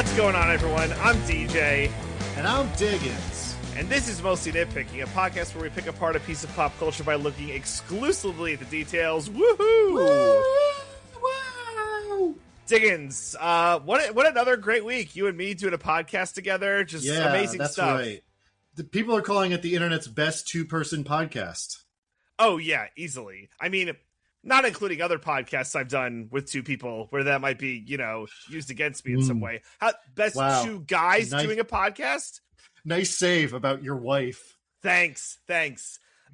What's going on, everyone? I'm DJ. And I'm Diggins. And this is Mostly Nitpicking, a podcast where we pick apart a piece of pop culture by looking exclusively at the details. Woohoo! Wow! Diggins, what another great week. You and me doing a podcast together. Just amazing that's stuff. Right. The people are calling it the internet's best two-person podcast. Oh, yeah, easily. I mean, not including other podcasts I've done with two people where that might be, used against me in some way. Best two guys doing a podcast? Nice save about your wife. Thanks.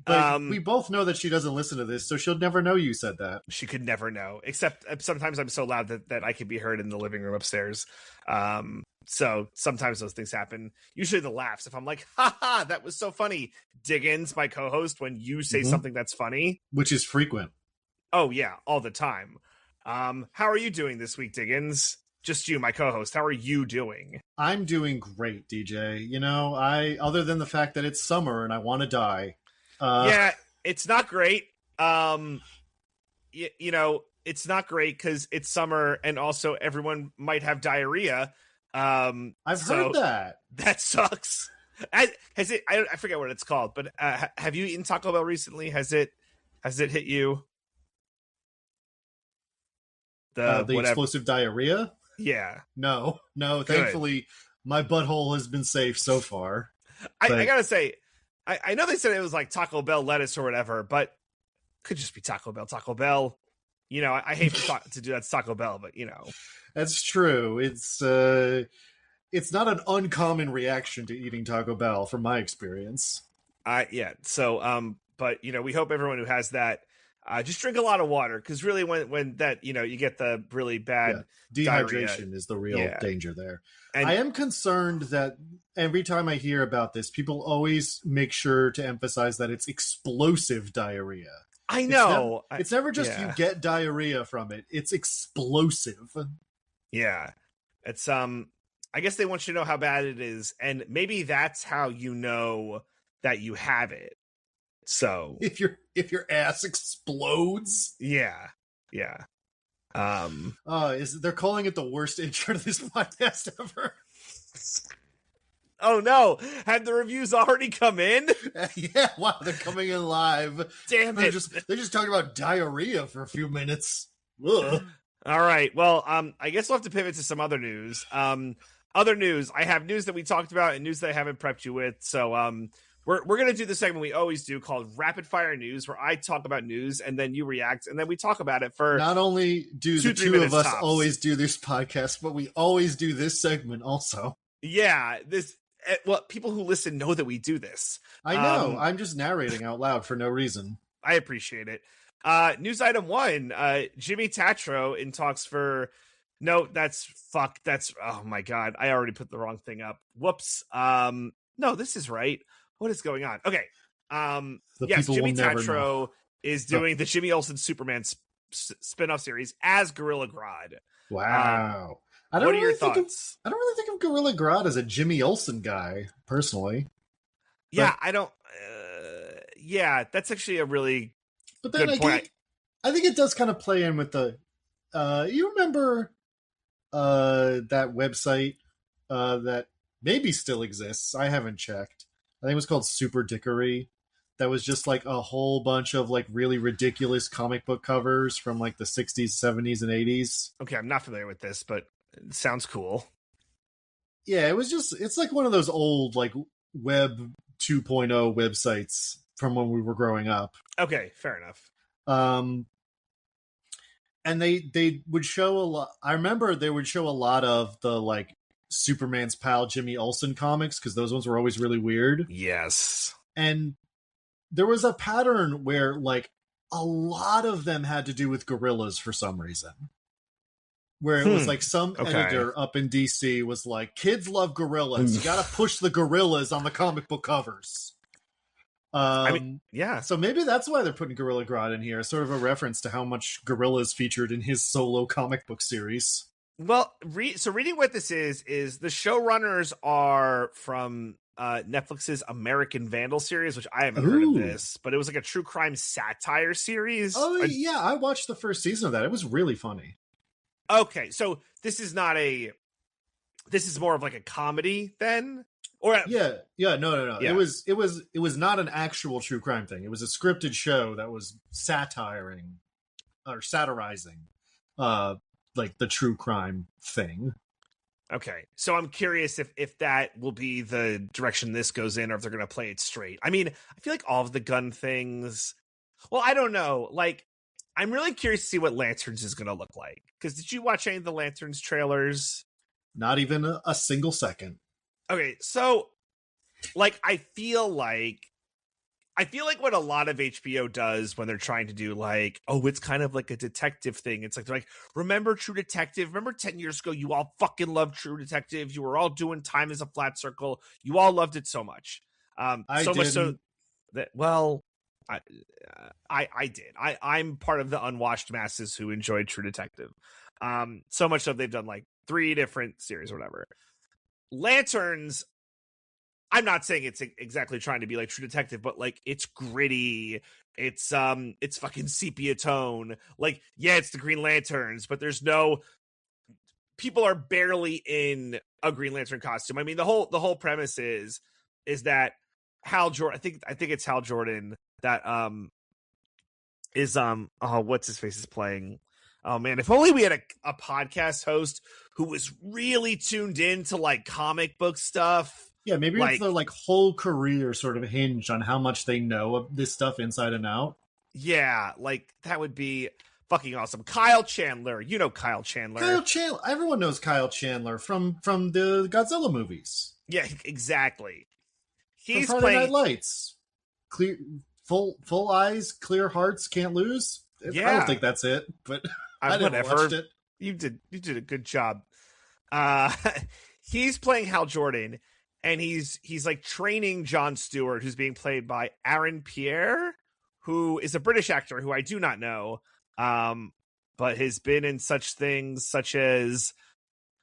But we both know that she doesn't listen to this, so she'll never know you said that. She could never know, except sometimes I'm so loud that I can be heard in the living room upstairs. So sometimes those things happen. Usually the laughs. If I'm like, ha, that was so funny. Diggins, my co-host, when you say something that's funny. Which is frequent. Oh, yeah, all the time. How are you doing this week, Diggins? Just you, my co-host. How are you doing? I'm doing great, DJ. Other than the fact that it's summer and I want to die. Yeah, it's not great. It's not great because it's summer and also everyone might have diarrhea. I've heard that. That sucks. I forget what it's called, but have you eaten Taco Bell recently? Has it hit you? The explosive diarrhea? Yeah. No. Thankfully, my butthole has been safe so far. I gotta say, I know they said it was like Taco Bell lettuce or whatever, but could just be Taco Bell. Taco Bell. I hate to do that to Taco Bell, but That's true. It's not an uncommon reaction to eating Taco Bell, from my experience. Yeah. So, but we hope everyone who has that just drink a lot of water, because really, when that you get the really bad dehydration diarrhea, is the real danger there. And I am concerned that every time I hear about this, people always make sure to emphasize that it's explosive diarrhea. I know. It's never just you get diarrhea from it. It's explosive. Yeah. It's I guess they want you to know how bad it is, and maybe that's how you know that you have it. So if your ass explodes. Yeah. They're calling it the worst intro to this podcast ever. Oh no! Have the reviews already come in? Yeah, wow, they're coming in live. Damn it! They're just talking about diarrhea for a few minutes. Ugh. All right. Well, I guess we'll have to pivot to some other news. Other news. I have news that we talked about and news that I haven't prepped you with. So, we're gonna do the segment we always do called Rapid Fire News, where I talk about news and then you react, and then we talk about it for. Not only do the two of us tops. always do this podcast, but we always do this segment also. Yeah, people who listen know that we do this. I know. I'm just narrating out loud for no reason. I appreciate it. News item 1, Jimmy Tatro in talks for... No, that's... Oh my God. I already put the wrong thing up. Whoops. No, this is right. What is going on? Okay. Yes, Jimmy Tatro is doing the Jimmy Olsen Superman spin-off series as Gorilla Grodd. Wow. What are your thoughts? I don't really think of Gorilla Grodd as a Jimmy Olsen guy, personally. Yeah, I don't... that's actually a really good point. I think it does kind of play in with the... you remember that website that maybe still exists? I haven't checked. I think it was called Super Dickery. That was just like a whole bunch of like really ridiculous comic book covers from like the 60s, 70s, and 80s. Okay, I'm not familiar with this, but it sounds cool. Yeah, it's like one of those old like web 2.0 websites from when we were growing up. Okay, fair enough. And they would show a lot. I remember they would show a lot of the like Superman's pal Jimmy Olsen comics, because those ones were always really weird. Yes. And there was a pattern where like a lot of them had to do with gorillas for some reason. Where it was like some editor up in DC was like, kids love gorillas. You got to push the gorillas on the comic book covers. So maybe that's why they're putting Gorilla Grodd in here, sort of a reference to how much gorillas featured in his solo comic book series. Well, reading what this is the showrunners are from Netflix's American Vandal series, which I haven't heard of this, but it was like a true crime satire series. Oh, yeah, I watched the first season of that. It was really funny. Okay, so this is not this is more of like a comedy then, or no. Yeah. It was not an actual true crime thing. It was a scripted show that was satirizing, like the true crime thing. Okay, so I'm curious if that will be the direction this goes in, or if they're going to play it straight. I mean, I feel like all of the gun things. Well, I don't know. Like, I'm really curious to see what Lanterns is going to look like. Because did you watch any of the Lanterns trailers? Not even a single second. Okay, so like I feel like what a lot of HBO does when they're trying to do like, oh, it's kind of like a detective thing. It's like they're like, remember True Detective? Remember 10 years ago, you all fucking loved True Detective. You were all doing Time as a Flat Circle. You all loved it so much. Much so that, well, I did. I'm part of the unwashed masses who enjoyed True Detective. So much so they've done like 3 different series or whatever. Lanterns, I'm not saying it's exactly trying to be like True Detective, but like it's gritty. It's fucking sepia tone. Like, yeah, it's the Green Lanterns, but there's no people are barely in a Green Lantern costume. I mean, the whole premise is that Hal Jordan, I think it's Hal Jordan that is what's his face is playing. Oh man, if only we had a podcast host who was really tuned in to like comic book stuff. Yeah, maybe like, it's their like whole career sort of hinged on how much they know of this stuff inside and out. Yeah, like that would be fucking awesome. Kyle Chandler, you know Kyle Chandler. Everyone knows Kyle Chandler from the Godzilla movies. Yeah, exactly. He's from Friday Night Lights. Clear, full eyes, clear hearts, can't lose. Yeah, I don't think that's it, but I never watched it. You did a good job. He's playing Hal Jordan, and he's like training Jon Stewart, who's being played by Aaron Pierre, who is a British actor who I do not know, but has been in such things such as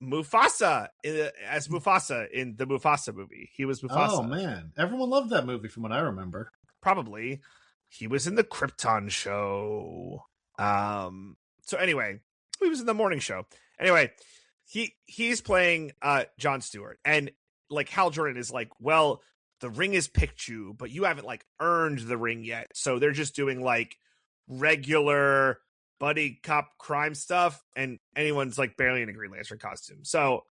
Mufasa as Mufasa in the Mufasa movie. He was Mufasa. Oh man, everyone loved that movie from what I remember. Probably. He was in the Krypton show. So anyway, he was in the morning show. Anyway, he's playing Jon Stewart, and like Hal Jordan is like, well, the ring has picked you, but you haven't like earned the ring yet. So they're just doing like regular buddy cop crime stuff, and anyone's like barely in a Green Lantern costume. So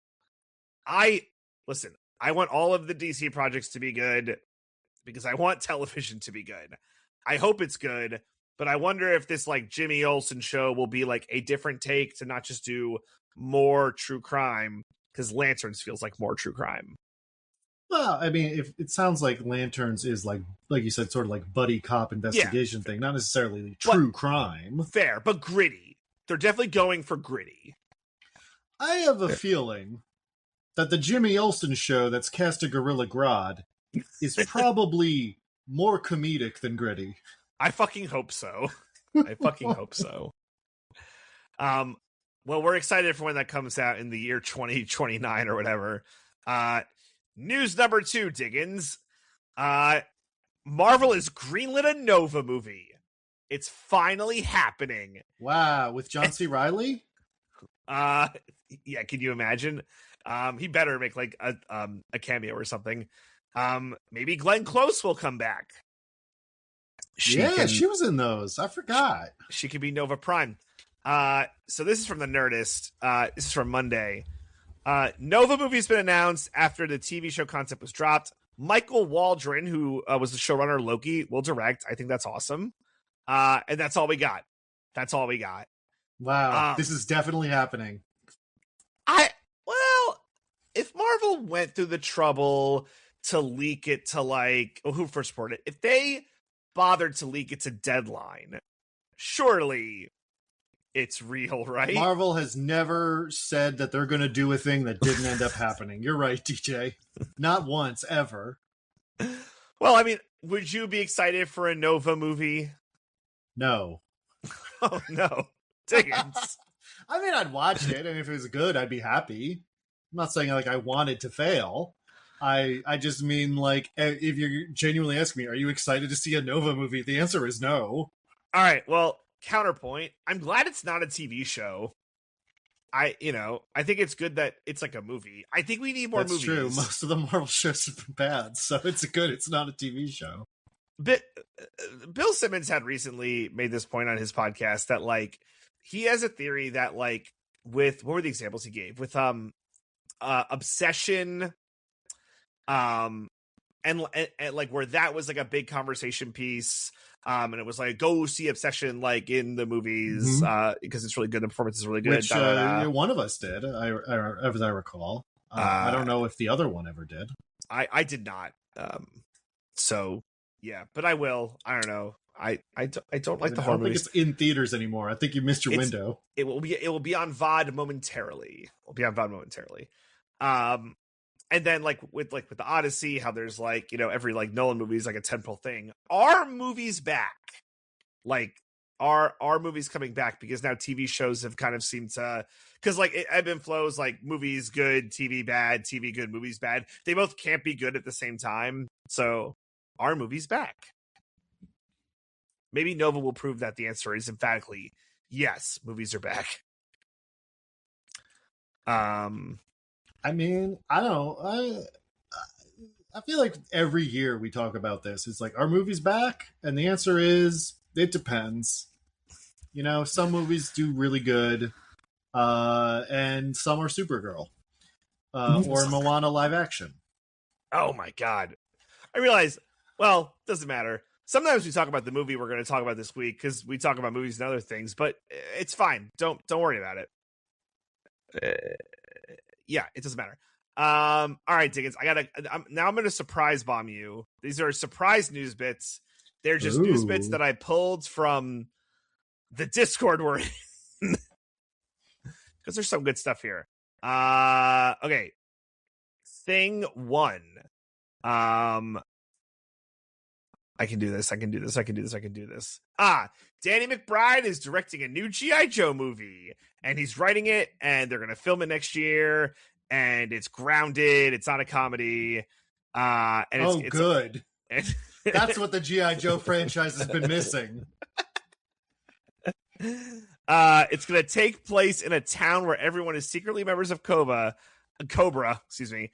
I want all of the DC projects to be good because I want television to be good. I hope it's good, but I wonder if this like Jimmy Olsen show will be like a different take to not just do more true crime, because Lanterns feels like more true crime. Well, I mean, if it sounds like Lanterns is like you said, sort of like buddy cop investigation thing, not necessarily true crime. Fair, but gritty. They're definitely going for gritty. I have a feeling that the Jimmy Olsen show that's cast a Gorilla Grodd is probably more comedic than gritty. I fucking hope so. Hope so. Well, we're excited for when that comes out in the year 2029 or whatever. News number 2, Diggins. Marvel has greenlit a Nova movie. It's finally happening. Wow, with John C. Reilly? Yeah, can you imagine? He better make like a cameo or something. Maybe Glenn Close will come back. She was in those. I forgot. She could be Nova Prime. So this is from the Nerdist. This is from Monday. Nova movie's been announced after the TV show concept was dropped. Michael Waldron, who was the showrunner of Loki, will direct. I think that's awesome. And that's all we got. Wow, this is definitely happening. If Marvel went through the trouble to leak it to like, who first reported it? If they bothered to leak it to Deadline, surely it's real, right? Marvel has never said that they're going to do a thing that didn't end up happening. You're right, DJ. Not once, ever. Well, I mean, would you be excited for a Nova movie? No. Oh, no. Diggins. I mean, I'd watch it, and if it was good, I'd be happy. I'm not saying like I want it to fail. I just mean like, if you're genuinely asking me, are you excited to see a Nova movie? The answer is no. All right, well, counterpoint. I'm glad it's not a TV show. I think it's good that it's like a movie. I think we need more That's movies. true. Most of the Marvel shows have been bad, so it's good. It's not a TV show. But Bill Simmons had recently made this point on his podcast that like he has a theory that like with what were the examples he gave with Obsession, and like where that was like a big conversation piece. And it was like, go see Obsession like in the movies because it's really good. The performance is really good. Which one of us did, as I recall. I don't know if the other one ever did. I did not. So yeah, but I will. I don't know. I don't like the horror movies. I don't think it's in theaters anymore. I think you missed your window. It will be on VOD momentarily. And then like with the Odyssey, how there's like, every like Nolan movie is like a tentpole thing. Are movies back? Like are movies coming back? Because now TV shows have kind of seemed to, because like it ebb and flows, like movies good, TV bad, TV good, movies bad. They both can't be good at the same time. So are movies back? Maybe Nova will prove that the answer is emphatically yes, movies are back. I mean, I don't know. I feel like every year we talk about this. It's like, are movies back? And the answer is, it depends. Some movies do really good, and some are Supergirl, or Moana live action. Oh my God. I realize, well, doesn't matter. Sometimes we talk about the movie we're going to talk about this week because we talk about movies and other things, but it's fine. Don't worry about it. Yeah, it doesn't matter. All right, Diggins, I'm going to surprise bomb you. These are surprise news bits. They're just news bits that I pulled from the Discord we're in because there's some good stuff here. Okay. Thing one. I can do this. Danny McBride is directing a new G.I. Joe movie, and he's writing it, and they're going to film it next year, and it's grounded. It's not a comedy. And it's good. That's what the G.I. Joe franchise has been missing. It's going to take place in a town where everyone is secretly members of Cobra, excuse me.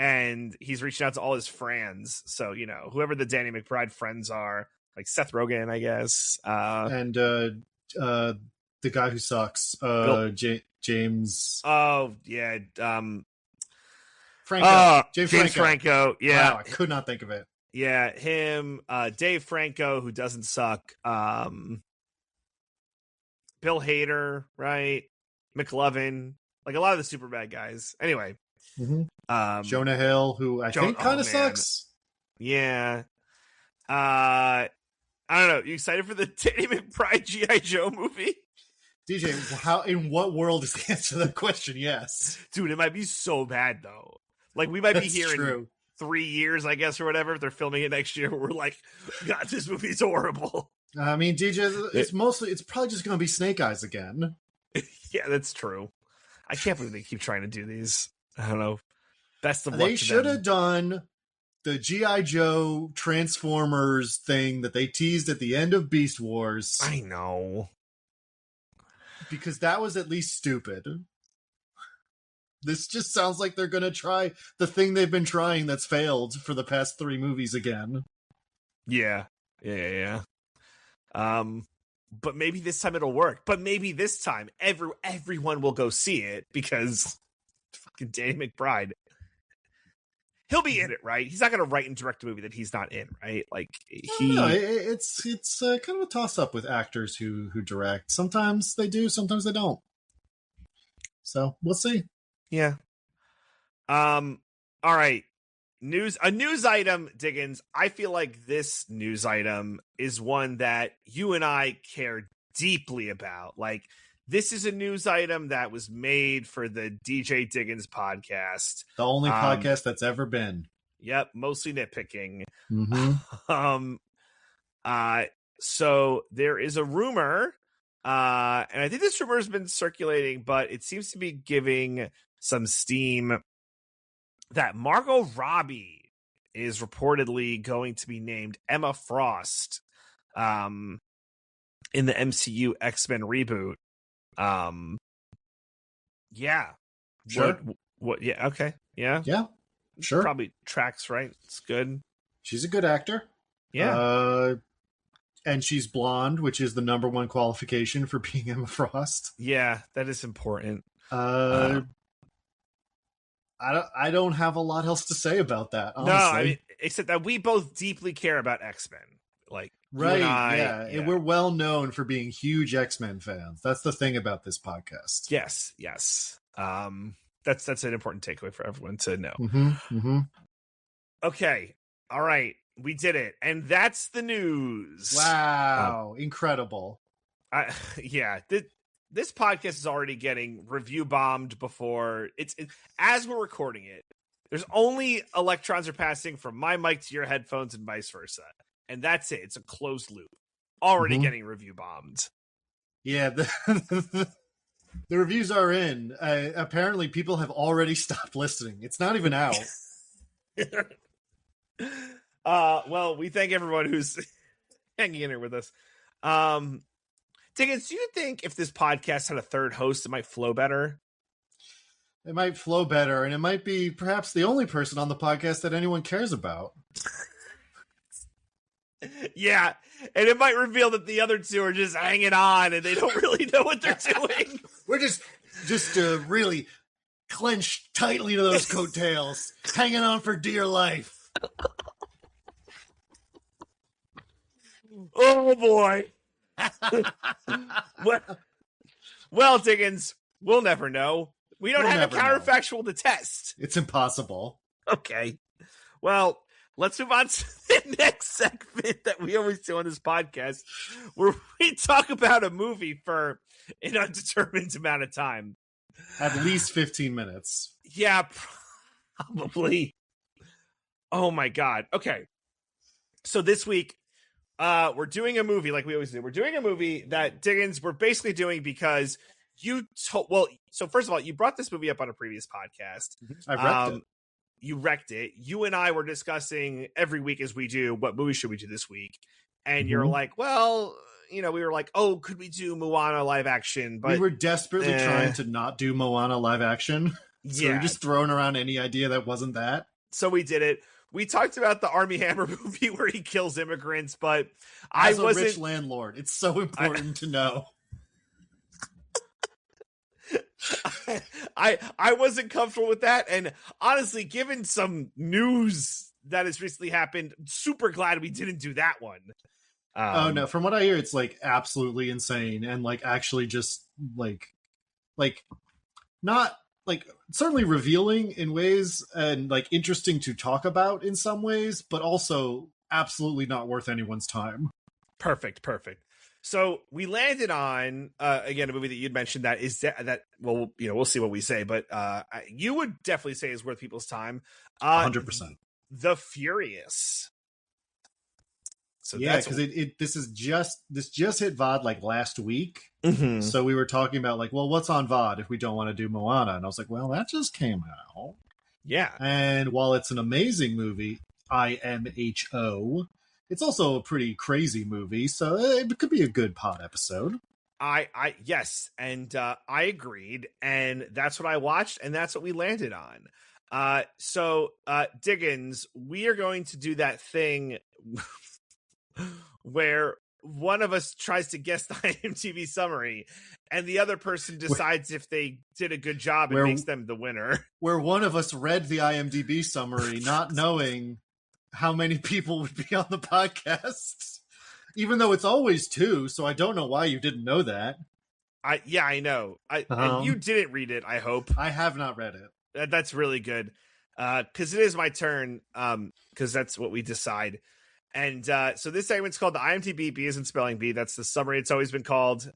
And he's reaching out to all his friends. So, whoever the Danny McBride friends are, like Seth Rogen, I guess. And the guy who sucks, James. Oh, yeah. Franco. James Franco. Yeah. Wow, I could not think of it. Yeah, him. Dave Franco, who doesn't suck. Bill Hader, right? McLovin. Like a lot of the super bad guys. Anyway. Mm-hmm. Jonah Hill, who I think kind of sucks. Yeah. I don't know. You excited for the Danny McBride G.I. Joe movie? DJ, in what world is the answer to that question? Yes. Dude, it might be so bad, though. Like, we might be here in 3 years, I guess, or whatever, if they're filming it next year. We're like, God, this movie's horrible. I mean, DJ, it's probably just going to be Snake Eyes again. Yeah, that's true. I can't believe they keep trying to do these. I don't know. Best of luck. They should have done the G.I. Joe Transformers thing that they teased at the end of Beast Wars. I know. Because that was at least stupid. This just sounds like they're going to try the thing they've been trying that's failed for the past 3 movies again. Yeah. But maybe this time it'll work. But maybe this time everyone will go see it because fucking Danny McBride. He'll be in it, right? He's not going to write and direct a movie that he's not in, right? Like it's kind of a toss up with actors who direct. Sometimes they do, sometimes they don't. So we'll see. Yeah. All right. A news item, Diggins. I feel like this news item is one that you and I care deeply about. Like, this is a news item that was made for the DJ Diggins podcast. The only podcast that's ever been. Yep, mostly nitpicking. Mm-hmm. So there is a rumor, and I think this rumor has been circulating, but it seems to be giving some steam that Margot Robbie is reportedly going to be named Emma Frost in the MCU X-Men reboot. Yeah. Sure. What? Yeah. Okay. Yeah. Yeah. Sure. Probably tracks, right? It's good. She's a good actor. Yeah. And she's blonde, which is the number one qualification for being Emma Frost. Yeah, that is important. I don't have a lot else to say about that, honestly. No, I mean, except that we both deeply care about X-Men. Like, right, you and I, yeah. And we're well known for being huge X-Men fans. That's the thing about this podcast. Yes. That's an important takeaway for everyone to know. Okay. All right. We did it. And that's the news. Wow. Incredible. Yeah. This podcast is already getting review bombed before as we're recording it. There's only electrons are passing from my mic to your headphones and vice versa. And that's it. It's a closed loop. Already getting review bombed. Yeah. The reviews are in. Apparently people have already stopped listening. It's not even out. Well, we thank everyone who's hanging in here with us. Diggins, do you think if this podcast had a third host, it might flow better? It might flow better, and it might be perhaps the only person on the podcast that anyone cares about. Yeah, and it might reveal that the other two are just hanging on, and they don't really know what they're doing. We're just really clenched tightly to those coattails, hanging on for dear life. Oh boy. Well, Diggins, we'll never know. We don't have a counterfactual to test. It's impossible. Okay. Well, let's move on to the next segment that we always do on this podcast, where we talk about a movie for an undetermined amount of time. At least 15 minutes. Yeah, probably. Oh my God. Okay. So this week, we're doing a movie like we always do. We're doing a movie that Diggins we're basically doing because so first of all, you brought this movie up on a previous podcast. I wrecked it. You wrecked it. You and I were discussing every week as we do, what movie should we do this week? And you're like, well, we were like, oh, could we do Moana live action? But we were desperately trying to not do Moana live action. So we were just throwing around any idea that wasn't that. So we did it. We talked about the Armie Hammer movie where he kills immigrants, but As a rich landlord, it's so important to know. I wasn't comfortable with that, and honestly, given some news that has recently happened, super glad we didn't do that one. Oh no, from what I hear, it's like absolutely insane, and like actually just like not like certainly revealing in ways and like interesting to talk about in some ways, but also absolutely not worth anyone's time. Perfect. So we landed on again a movie that you'd mentioned that is that well, we'll see what we say, but you would definitely say is worth people's time. 100%. The Furious. So yeah, because this just hit VOD like last week. So we were talking about like, well, what's on VOD if we don't want to do Moana? And I was like, well, that just came out. Yeah. And while it's an amazing movie, IMHO, it's also a pretty crazy movie, so it could be a good pod episode. Yes, and I agreed, and that's what I watched, and that's what we landed on. So Diggins, we are going to do that thing where one of us tries to guess the IMDb summary, and the other person decides if they did a good job and makes them the winner. Where one of us read the IMDb summary, not knowing how many people would be on the podcast, even though it's always 2. So I don't know why you didn't know that. I know. And you didn't read it. I hope. I have not read it. That's really good. Cause it is my turn. Cause that's what we decide. And so this segment's called the IMDb B as in spelling bee. That's the summary. It's always been called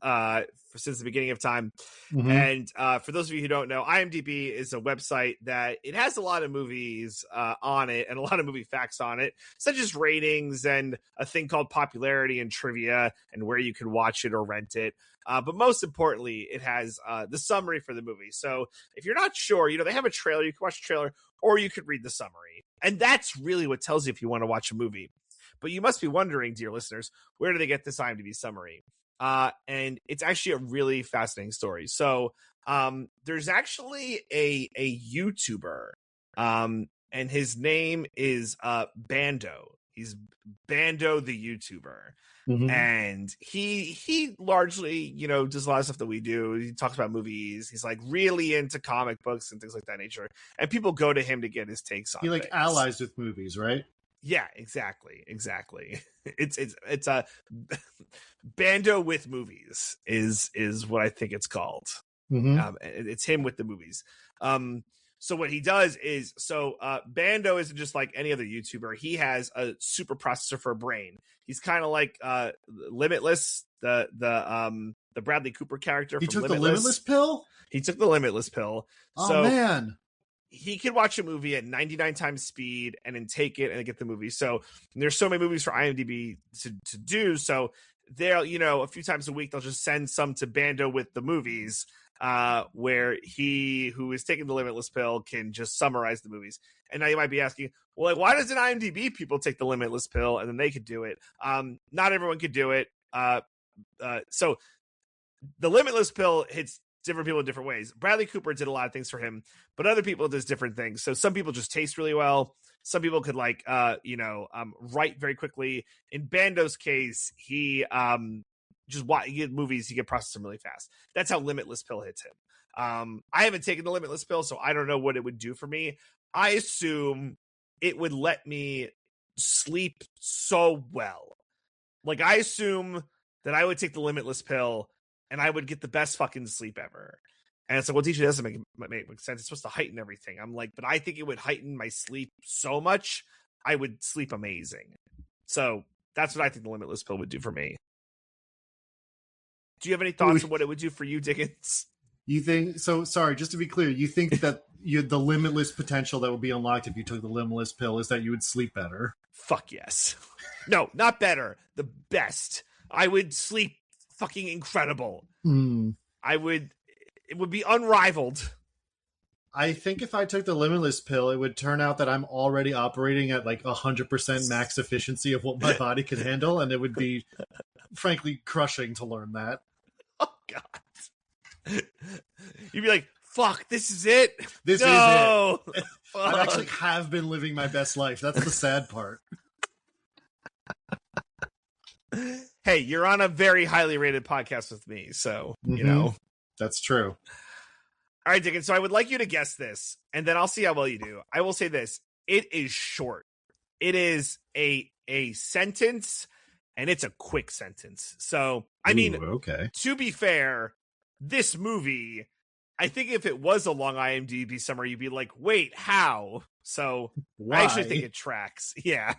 since the beginning of time. And for those of you who don't know, IMDb is a website that it has a lot of movies on it and a lot of movie facts on it, such as ratings and a thing called popularity and trivia and where you can watch it or rent it. But most importantly, it has the summary for the movie. So if you're not sure, they have a trailer. You can watch the trailer or you could read the summary. And that's really what tells you if you want to watch a movie. But you must be wondering, dear listeners, where do they get this IMDb summary? And it's actually a really fascinating story. So There's actually a YouTuber, and his name is Bando. He's Bando the YouTuber. Mhm. And he largely, you know, does a lot of stuff that we do. He talks about movies. He's like really into comic books and things like that nature. And people go to him to get his takes on He like things. allies with movies, right? Yeah, exactly. It's a Bando with movies is what I think it's called. Mm-hmm. It's him with the movies. So what he does is, Bando isn't just like any other YouTuber. He has a super processor for a brain. He's kind of like Limitless, the Bradley Cooper character. He from took Limitless. the Limitless pill. He took the Limitless pill. Oh man, he could watch a movie at 99 times speed and then take it and get the movie. So there's so many movies for IMDb to do. So they'll, you know, a few times a week, they'll just send some to Bando with the movies, where he, who is taking the Limitless pill, can just summarize the movies. And now you might be asking, well, like, why doesn't IMDb people take the Limitless pill and then they could do it? Not everyone could do it. So the Limitless pill hits different people in different ways. Bradley Cooper did a lot of things for him, but other people does different things. So some people just taste really well. Some people could write very quickly. In Bando's case, he he get movies, he can process them really fast. That's how Limitless pill hits him. I haven't taken the Limitless pill, so I don't know what it would do for me. I assume it would let me sleep so well. Like, I assume that I would take the Limitless pill and I would get the best fucking sleep ever. And it's like, well, DJ, doesn't make sense. It's supposed to heighten everything. I'm like, but I think it would heighten my sleep so much, I would sleep amazing. So that's what I think the Limitless pill would do for me. Do you have any thoughts on what it would do for you, Diggins? You think so? Sorry, just to be clear, you think that the limitless potential that would be unlocked if you took the Limitless pill is that you would sleep better? Fuck yes. No, not better. The best. I would sleep fucking incredible. It would be unrivaled. I think if I took the Limitless pill, it would turn out that I'm already operating at like 100% max efficiency of what my body could handle, and it would be, frankly, crushing to learn that. Oh, God. You'd be like, fuck, this is it? This is it. I actually have been living my best life. That's the sad part. Hey, you're on a very highly rated podcast with me, so, you know. That's true. All right, Dickens, so I would like you to guess this, and then I'll see how well you do. I will say this. It is short. It is a sentence, and it's a quick sentence. So, I mean, okay. To be fair, this movie, I think if it was a long IMDb summary, you'd be like, wait, how? So, Why? I actually think it tracks. Yeah.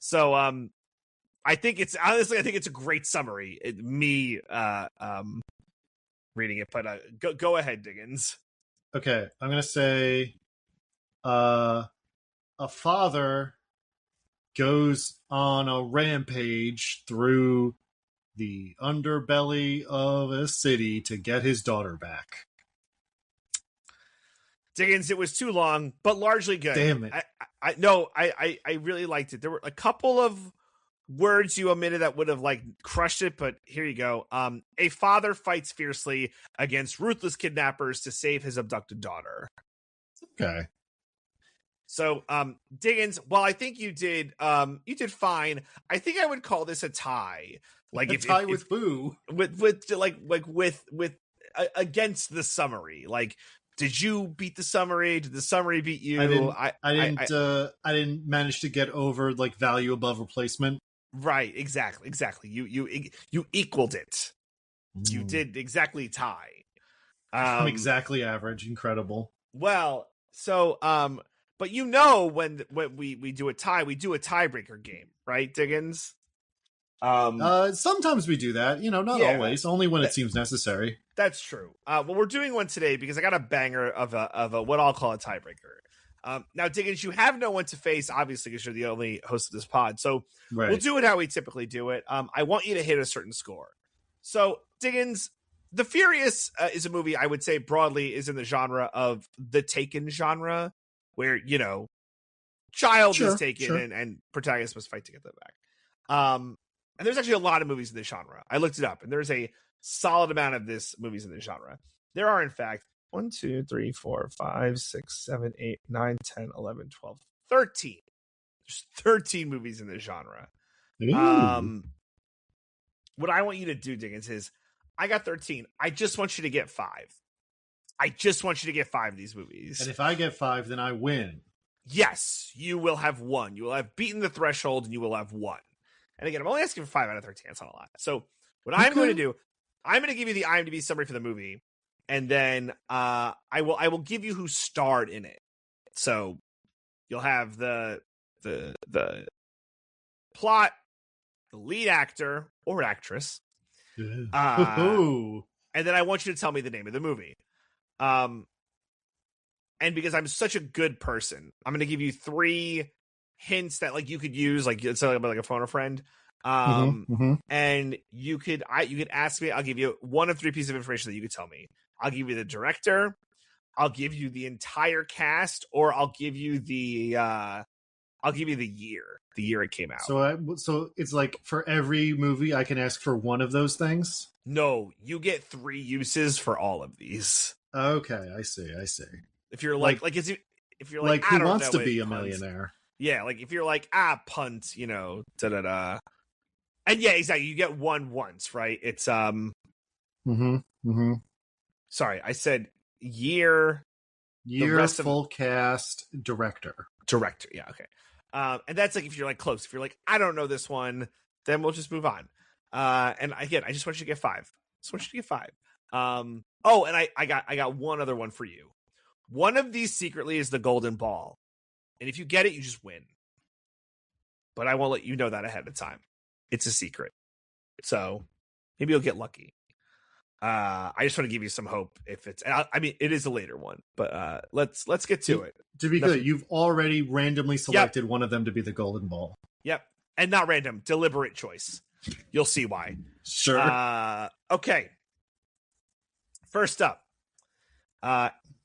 So, I think it's a great summary. Reading it, but go ahead, Diggins. Okay, I'm gonna say, a father goes on a rampage through the underbelly of a city to get his daughter back. Diggins, it was too long, but largely good. Damn it! I really liked it. There were a couple of words you omitted that would have like crushed it, but here you go. A father fights fiercely against ruthless kidnappers to save his abducted daughter. Okay. So, Diggins, while I think you did fine, I think I would call this a tie. Like a tie with Boo. With against the summary. Like, did you beat the summary? Did the summary beat you? I didn't manage to get over like value above replacement. Right, exactly. You equaled it. You did exactly tie. I'm exactly average. Incredible. Well, so but you know when we do a tie, we do a tiebreaker game, right, Diggins? Sometimes we do that. You know, not always. Only when it seems necessary. That's true. Well, we're doing one today because I got a banger of a what I'll call a tiebreaker. Now, Diggins, you have no one to face, obviously, because you're the only host of this pod. So We'll do it how we typically do it. I want you to hit a certain score. So, Diggins, The Furious is a movie I would say broadly is in the genre of the Taken genre, where, you know, child is taken and protagonist must fight to get them back. And there's actually a lot of movies in this genre. I looked it up, and there's a solid amount of movies in this genre. There are, in fact, 1, 2, 3, 4, 5, 6, 7, 8, 9, 10, 11, 12, 13. There's 13 movies in this genre. Ooh. What I want you to do, Diggins, is I got 13. I just want you to get 5. I just want you to get 5 of these movies. And if I get 5, then I win. Yes, you will have 1. You will have beaten the threshold, and you will have 1. And again, I'm only asking for 5 out of 13. That's not a lot. So what I'm going to do, I'm going to give you the IMDb summary for the movie, and then I will give you who starred in it. So you'll have the plot, the lead actor or actress, and then I want you to tell me the name of the movie. And because I'm such a good person, I'm going to give you 3 hints that like you could use, like it's like a phone a friend. And you could ask me. I'll give you 1 of 3 pieces of information that you could tell me. I'll give you the director, I'll give you the entire cast, or I'll give you the year it came out. So it's like for every movie I can ask for 1 of those things? No, you get 3 uses for all of these. Okay, I see. If you're if you're like I Who don't Wants know to Be a punt. Millionaire? Yeah, like if you're like punt, da da da. And yeah, exactly. You get 1 once, right? It's Sorry, I said year, full cast, director. Yeah, okay. And that's like if you're like close. If you're like, I don't know this one, then we'll just move on. And again, I just want you to get 5. And I got 1 other one for you. One of these secretly is the golden ball. And if you get it, you just win. But I won't let you know that ahead of time. It's a secret. So maybe you'll get lucky. I just want to give you some hope if it's, I mean, it is a later one, but let's get to it. To be clear, you've already randomly selected one of them to be the golden ball. Yep. And not random, deliberate choice. You'll see why. Sure. Okay. First up,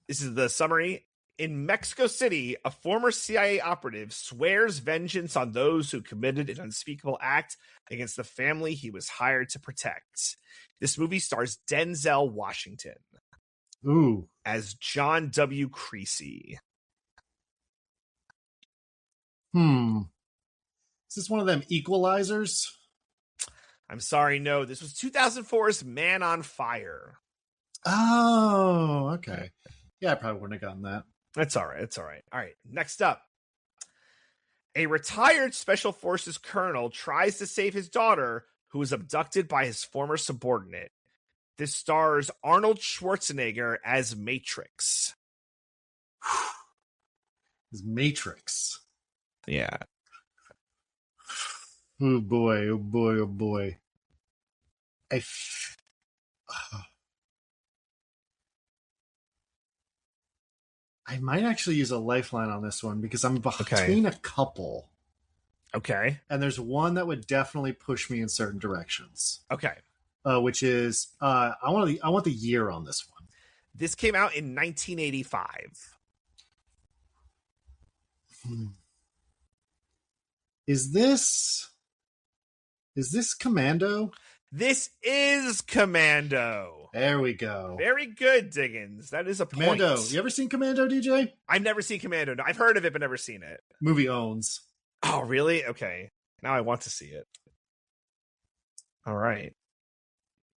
this is the summary. In Mexico City, a former CIA operative swears vengeance on those who committed an unspeakable act against the family he was hired to protect. This movie stars Denzel Washington as John W. Creasy. Is this one of them equalizers? I'm sorry, no. This was 2004's Man on Fire. Oh, okay. Yeah, I probably wouldn't have gotten that. That's all right. All right, next up. A retired Special Forces colonel tries to save his daughter, who was abducted by his former subordinate. This stars Arnold Schwarzenegger as Matrix. As Matrix. Yeah. Oh boy. I might actually use a lifeline on this one because I'm between a couple. Okay. And there's one that would definitely push me in certain directions. Okay. Which is I want the year on this one. This came out in 1985. Is this Commando? This is Commando. There we go. Very good, Diggins. That is a Commando. point. You ever seen Commando, DJ? I've never seen Commando. No, I've heard of it, but never seen it. Movie owns. Oh, really? Okay. Now I want to see it. All right.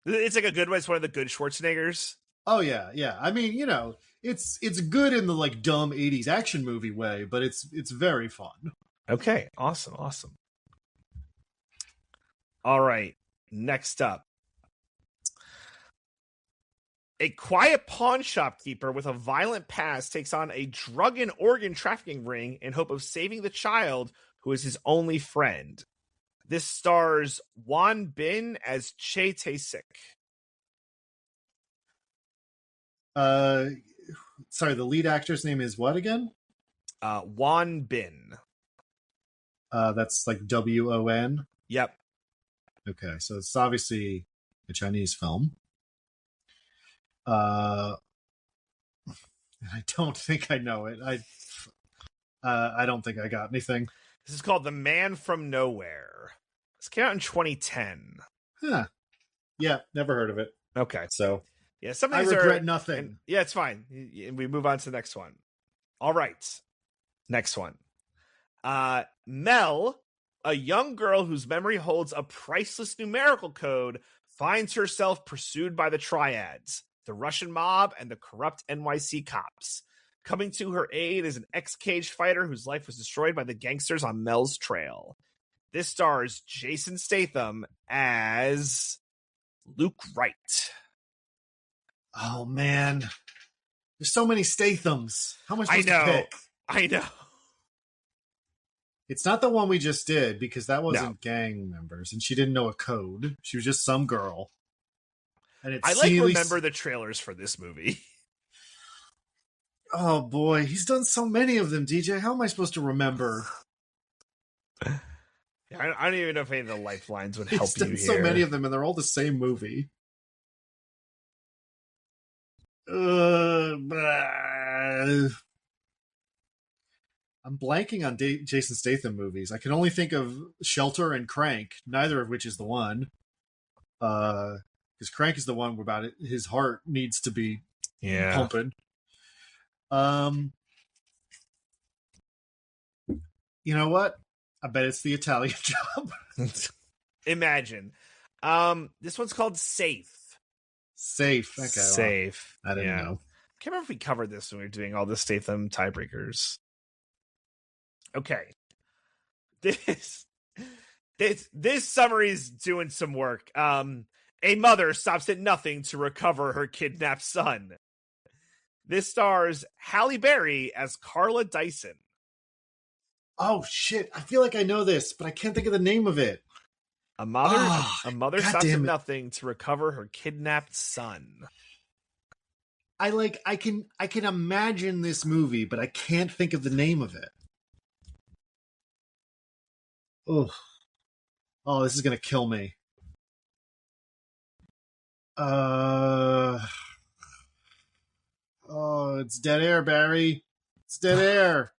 It's like a good one. It's one of the good Schwarzeneggers. Oh yeah. I mean, it's good in the like dumb 80s action movie way, but it's very fun. Okay. Awesome. All right. Next up. A quiet pawn shopkeeper with a violent past takes on a drug and organ trafficking ring in hope of saving the child who is his only friend. This stars Juan Bin as Che Tae-sik. Sorry, the lead actor's name is what again? Juan Bin. That's like WON? Yep. Okay, so it's obviously a Chinese film. I don't think I know it. I don't think I got anything. This is called The Man from Nowhere. This came out in 2010. Huh. Yeah, never heard of it. Okay. So Yeah, some of I these regret are nothing. and, yeah, it's fine. And we move on to the next one. All right. Next one. Mel, a young girl whose memory holds a priceless numerical code, finds herself pursued by the triads, the Russian mob, and the corrupt NYC cops. Coming to her aid is an ex-cage fighter whose life was destroyed by the gangsters on Mel's trail. This stars Jason Statham as Luke Wright. Oh man, there's so many Stathams. How am I supposed to pick? I know. It's not the one we just did because that wasn't gang members, and she didn't know a code. She was just some girl. And it's remember the trailers for this movie. Oh boy, he's done so many of them, DJ. How am I supposed to remember? I don't even know if any of the lifelines would help you here. So many of them, and they're all the same movie. I'm blanking on Jason Statham movies. I can only think of Shelter and Crank, neither of which is the one. Because Crank is the one where about it, his heart needs to be pumping. You know what? I bet it's The Italian Job. Imagine. This one's called Safe. Safe. Okay. Safe. Well, I didn't know. I can't remember if we covered this when we were doing all the Statham tiebreakers. Okay. This summary is doing some work. A mother stops at nothing to recover her kidnapped son. This stars Halle Berry as Carla Dyson. Oh shit! I feel like I know this, but I can't think of the name of it. A mother stops at nothing to recover her kidnapped son. I can imagine this movie, but I can't think of the name of it. Oh, this is gonna kill me. Oh, it's dead air, Barry. It's dead air.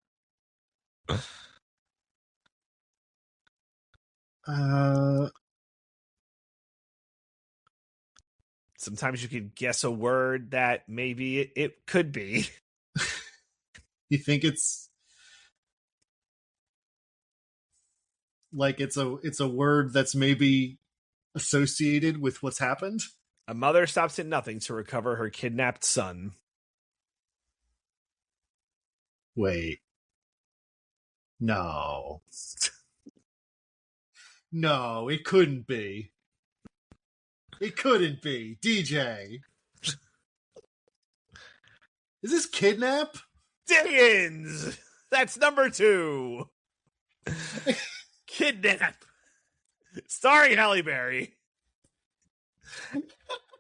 Sometimes you can guess a word that maybe it could be. You think it's like it's a word that's maybe associated with what's happened? A mother stops at nothing to recover her kidnapped son. Wait. No. No, it couldn't be. It couldn't be. DJ. Is this Kidnap? Diggins! That's number 2. Kidnap. Starring Halle Berry.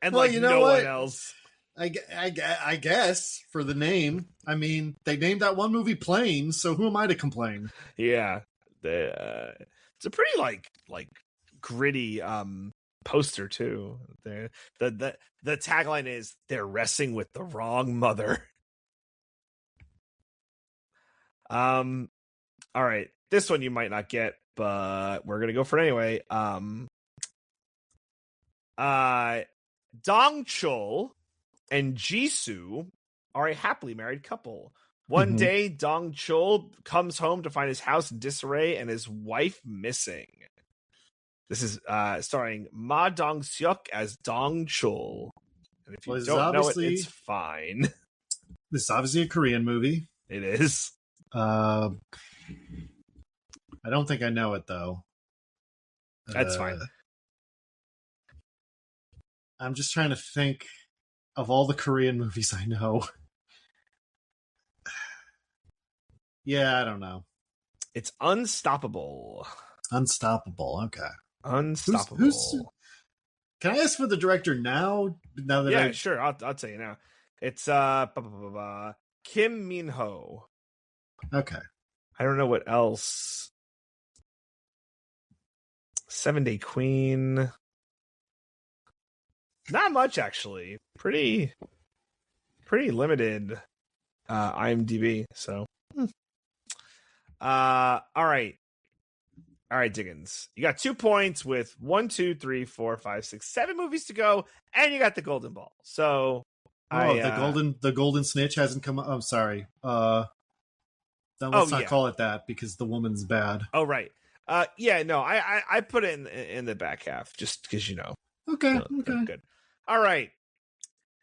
And well, like no one else. I guess for the name. I mean, they named that one movie Planes, so who am I to complain? Yeah. It's a pretty like gritty poster too. The tagline is "They're wrestling with the wrong mother." All right. This one you might not get, but we're gonna go for it anyway. Dong Chul and Jisoo are a happily married couple. One day, Dong Chul comes home to find his house in disarray and his wife missing. This is starring Ma Dong-seok as Dong Chul. And if you don't know it, it's fine. This is obviously a Korean movie. It is. I don't think I know it, though. That's fine. I'm just trying to think of all the Korean movies I know. Yeah, I don't know. It's Unstoppable. Unstoppable. Okay. Unstoppable. Can I ask for the director now? Now that sure. I'll tell you now. It's Kim Min Ho. Okay. I don't know what else. 7 Day Queen. Not much, actually. Pretty limited IMDb. So, all right. All right, Diggins. You got 2 points with 1, 2, 3, 4, 5, 6, 7 movies to go, and you got the golden ball. So the golden snitch hasn't come. I'm sorry. Let's not call it that because the woman's bad. Oh, right. I put it in the back half just because Okay. Good. All right.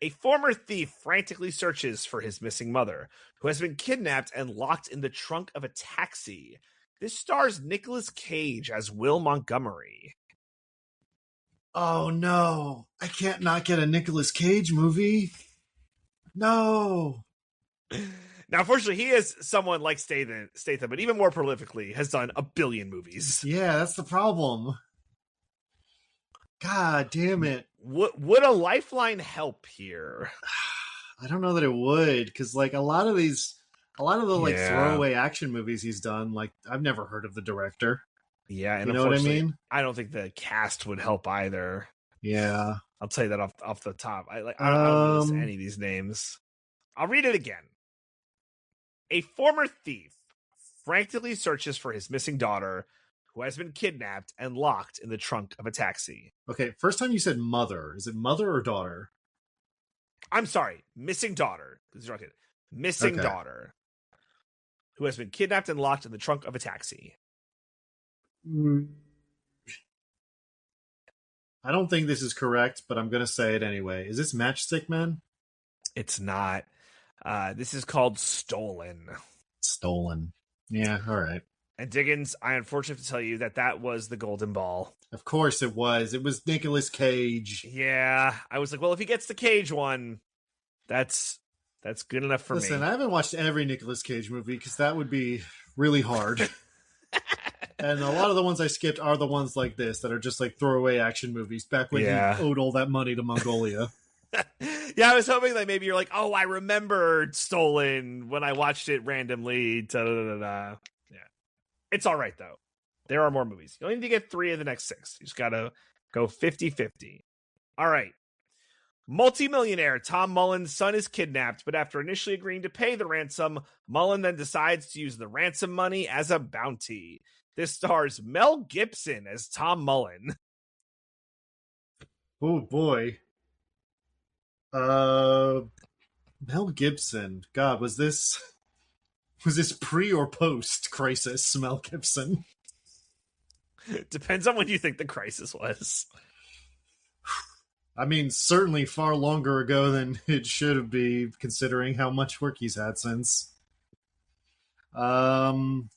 A former thief frantically searches for his missing mother, who has been kidnapped and locked in the trunk of a taxi. This stars Nicolas Cage as Will Montgomery. Oh no! I can't not get a Nicolas Cage movie. No. Now, unfortunately, he is someone like Statham, but even more prolifically, has done a billion movies. Yeah, that's the problem. God damn it. Would a lifeline help here? I don't know that it would, because like a lot of the throwaway action movies he's done, like I've never heard of the director. Yeah, and you know what I mean? I don't think the cast would help either. Yeah. I'll tell you that off the top. I don't list any of these names. I'll read it again. A former thief frantically searches for his missing daughter, who has been kidnapped and locked in the trunk of a taxi. Okay, first time you said mother. Is it mother or daughter? I'm sorry, missing daughter. Missing daughter, who has been kidnapped and locked in the trunk of a taxi. I don't think this is correct, but I'm going to say it anyway. Is this Matchstick Men? It's not. This is called Stolen. Stolen. Yeah, all right. And Diggins, I unfortunately have to tell you that was the golden ball. Of course it was. It was Nicolas Cage. Yeah, I was like, well, if he gets the Cage one, that's good enough for me. Listen, I haven't watched every Nicolas Cage movie because that would be really hard. And a lot of the ones I skipped are the ones like this that are just like throwaway action movies back when he owed all that money to Mongolia. Yeah, I was hoping that maybe you're like, oh, I remembered Stolen when I watched it randomly. Da-da-da-da. Yeah. It's all right, though. There are more movies. You only need to get 3 of the next 6. You just got to go 50-50. All right. Multimillionaire Tom Mullen's son is kidnapped, but after initially agreeing to pay the ransom, Mullen then decides to use the ransom money as a bounty. This stars Mel Gibson as Tom Mullen. Oh, boy. Mel Gibson. God, was this pre or post Crisis, Mel Gibson? Depends on when you think the crisis was. I mean, certainly far longer ago than it should have been, considering how much work he's had since. Read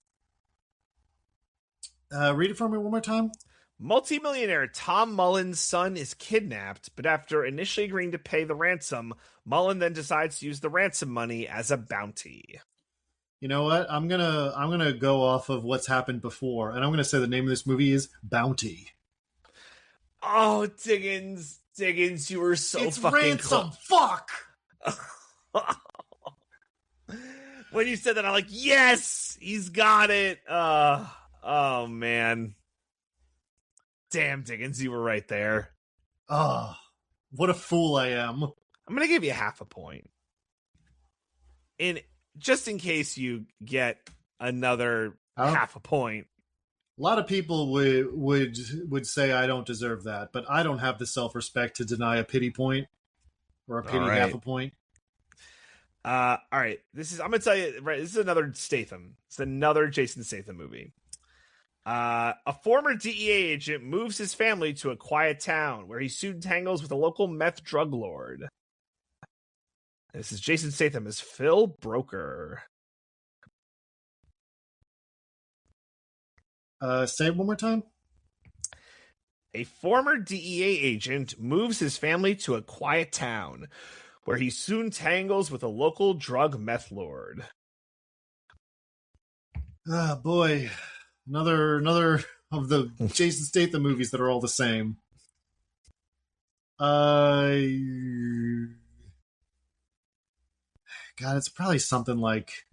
it for me one more time. Multimillionaire Tom Mullen's son is kidnapped, but after initially agreeing to pay the ransom, Mullen then decides to use the ransom money as a bounty. You know what? I'm gonna go off of what's happened before, and I'm gonna say the name of this movie is Bounty. Oh, Diggins, you were so it's fucking ransom. Fuck. When you said that, I'm like, yes, he's got it. Oh man. Damn, Diggins, you were right there. Oh, what a fool I am. I'm gonna give you half a point. Just in case you get another half a point. A lot of people would say I don't deserve that, but I don't have the self-respect to deny a pity point or a pity half a point. All right. I'm gonna tell you, right, this is another Statham. It's another Jason Statham movie. A former DEA agent moves his family to a quiet town where he soon tangles with a local meth drug lord. This is Jason Statham as Phil Broker. Say it one more time. A former DEA agent moves his family to a quiet town where he soon tangles with a local drug meth lord. Ah, boy. Another of the Jason Statham movies that are all the same. God, it's probably something like,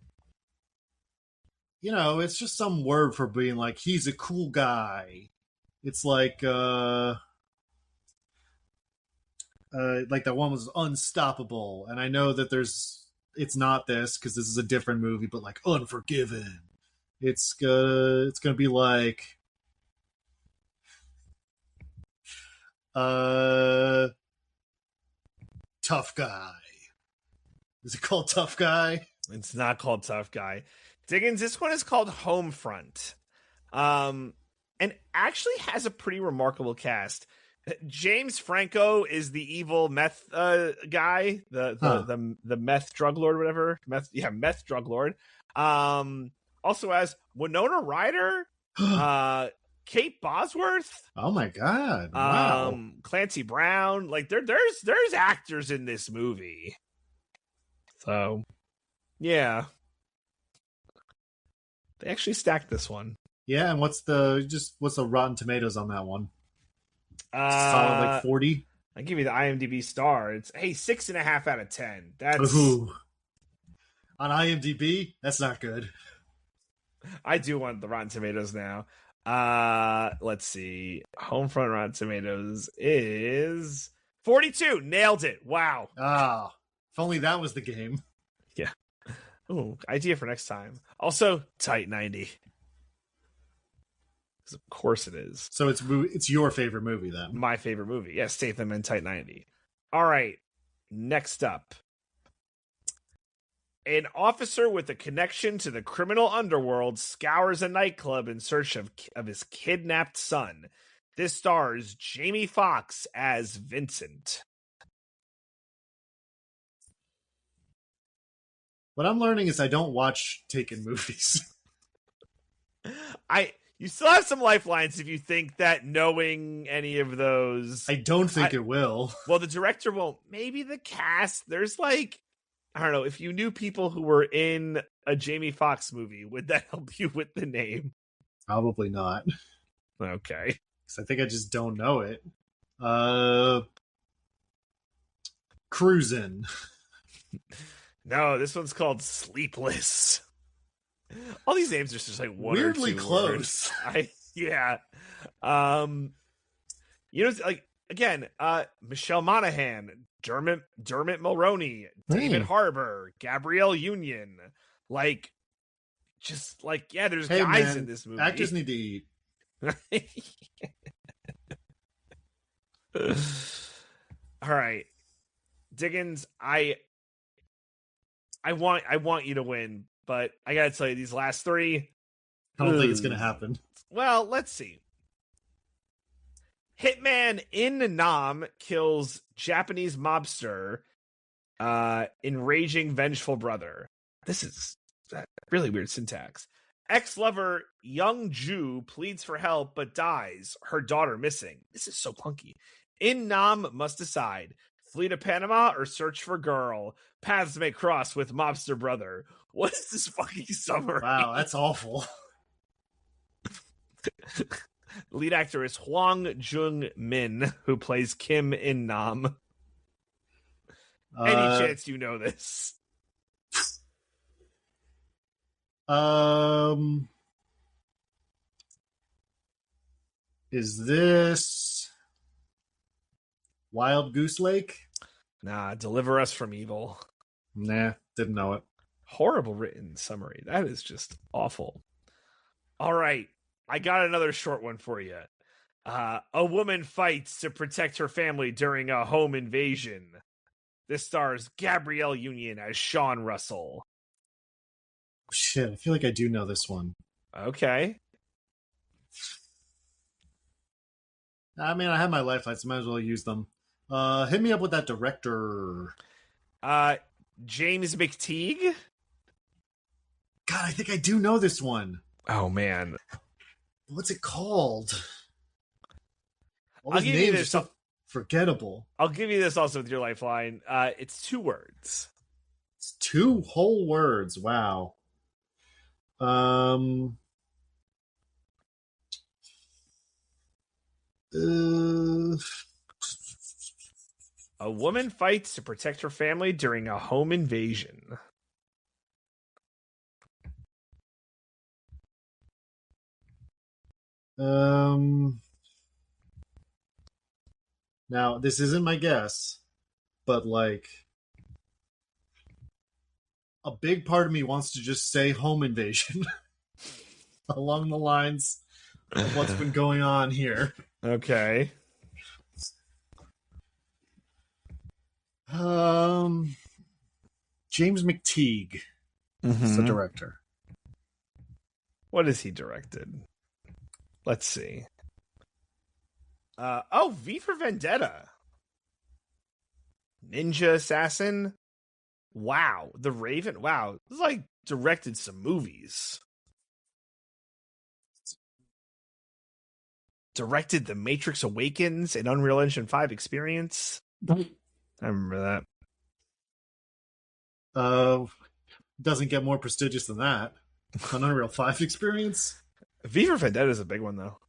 it's just some word for being like, he's a cool guy. It's like that one was Unstoppable. And I know that it's not this because this is a different movie, but like Unforgiven. It's gonna be like, Tough Guy. Is it called Tough Guy? It's not called Tough Guy. Diggins, this one is called Homefront. And actually has a pretty remarkable cast. James Franco is the evil meth guy, the meth drug lord, whatever. Meth drug lord. Also has Winona Ryder, Kate Bosworth. Oh my god! Wow. Clancy Brown. Like there's actors in this movie. So, yeah, they actually stacked this one. Yeah, and what's the Rotten Tomatoes on that one? Solid like 40. I give you the IMDb star. It's 6.5 out of 10. That's Ooh. On IMDb. That's not good. I do want the Rotten Tomatoes now. Let's see. Homefront Rotten Tomatoes is 42. Nailed it. Wow. Ah, if only that was the game. Yeah. Ooh, idea for next time. Also, tight 90. Of course it is. So it's your favorite movie then? My favorite movie. Yes, Statham and tight 90. All right. Next up. An officer with a connection to the criminal underworld scours a nightclub in search of his kidnapped son. This stars Jamie Foxx as Vincent. What I'm learning is I don't watch Taken movies. You still have some lifelines if you think that knowing any of those. I don't think it will. Well, the director won't. Maybe the cast. There's like, I don't know. If you knew people who were in a Jamie Foxx movie, would that help you with the name? Probably not. Okay. Because I think I just don't know it. Cruisin'. No, this one's called Sleepless. All these names are just like one weirdly or two close. Words. Yeah. Like again, Michelle Monaghan, Dermot Mulroney, David Harbour, Gabrielle Union, like, just like, yeah, there's guys in this movie. Actors need to eat. All right, Diggins, I want you to win, but I gotta tell you, these last three, I don't think it's gonna happen. Well, let's see. Hitman in Nam kills Japanese mobster, enraging vengeful brother. This is really weird syntax. Ex-lover Young Ju pleads for help but dies, her daughter missing. This is so clunky. In Nam must decide, flee to Panama or search for girl. Paths may cross with mobster brother. What is this fucking summary? Wow, that's awful. Lead actor is Hwang Jung Min, who plays Kim in Nam. Any chance you know this? Is this Wild Goose Lake? Nah, Deliver Us from Evil. Nah, didn't know it. Horrible written summary. That is just awful. All right, I got another short one for you. A woman fights to protect her family during a home invasion. This stars Gabrielle Union as Sean Russell. Shit, I feel like I do know this one. Okay. I mean, I have my lifelines, so might as well use them. Hit me up with that director. James McTeague? God, I think I do know this one. Oh, man. What's it called? All I'll those give you names this. are so forgettable. I'll give you this also with your lifeline. It's 2 words. It's 2 whole words. Wow. A woman fights to protect her family during a home invasion. Now, this isn't my guess, but like a big part of me wants to just say home invasion along the lines of what's been going on here. Okay. James McTeague is the director. What has he directed? Let's see. V for Vendetta. Ninja Assassin. Wow. The Raven. Wow. This is like directed some movies. Directed The Matrix Awakens and Unreal Engine 5 Experience. I remember that. Doesn't get more prestigious than that. An Unreal 5 Experience. V for Vendetta is a big one, though.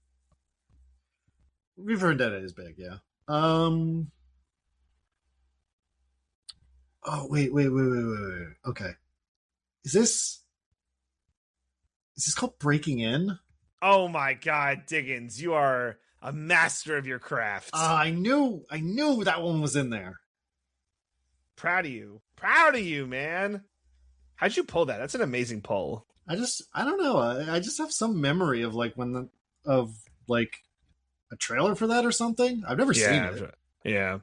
V for Vendetta is big, yeah. Oh, wait. Okay. Is this called Breaking In? Oh my God, Diggins, you are a master of your craft. I knew that one was in there. Proud of you, man. How'd you pull that? That's an amazing pull. I don't know. I just have some memory of like a trailer for that or something. I've never seen it. Yeah.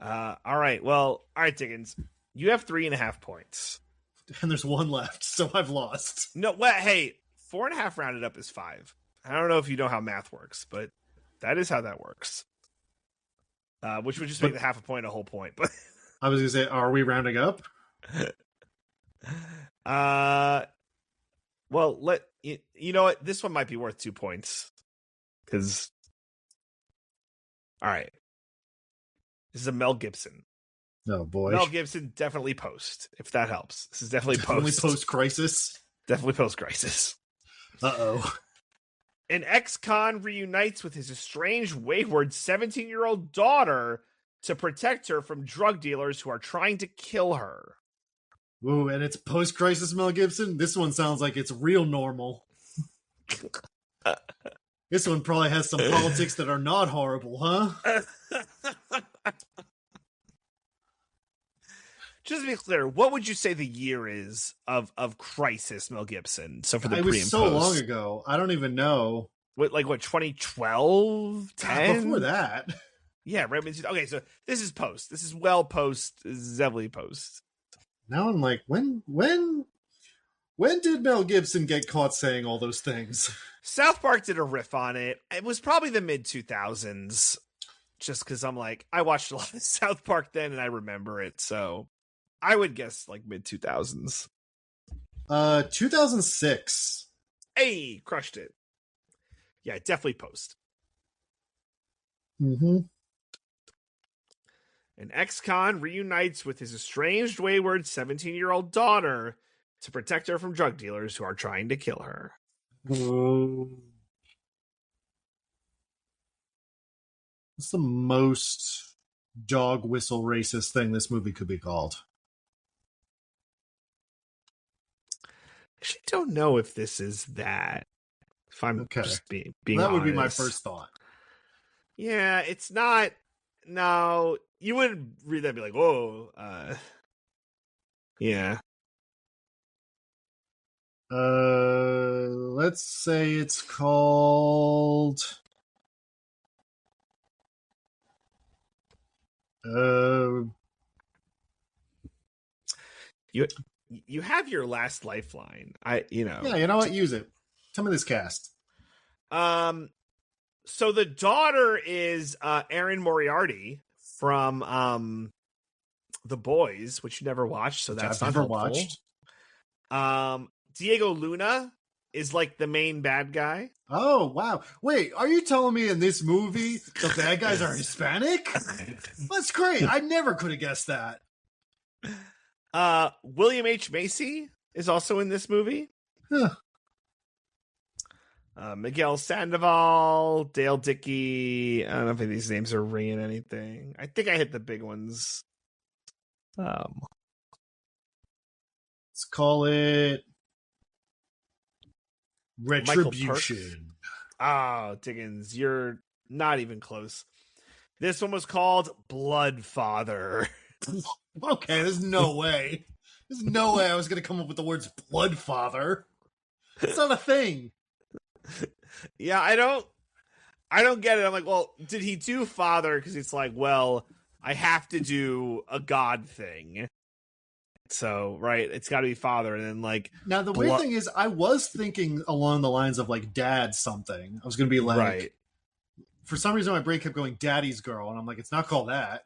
All right. Well, all right, Diggins. You have 3.5 points. And there's one left, so I've lost. No, well, hey, 4.5 rounded up is 5. I don't know if you know how math works, but that is how that works. Which would just make the half a point a whole point. But I was gonna say, are we rounding up? Well, you know what? This one might be worth 2 points. Because, all right. This is a Mel Gibson. Oh, boy. Mel Gibson, definitely post, if that helps. This is definitely post-crisis? Definitely post-crisis. Uh-oh. An ex-con reunites with his estranged, wayward 17-year-old daughter to protect her from drug dealers who are trying to kill her. Ooh, and it's post-crisis Mel Gibson? This one sounds like it's real normal. This one probably has some politics that are not horrible, huh? Just to be clear, what would you say the year is of Crisis, Mel Gibson? So for the pre and post. It was so long ago. I don't even know. What 2012? 10? Before that. Yeah, right. Okay, so this is post. This is well post. This is heavily post. Now I'm like, when did Mel Gibson get caught saying all those things? South Park did a riff on it. It was probably the mid-2000s. Just because I'm like, I watched a lot of South Park then and I remember it, so I would guess like mid-2000s. 2006. Hey, crushed it. Yeah, definitely post. Mm-hmm. An ex-con reunites with his estranged, wayward 17-year-old daughter to protect her from drug dealers who are trying to kill her. What's the most dog whistle racist thing this movie could be called? I actually don't know if this is that. If I'm just being that would honest. be my first thought. Yeah, it's not. No, you wouldn't read that and be like, whoa. Yeah. Let's say it's called. You have your last lifeline. Yeah, you know what? Use it. Tell me this cast. So the daughter is Erin Moriarty from The Boys, which you never watched, so that's I've not never helpful. Watched. Diego Luna is like the main bad guy. Oh, wow. Wait, are you telling me in this movie the bad guys are Hispanic? That's great. I never could have guessed that. William H. Macy is also in this movie. Huh. Miguel Sandoval, Dale Dickey. I don't know if these names are ringing anything. I think I hit the big ones. Let's call it Retribution. Oh, Diggins, you're not even close. This one was called Bloodfather. Okay, there's no way. There's no way I was going to come up with the words Bloodfather. It's not a thing. Yeah, I don't get it. I'm like, well, did he do father? Because it's like, well, I have to do a god thing So, right, it's got to be father. And then, like, now the weird thing is, I was thinking along the lines of like dad something. I was going to be like, right. For some reason, my brain kept going daddy's girl, and I'm like, it's not called that.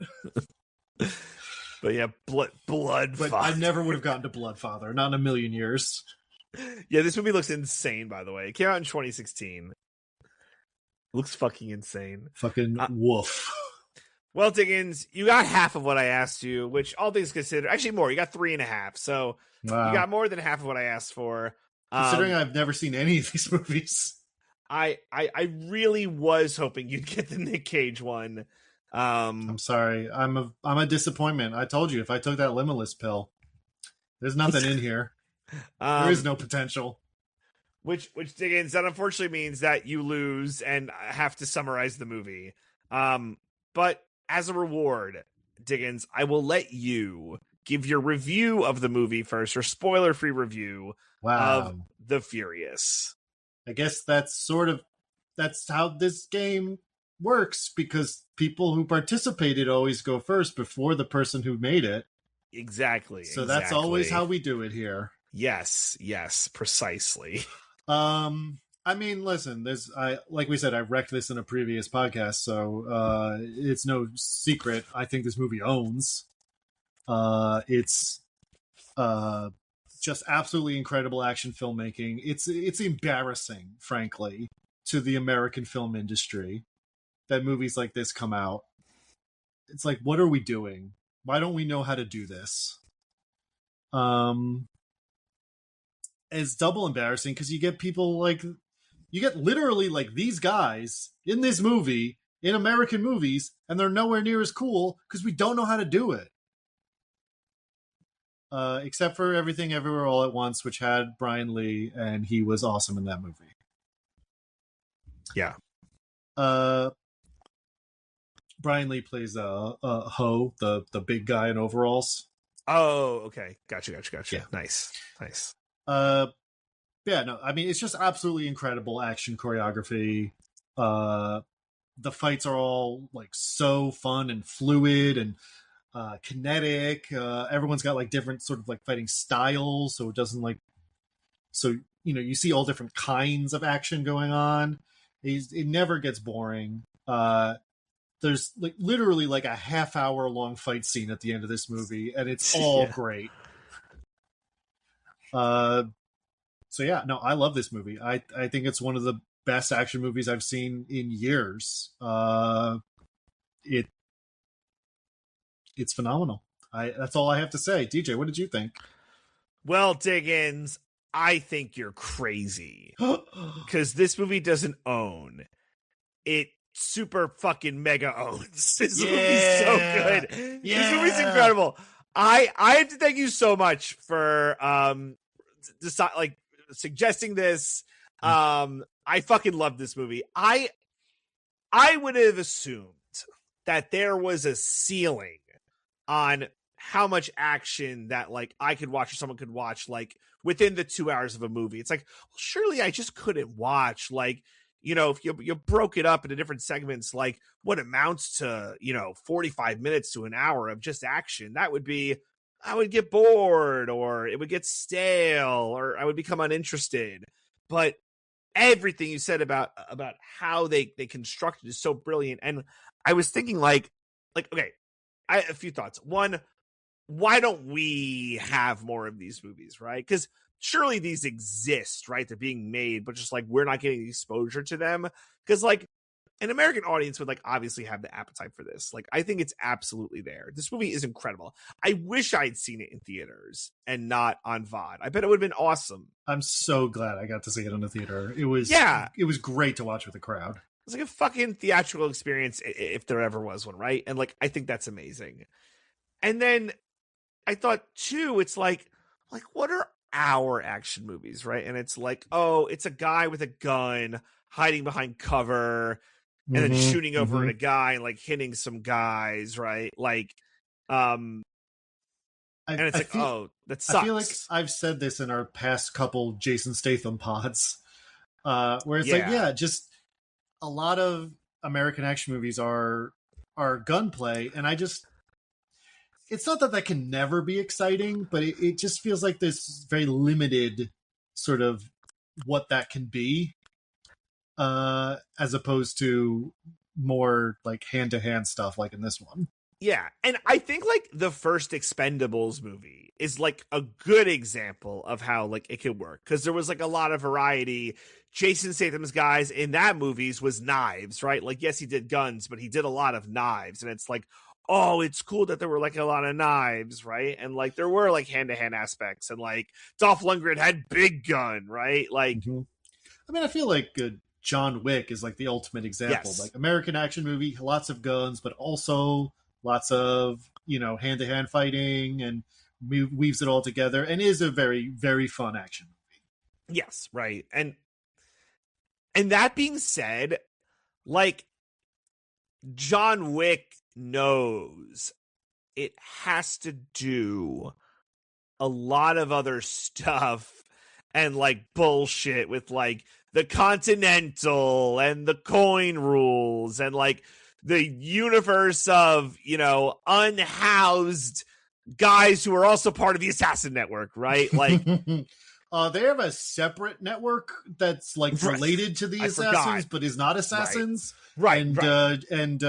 But yeah, blood. But I never would have gotten to Bloodfather, not in a million years. Yeah, this movie looks insane. By the way, it came out in 2016. Looks fucking insane. Fucking woof. Well, Diggins, you got half of what I asked you, which all things considered, actually more. You got 3.5, so wow. You got more than half of what I asked for. Considering I've never seen any of these movies, I really was hoping you'd get the Nick Cage one. I'm sorry, I'm a disappointment. I told you if I took that Limitless pill, there's nothing in here. There is no potential. Which Diggins, that unfortunately means that you lose and have to summarize the movie. But as a reward, Diggins, I will let you give your review of the movie first, your spoiler-free review of The Furious. I guess that's how this game works, because people who participated always go first before the person who made it. Exactly. So that's always how we do it here. Yes, precisely. I mean, listen, like we said, I wrecked this in a previous podcast, so it's no secret. I think this movie owns. It's just absolutely incredible action filmmaking. It's embarrassing, frankly, to the American film industry that movies like this come out. It's like, what are we doing? Why don't we know how to do this? It's double embarrassing because you get people like, you get literally like these guys in this movie, in American movies, and they're nowhere near as cool because we don't know how to do it. Except for Everything Everywhere All at Once, which had Brian Lee, and he was awesome in that movie. Yeah. Brian Lee plays Ho, the big guy in overalls. Oh, okay. Gotcha. Yeah. Nice. Yeah, no, I mean, it's just absolutely incredible action choreography. The fights are all like so fun and fluid and kinetic. Everyone's got like different sort of like fighting styles, so it doesn't like, so you see all different kinds of action going on. It never gets boring. There's like literally like a half-hour long fight scene at the end of this movie, and it's all great. So yeah, no, I love this movie. I think it's one of the best action movies I've seen in years. It's phenomenal. That's all I have to say. DJ, what did you think? Well, Diggins, I think you're crazy because this movie doesn't own it. Super fucking mega owns. This movie's so good. Yeah. This movie's incredible. I have to thank you so much for suggesting this. I fucking love this movie. I would have assumed that there was a ceiling on how much action that like I could watch or someone could watch like within the 2 hours of a movie. It's like, well, surely I just couldn't watch like, if you broke it up into different segments, like what amounts to, 45 minutes to an hour of just action, I would get bored, or it would get stale, or I would become uninterested. But everything you said about how they constructed is so brilliant. And I was thinking like, okay, I have a few thoughts. One, why don't we have more of these movies, right? Because surely these exist, right? They're being made, but just like we're not getting exposure to them. Because like an American audience would like obviously have the appetite for this. Like I think it's absolutely there. This movie is incredible. I wish I'd seen it in theaters and not on VOD. I bet it would have been awesome. I'm so glad I got to see it in the theater. It was great to watch with a crowd. It's like a fucking theatrical experience if there ever was one, right? And like I think that's amazing. And then I thought too, it's like what are our action movies, right? And it's like, oh, it's a guy with a gun hiding behind cover and then shooting over at a guy and like hitting some guys, right? Like, and it's that sucks. I feel like I've said this in our past couple Jason Statham pods, where it's just a lot of American action movies are gunplay, and it's not that can never be exciting, but it just feels like there's very limited sort of what that can be, as opposed to more like hand-to-hand stuff like in this one. Yeah, and I think like the first Expendables movie is like a good example of how like it could work, because there was like a lot of variety. Jason Statham's guys in that movies was knives, right? Like, yes, he did guns, but he did a lot of knives, and it's like, oh, it's cool that there were like a lot of knives, right? And like there were like hand-to-hand aspects, and like Dolph Lundgren had big gun, right? Like, I mean, I feel like John Wick is like the ultimate example. Yes. Like American action movie, lots of guns, but also lots of, hand-to-hand fighting, and weaves it all together, and is a very, very fun action movie. Yes, right. And that being said, like John Wick knows it has to do a lot of other stuff and like bullshit with like the Continental and the coin rules and like the universe of, unhoused guys who are also part of the Assassin Network, right? Like, they have a separate network that's like related to the Assassins, but is not Assassins. Right. And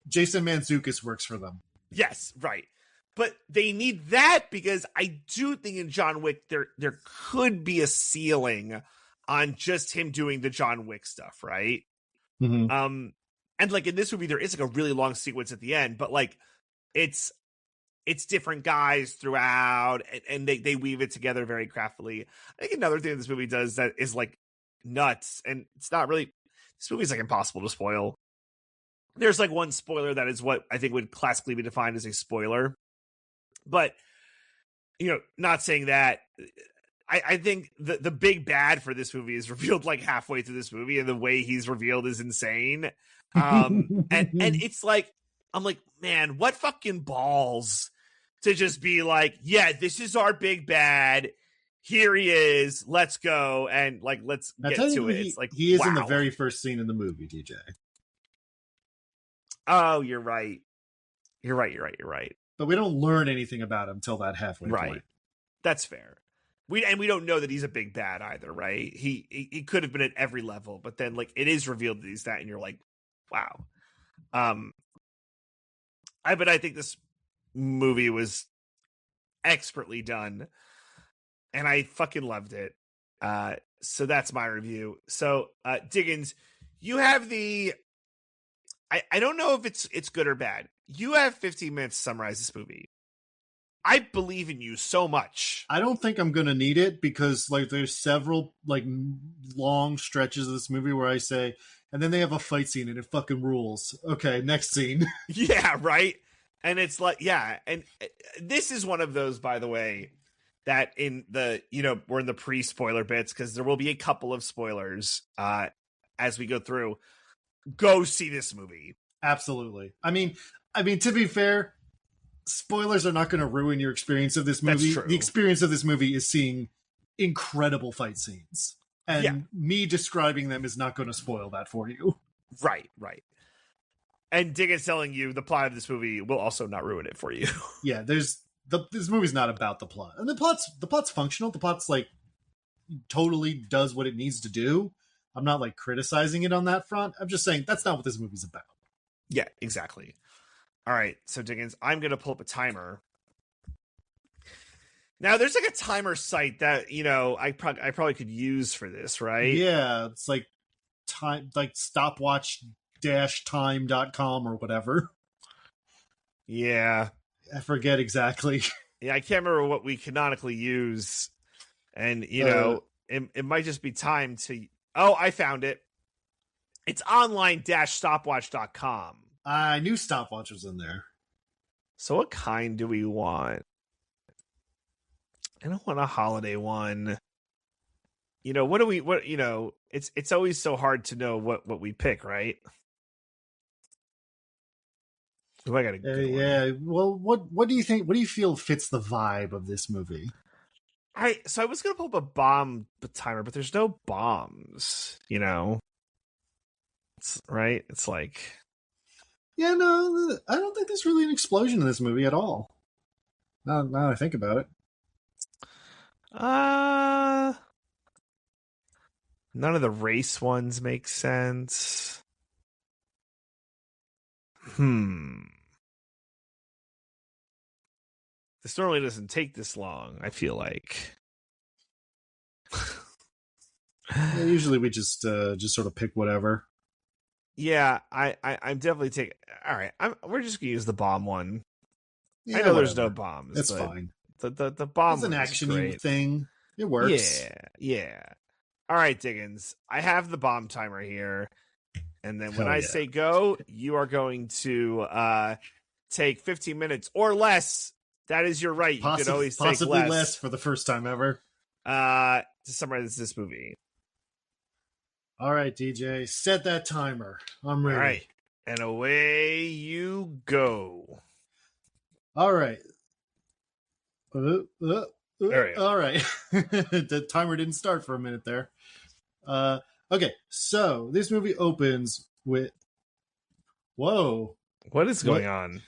Jason Mantzoukas works for them. Yes, right. But they need that because I do think in John Wick there could be a ceiling on just him doing the John Wick stuff, right? Mm-hmm. And like in this movie there is like a really long sequence at the end, but like it's different guys throughout, and they weave it together very craftily. I think another thing this movie does that is like nuts, and it's not really, this movie's like impossible to spoil. There's like one spoiler that is what I think would classically be defined as a spoiler, but not saying that, I think the big bad for this movie is revealed like halfway through this movie, and the way he's revealed is insane. And it's like, I'm like, man, what fucking balls to just be like, yeah, this is our big bad. Here he is. Let's go. And like, let's get to it. It's like, he is in the very first scene in the movie, DJ. Oh, you're right. You're right. But we don't learn anything about him till that halfway point. That's fair. We don't know that he's a big bad either, right? He could have been at every level, but then like it is revealed that he's that, and you're like, wow. I think this movie was expertly done, and I fucking loved it. So that's my review. So Diggins, you have the, I don't know if it's good or bad. You have 15 minutes to summarize this movie. I believe in you so much. I don't think I'm gonna need it, because like there's several like long stretches of this movie where I say, and then they have a fight scene and it fucking rules. Okay, next scene. Yeah, right. And it's like, yeah, and this is one of those, by the way, that in the, we're in the pre-spoiler bits, because there will be a couple of spoilers as we go through. Go see this movie. Absolutely. I mean, to be fair, spoilers are not going to ruin your experience of this movie. The experience of this movie is seeing incredible fight scenes, and me describing them is not going to spoil that for you. Right. And Diggins telling you the plot of this movie will also not ruin it for you. Yeah, this movie's not about the plot, and the plot's functional. The plot's like totally does what it needs to do. I'm not like criticizing it on that front. I'm just saying that's not what this movie's about. Yeah, exactly. All right, so Diggins, I'm going to pull up a timer. Now, there's like a timer site that, I probably could use for this, right? Yeah, it's like time, like stopwatch-time.com or whatever. Yeah. I forget exactly. Yeah, I can't remember what we canonically use. And, it might just be time to... Oh, I found it. It's online-stopwatch.com. I knew Stopwatch was in there. So what kind do we want? I don't want a holiday one. It's always so hard to know what we pick, right? Oh, I got a good one. Yeah. Well, what do you think? What do you feel fits the vibe of this movie? So I was gonna pull up a bomb timer, but there's no bombs. It's right. It's like, Yeah, no, I don't think there's really an explosion in this movie at all. Now I think about it. None of the race ones make sense. This normally doesn't take this long, I feel like. Yeah, usually we just sort of pick whatever. Yeah, I'm definitely taking. All right, we're just gonna use the bomb one. Yeah, I know whatever. there's no bombs. It's but fine. The bomb It's an one is action-y great. thing. It works. Yeah. All right, Diggins. I have the bomb timer here, and then when I say go, you are going to take 15 minutes or less. That is your right. You could always take possibly less for the first time ever. To summarize this movie. All right, DJ, set that timer. I'm ready. All right, and away you go. All right. All right. The timer didn't start for a minute there. Okay, so this movie opens with. Whoa. What is going on?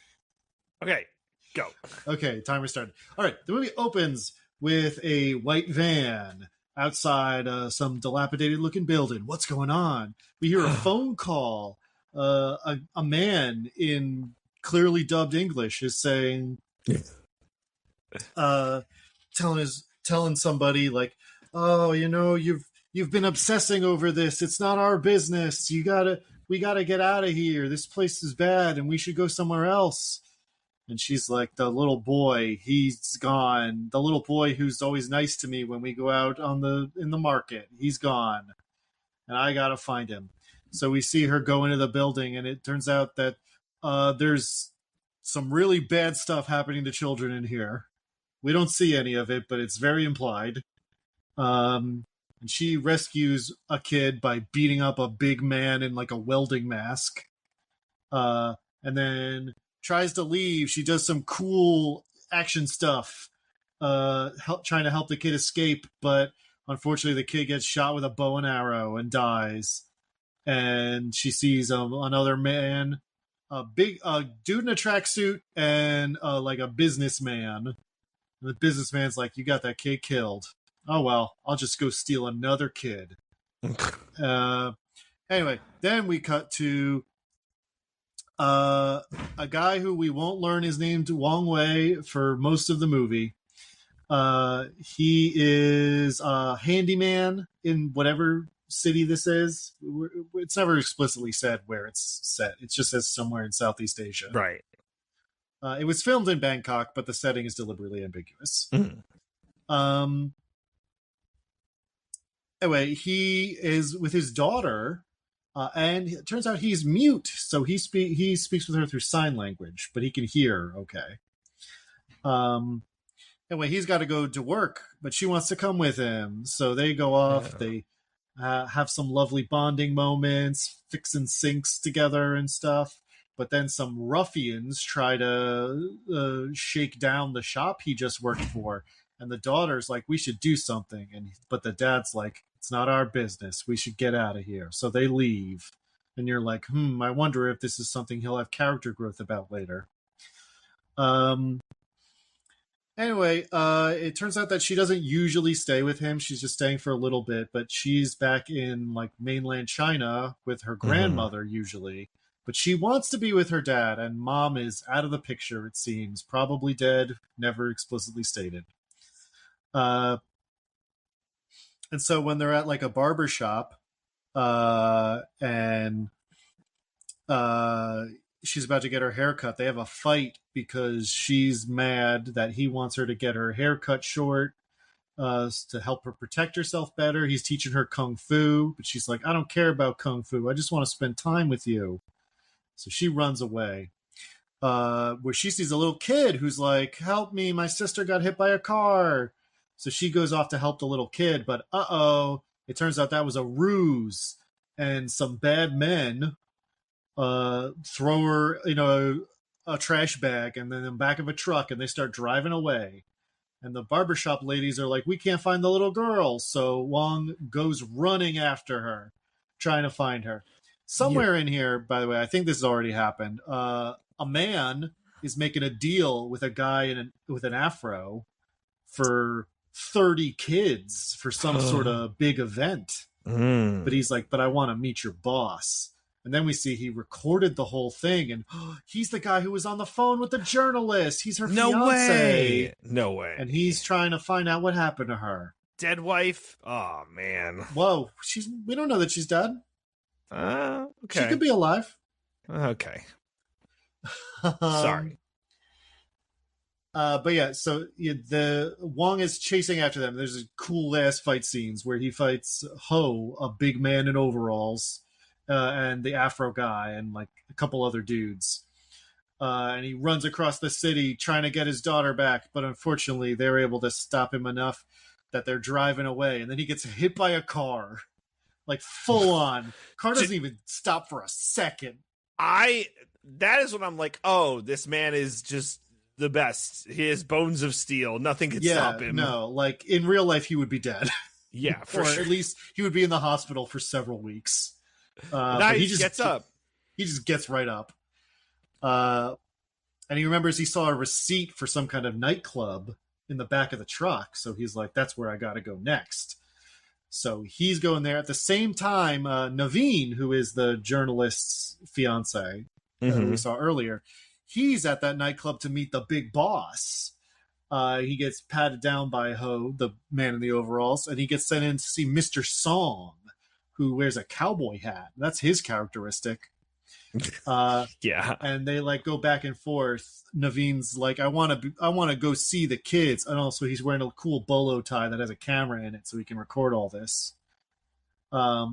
Okay, go. Okay, timer started. All right, the movie opens with a white van outside some dilapidated looking building. What's going on? We hear a phone call. A man in clearly dubbed English is saying, telling somebody like, oh, you've been obsessing over this. It's not our business. We gotta get out of here. This place is bad and we should go somewhere else. And she's like, the little boy, he's gone. The little boy who's always nice to me when we go out in the market, he's gone. And I gotta find him. So we see her go into the building, and it turns out that there's some really bad stuff happening to children in here. We don't see any of it, but it's very implied. And she rescues a kid by beating up a big man in like a welding mask. And then tries to leave. She does some cool action stuff, trying to help the kid escape, but unfortunately the kid gets shot with a bow and arrow and dies. And she sees another man, a big dude in a tracksuit, and like a businessman. And the businessman's like, "You got that kid killed. Oh well, I'll just go steal another kid." Anyway, then we cut to a guy who we won't learn his name, Wong Wei, for most of the movie. He is a handyman in whatever city this is. It's never explicitly said where it's set. It just says somewhere in Southeast Asia. Right. It was filmed in Bangkok, but the setting is deliberately ambiguous. Anyway, he is with his daughter, and it turns out he's mute, so he speaks with her through sign language, but he can hear okay. Anyway, he's got to go to work, but she wants to come with him, so they go off. Yeah. They have some lovely bonding moments, fixing sinks together and stuff. But then some ruffians try to shake down the shop he just worked for, and the daughter's like, "We should do something," but the dad's like, "It's not our business. We should get out of here." So they leave, and you're like, I wonder if this is something he'll have character growth about later. Anyway, it turns out that she doesn't usually stay with him. She's just staying for a little bit, but she's back in like mainland China with her grandmother usually. But she wants to be with her dad, and mom is out of the picture, it seems. Probably dead, never explicitly stated. And so when they're at like a barber shop, and she's about to get her hair cut, they have a fight because she's mad that he wants her to get her hair cut short to help her protect herself better. He's teaching her kung fu, but she's like, "I don't care about kung fu. I just want to spend time with you." So she runs away, where she sees a little kid who's like, "Help me, my sister got hit by a car." So she goes off to help the little kid, but it turns out that was a ruse, and some bad men throw her in a trash bag and then in the back of a truck, and they start driving away. And the barbershop ladies are like, "We can't find the little girl." So Wong goes running after her, trying to find her. Somewhere in here, by the way, I think this has already happened. A man is making a deal with a guy with an afro for 30 kids for some sort of big event. But he's like, but I want to meet your boss. And then we see he recorded the whole thing, and he's the guy who was on the phone with the journalist. He's her fiance. No way. And he's trying to find out what happened to her. Dead wife? Oh, man. Whoa. We don't know that she's dead. Okay. She could be alive. Okay. Sorry. But yeah, so the Wong is chasing after them. There's a cool ass fight scenes where he fights Ho, a big man in overalls, and the Afro guy, and like a couple other dudes. And he runs across the city trying to get his daughter back, but unfortunately, they're able to stop him enough that they're driving away, and then he gets hit by a car, like full on. Car doesn't even stop for a second. That is when I'm like, oh, this man is just the best. He has bones of steel. Nothing can stop him. No, like in real life, he would be dead. Yeah, for or sure. At least he would be in the hospital for several weeks. But he just gets up. He just gets right up. And he remembers he saw a receipt for some kind of nightclub in the back of the truck. So he's like, that's where I got to go next. So he's going there. At the same time, Naveen, who is the journalist's fiance we saw earlier, he's at that nightclub to meet the big boss. He gets patted down by Ho, the man in the overalls, and he gets sent in to see Mr. Song, who wears a cowboy hat. That's his characteristic. Yeah. And they like go back and forth. Naveen's like, I want to go see the kids. And also he's wearing a cool bolo tie that has a camera in it so he can record all this. I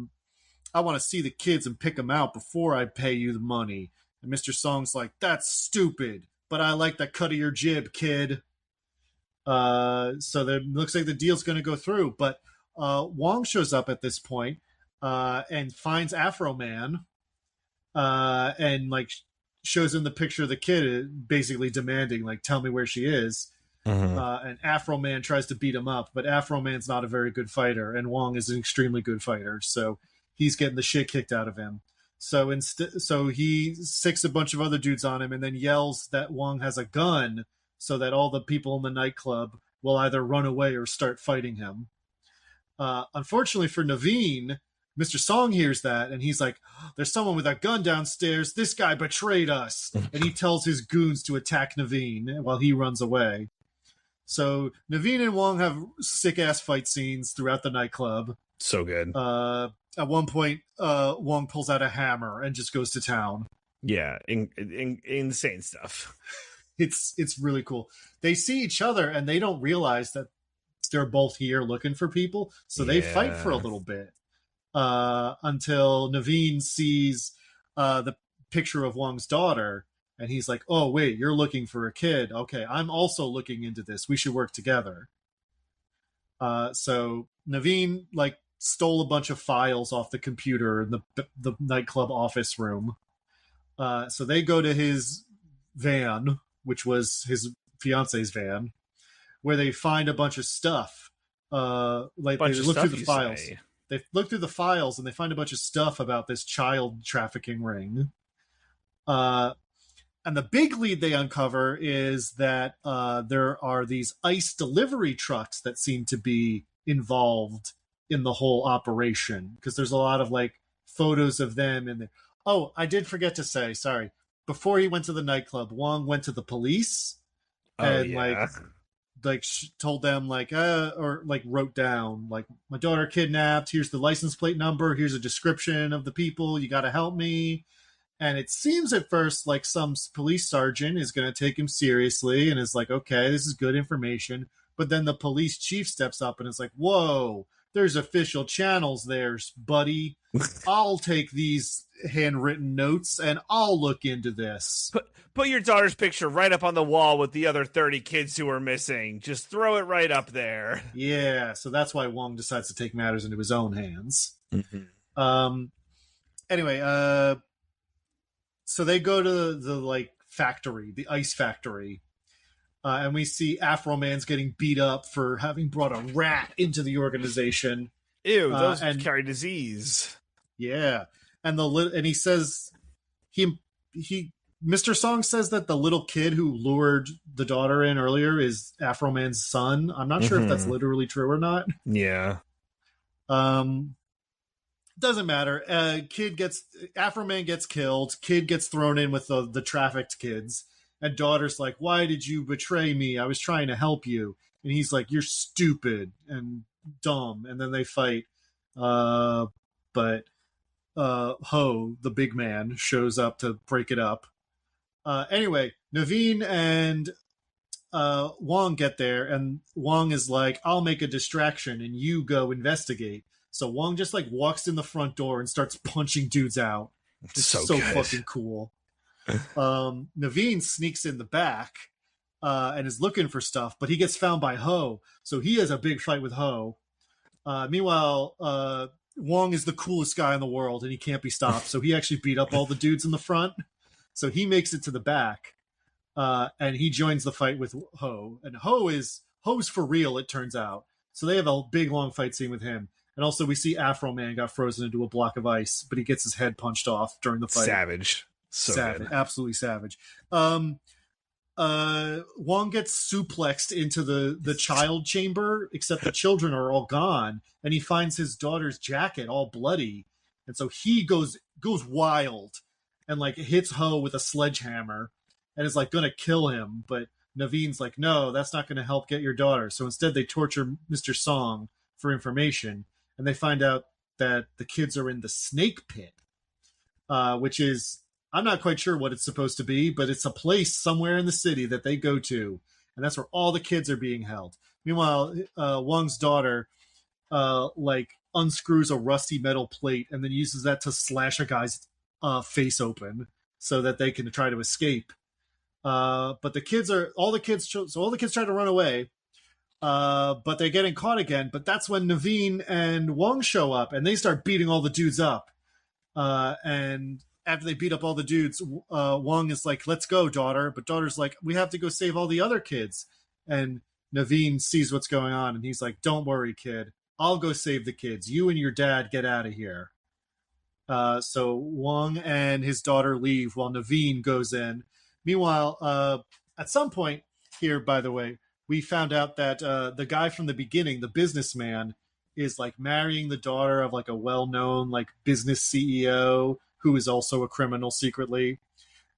want to see the kids and pick them out before I pay you the money. And Mr. Song's like, that's stupid, but I like the cut of your jib, kid. So there looks like the deal's going to go through, but Wong shows up at this point and finds Afro Man and like shows him the picture of the kid, basically demanding like, tell me where she is. And Afro Man tries to beat him up, but Afro Man's not a very good fighter, and Wong is an extremely good fighter, so he's getting the shit kicked out of him. So he sicks a bunch of other dudes on him and then yells that Wong has a gun so that all the people in the nightclub will either run away or start fighting him. Unfortunately for Naveen, Mr. Song hears that and he's like, there's someone with a gun downstairs. This guy betrayed us. And he tells his goons to attack Naveen while he runs away. So Naveen and Wong have sick-ass fight scenes throughout the nightclub. So good. At one point, Wong pulls out a hammer and just goes to town. Yeah, insane stuff. It's really cool. They see each other and they don't realize that they're both here looking for people. So they fight for a little bit until Naveen sees the picture of Wong's daughter. And he's like, oh, wait, you're looking for a kid. Okay, I'm also looking into this. We should work together. So Naveen, like, stole a bunch of files off the computer in the nightclub office room. So they go to his van, which was his fiance's van, where they find a bunch of stuff. They look through the files. They look through the files and they find a bunch of stuff about this child trafficking ring. And the big lead they uncover is that there are these ICE delivery trucks that seem to be involved in the whole operation, because there's a lot of like photos of them in there. Oh, I did forget to say, sorry. Before he went to the nightclub, Wong went to the police and told them or wrote down like, my daughter kidnapped. Here's the license plate number. Here's a description of the people. You got to help me. And it seems at first like some police sergeant is going to take him seriously and is like, okay, this is good information. But then the police chief steps up and is like, whoa, there's official channels there, buddy. I'll take these handwritten notes and I'll look into this. Put your daughter's picture right up on the wall with the other 30 kids who are missing. Just throw it right up there. Yeah, so that's why Wong decides to take matters into his own hands. Anyway, so they go to the factory, the ice factory. And we see Afro Man's getting beat up for having brought a rat into the organization. Ew, those carry disease. Yeah. and he says he Mr. Song says that the little kid who lured the daughter in earlier is Afro Man's son. I'm not sure if that's literally true or not. Yeah. Doesn't matter. Afro Man gets killed. Kid gets thrown in with the trafficked kids. And daughter's like, why did you betray me? I was trying to help you. And he's like, you're stupid and dumb. And then they fight. But Ho, the big man, shows up to break it up. Anyway, Naveen and Wong get there, and Wong is like, I'll make a distraction and you go investigate. So Wong just like walks in the front door and starts punching dudes out. It's so fucking cool. Naveen sneaks in the back and is looking for stuff, but he gets found by Ho. So he has a big fight with Ho. Meanwhile, Wong is the coolest guy in the world and he can't be stopped. So he actually beat up all the dudes in the front. So he makes it to the back and he joins the fight with Ho. And Ho's for real, it turns out. So they have a big long fight scene with him. And also we see Afro Man got frozen into a block of ice, but he gets his head punched off during the fight. Savage. So savage. Good. Absolutely savage. Wong gets suplexed into the child chamber, except the children are all gone, and he finds his daughter's jacket all bloody. And so he goes wild and like hits Ho with a sledgehammer and is like gonna kill him, but Naveen's like, no, that's not gonna help get your daughter. So instead they torture Mr. Song for information, and they find out that the kids are in the snake pit, which is, I'm not quite sure what it's supposed to be, but it's a place somewhere in the city that they go to, and that's where all the kids are being held. Meanwhile, Wong's daughter like unscrews a rusty metal plate and then uses that to slash a guy's face open so that they can try to escape. But all the kids try to run away, but they're getting caught again. But that's when Naveen and Wong show up, and they start beating all the dudes up. And after they beat up all the dudes, Wong is like, let's go, daughter. But daughter's like, we have to go save all the other kids. And Naveen sees what's going on, and he's like, don't worry, kid. I'll go save the kids. You and your dad get out of here. So Wong and his daughter leave while Naveen goes in. Meanwhile, at some point here, by the way, we found out that the guy from the beginning, the businessman, is like marrying the daughter of like a well-known like business CEO who is also a criminal secretly,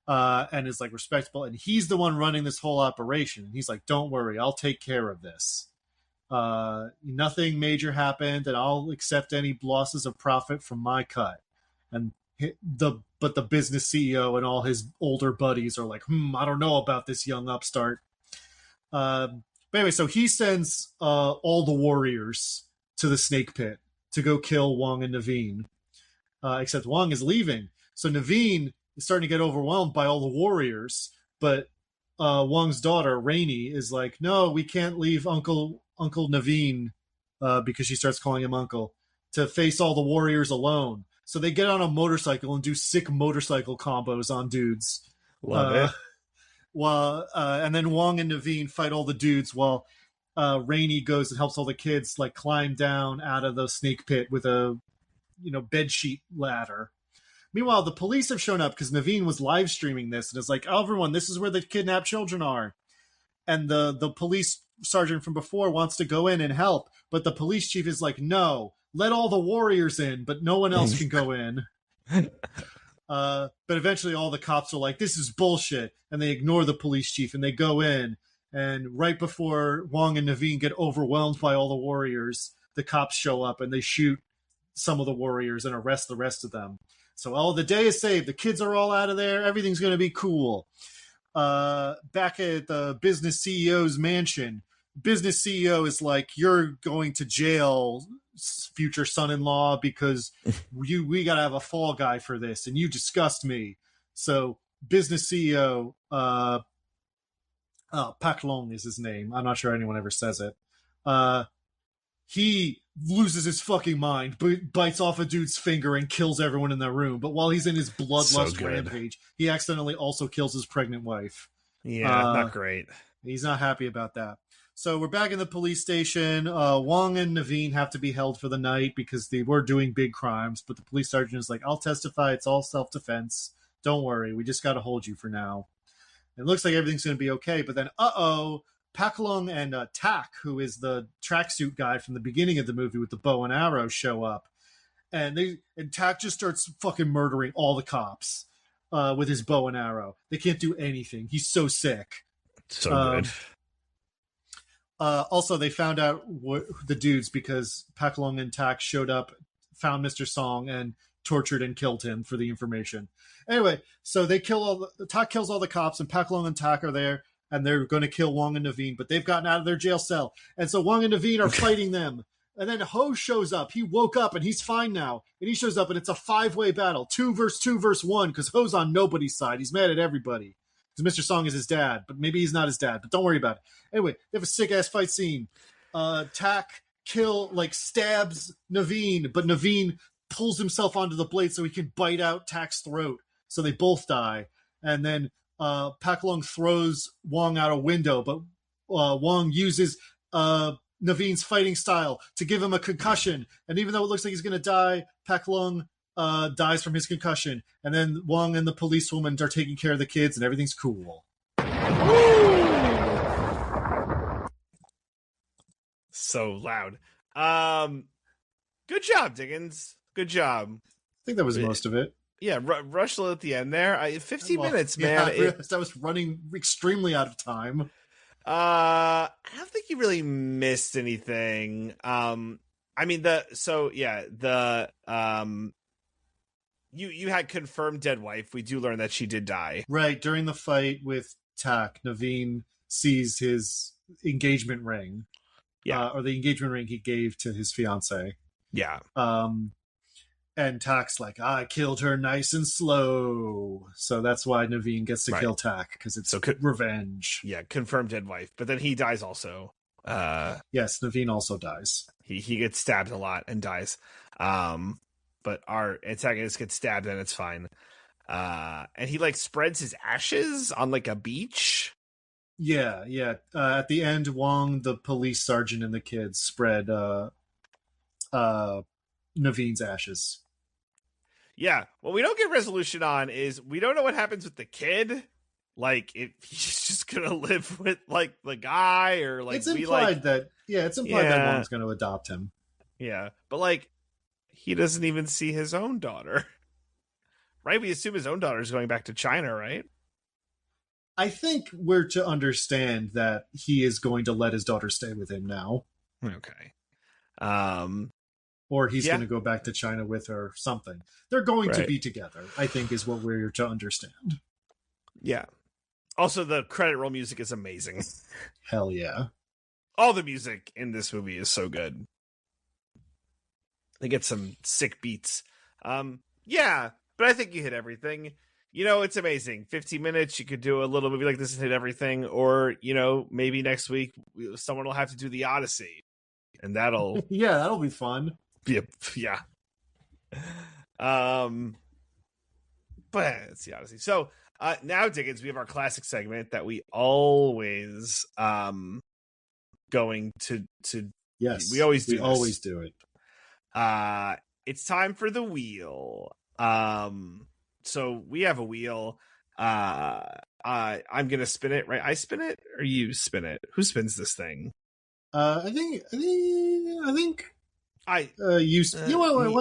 and is like respectable. And he's the one running this whole operation. And he's like, don't worry, I'll take care of this. Nothing major happened, and I'll accept any losses of profit from my cut. And but the business CEO and all his older buddies are like, I don't know about this young upstart. But anyway, so he sends all the warriors to the snake pit to go kill Wong and Naveen. Except Wong is leaving. So Naveen is starting to get overwhelmed by all the warriors, but Wong's daughter, Rainey, is like, no, we can't leave Uncle Naveen, because she starts calling him Uncle, to face all the warriors alone. So they get on a motorcycle and do sick motorcycle combos on dudes. Love it. And then Wong and Naveen fight all the dudes while Rainey goes and helps all the kids like climb down out of the snake pit with a bedsheet ladder. Meanwhile, the police have shown up because Naveen was live streaming this and is like, oh, everyone, this is where the kidnapped children are. And the police sergeant from before wants to go in and help, but the police chief is like, no, let all the warriors in, but no one else can go in. But eventually all the cops are like, this is bullshit, and they ignore the police chief and they go in. And right before Wong and Naveen get overwhelmed by all the warriors, the cops show up and they shoot some of the warriors and arrest the rest of them. So the day is saved. The kids are all out of there. Everything's going to be cool. Back at the business CEO's mansion, business CEO is like, you're going to jail, future son-in-law, because we got to have a fall guy for this, and you disgust me. So business CEO, Pak Long is his name. I'm not sure anyone ever says it. He loses his fucking mind, bites off a dude's finger and kills everyone in the room. But while he's in his bloodlust rampage, he accidentally also kills his pregnant wife. Yeah, not great. He's not happy about that. So we're back in the police station. Wong and Naveen have to be held for the night because they were doing big crimes. But the police sergeant is like, I'll testify. It's all self-defense. Don't worry. We just got to hold you for now. It looks like everything's going to be okay. But then, Paklong and Tak, who is the tracksuit guy from the beginning of the movie with the bow and arrow, show up. And Tak just starts fucking murdering all the cops with his bow and arrow. They can't do anything. He's so sick. So good. Also, they found out the dudes because Paklong and Tak showed up, found Mr. Song, and tortured and killed him for the information. Anyway, so they kill Tak kills all the cops, and Paklong and Tak are there, and they're going to kill Wong and Naveen, but they've gotten out of their jail cell. And so Wong and Naveen are fighting them. And then Ho shows up. He woke up, and he's fine now. And he shows up, and it's a 5-way battle. 2 versus 1, because Ho's on nobody's side. He's mad at everybody. Because Mr. Song is his dad, but maybe he's not his dad, but don't worry about it. Anyway, they have a sick-ass fight scene. Tak stabs Naveen, but Naveen pulls himself onto the blade so he can bite out Tak's throat. So they both die. And then Paklong throws Wong out a window, but Wong uses Naveen's fighting style to give him a concussion. And even though it looks like he's going to die, Paklong dies from his concussion. And then Wong and the policewoman are taking care of the kids, and everything's cool. So loud. Good job, Diggins. Good job. I think that was most of it. Yeah, rush at the end there. 15 minutes, man. Yeah, I was running extremely out of time. I don't think you really missed anything. I mean, you had confirmed dead wife. We do learn that she did die. Right, during the fight with Tak, Naveen sees his engagement ring. Yeah. Or the engagement ring he gave to his fiancée. Yeah. And Tak's like, I killed her nice and slow. So that's why Naveen gets to kill Tak, because it's revenge. Yeah, confirmed dead wife. But then he dies also. Yes, Naveen also dies. He gets stabbed a lot and dies. But our antagonist gets stabbed and it's fine. And he spreads his ashes on a beach. Yeah. At the end, Wong, the police sergeant, and the kids spread Naveen's ashes. Yeah. What we don't get resolution on is we don't know what happens with the kid. If he's just gonna live with the guy, or it's implied that Wong's gonna adopt him. Yeah, but he doesn't even see his own daughter. Right? We assume his own daughter is going back to China, right? I think we're to understand that he is going to let his daughter stay with him now. Okay. Or he's going to go back to China with her or something. They're going to be together, I think, is what we're to understand. Yeah. Also, the credit roll music is amazing. Hell yeah. All the music in this movie is so good. They get some sick beats. Yeah, but I think you hit everything. It's amazing. 15 minutes, you could do a little movie like this and hit everything. Or, maybe next week someone will have to do the Odyssey. And that'll... yeah, that'll be fun. Yeah. But it's the Odyssey. So now, Diggins, we have our classic segment that we always going to yes, we always do. We always do it. It's time for the wheel. So we have a wheel. I'm gonna spin it, right? I spin it or you spin it? Who spins this thing? I think you. Why don't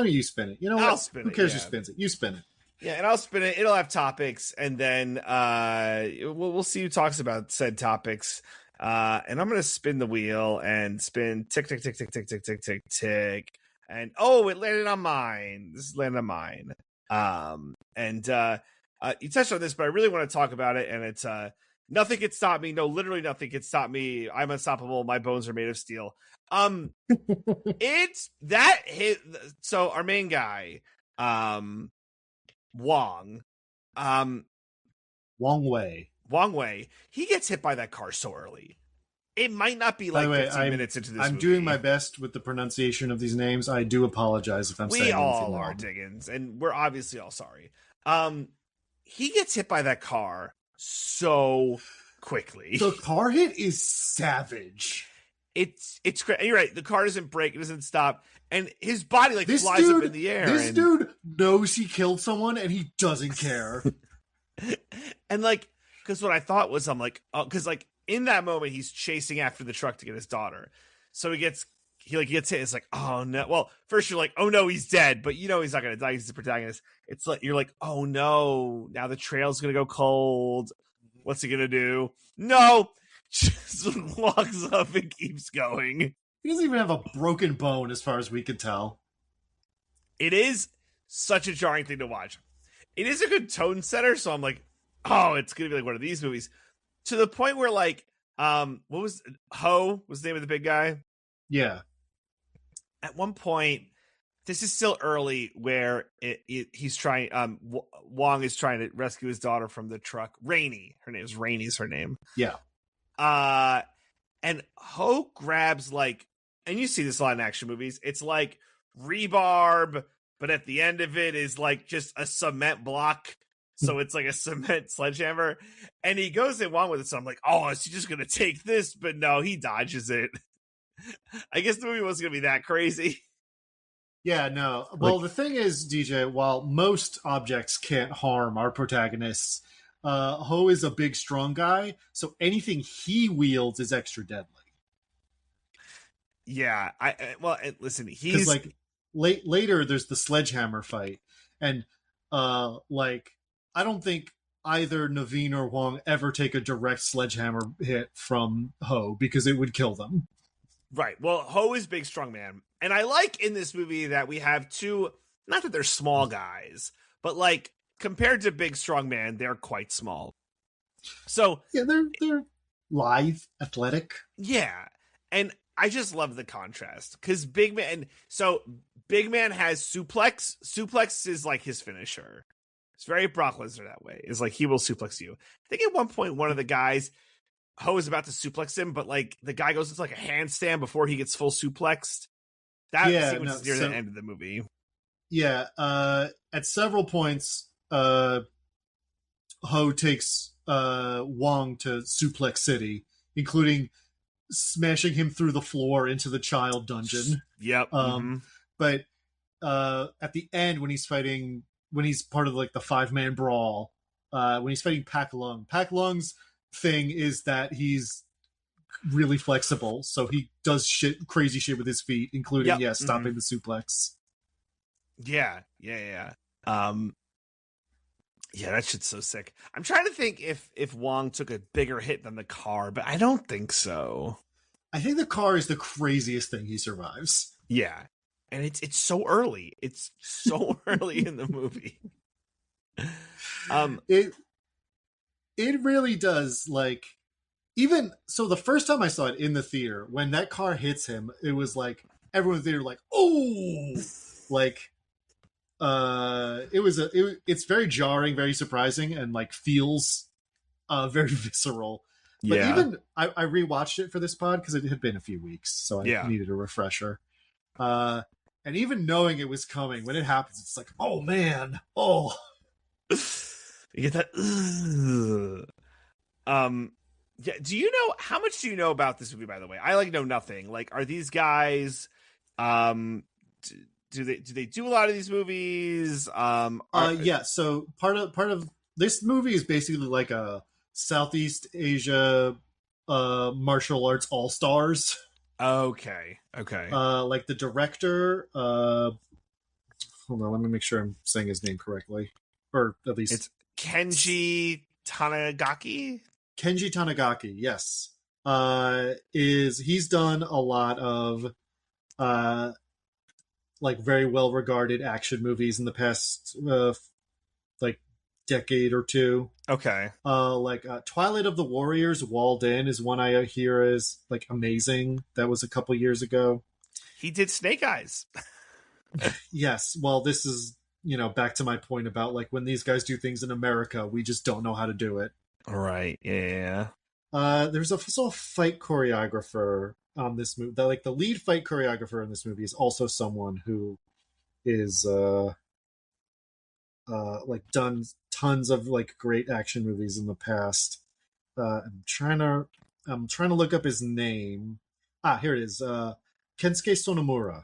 you spin it? I'll spin it. Who cares who spins it? You spin it. Yeah, and I'll spin it. It'll have topics, and then we'll see who talks about said topics. And I'm gonna spin the wheel and spin tick tick tick tick tick tick tick tick tick. And it landed on mine. This landed on mine. And you touched on this, but I really want to talk about it. And it's nothing can stop me. No, literally nothing can stop me. I'm unstoppable. My bones are made of steel. It's that hit. So our main guy, Wong Wei, he gets hit by that car so early. It might not be 15 minutes into this I'm movie. doing my best with the pronunciation of these names. I do apologize if I'm saying anything wrong. We all are, Diggins, and we're obviously all sorry. He gets hit by that car so quickly. The car hit is savage. It's great. You're right. The car doesn't break. It doesn't stop. And his body like This flies up in the air. This dude knows he killed someone and he doesn't care. And like, because what I thought was, I'm like, because like in that moment he's chasing after the truck to get his daughter. So he gets hit. It's like, oh no. Well, first you're like, oh no, he's dead. But you know he's not gonna die. He's the protagonist. It's like you're like, oh no, now the trail's gonna go cold. What's he gonna do? No, just walks up and keeps going. He doesn't even have a broken bone as far as we can tell. It is such a jarring thing to watch. It is a good tone setter, so I'm like, oh, it's gonna be like one of these movies. To the point where like, what was Ho was the name of the big guy? Yeah. At one point, this is still early, where he's trying. Wong is trying to rescue his daughter from the truck. Rainey, her name is Rainey's her name. Yeah. And Ho grabs like, and you see this a lot in action movies. It's like rebarb, but at the end of it is like just a cement block. So it's like a cement sledgehammer, and he goes in Wong with it. So I'm like, oh, is he just gonna take this? But no, he dodges it. I guess the movie wasn't gonna be that crazy. Yeah, no. Well, the thing is, DJ, while most objects can't harm our protagonists, Ho is a big, strong guy, so anything he wields is extra deadly. Yeah, listen, he's like later there's the sledgehammer fight, and like I don't think either Naveen or Wong ever take a direct sledgehammer hit from Ho because it would kill them. Right. Well, Ho is big, strong man. And I like in this movie that we have two, not that they're small guys, but like compared to big, strong man, they're quite small. So yeah, they're lithe, athletic. Yeah. And I just love the contrast because big man has suplex. Suplex is like his finisher. It's very Brock Lesnar that way. It's like he will suplex you. I think at one point, one of the guys, Ho is about to suplex him, but like the guy goes into like a handstand before he gets full suplexed. That sequence is near the end of the movie. Yeah. At several points, Ho takes Wong to Suplex City, including smashing him through the floor into the child dungeon. Yep. But at the end, when he's part of like the 5-man brawl, when he's fighting Pak Lung's thing is that he's really flexible, so he does crazy shit with his feet, including stopping the suplex. Yeah, that shit's so sick. I'm trying to think if Wong took a bigger hit than the car, but I don't think so. I think the car is the craziest thing he survives. Yeah, and it's so early. It's so early in the movie. It really does, like, even so the first time I saw it in the theater, when that car hits him, it was like everyone in the theater like, oh, like it's very jarring, very surprising, and like feels very visceral. But even I rewatched it for this pod because it had been a few weeks, so I needed a refresher. And even knowing it was coming, when it happens, it's like, oh man, oh. You get that. Yeah. How much do you know about this movie? By the way, I like know nothing. Like, are these guys? Do they do a lot of these movies? Yeah. So part of this movie is basically like a Southeast Asia martial arts all stars. Okay. Like the director. Hold on, let me make sure I'm saying his name correctly, or at least it's Kenji Tanigaki. Kenji Tanigaki, yes. He's done a lot of like very well regarded action movies in the past like decade or two. Okay. Like Twilight of the Warriors, Walled In is one I hear is like amazing. That was a couple years ago. He did Snake Eyes. Yes. Well, this is, back to my point about like when these guys do things in America, we just don't know how to do it. All right. Yeah. There's also a fight choreographer on this movie. Like the lead fight choreographer in this movie is also someone who is like done tons of like great action movies in the past. I'm trying to look up his name. Ah, here it is. Kensuke Sonomura.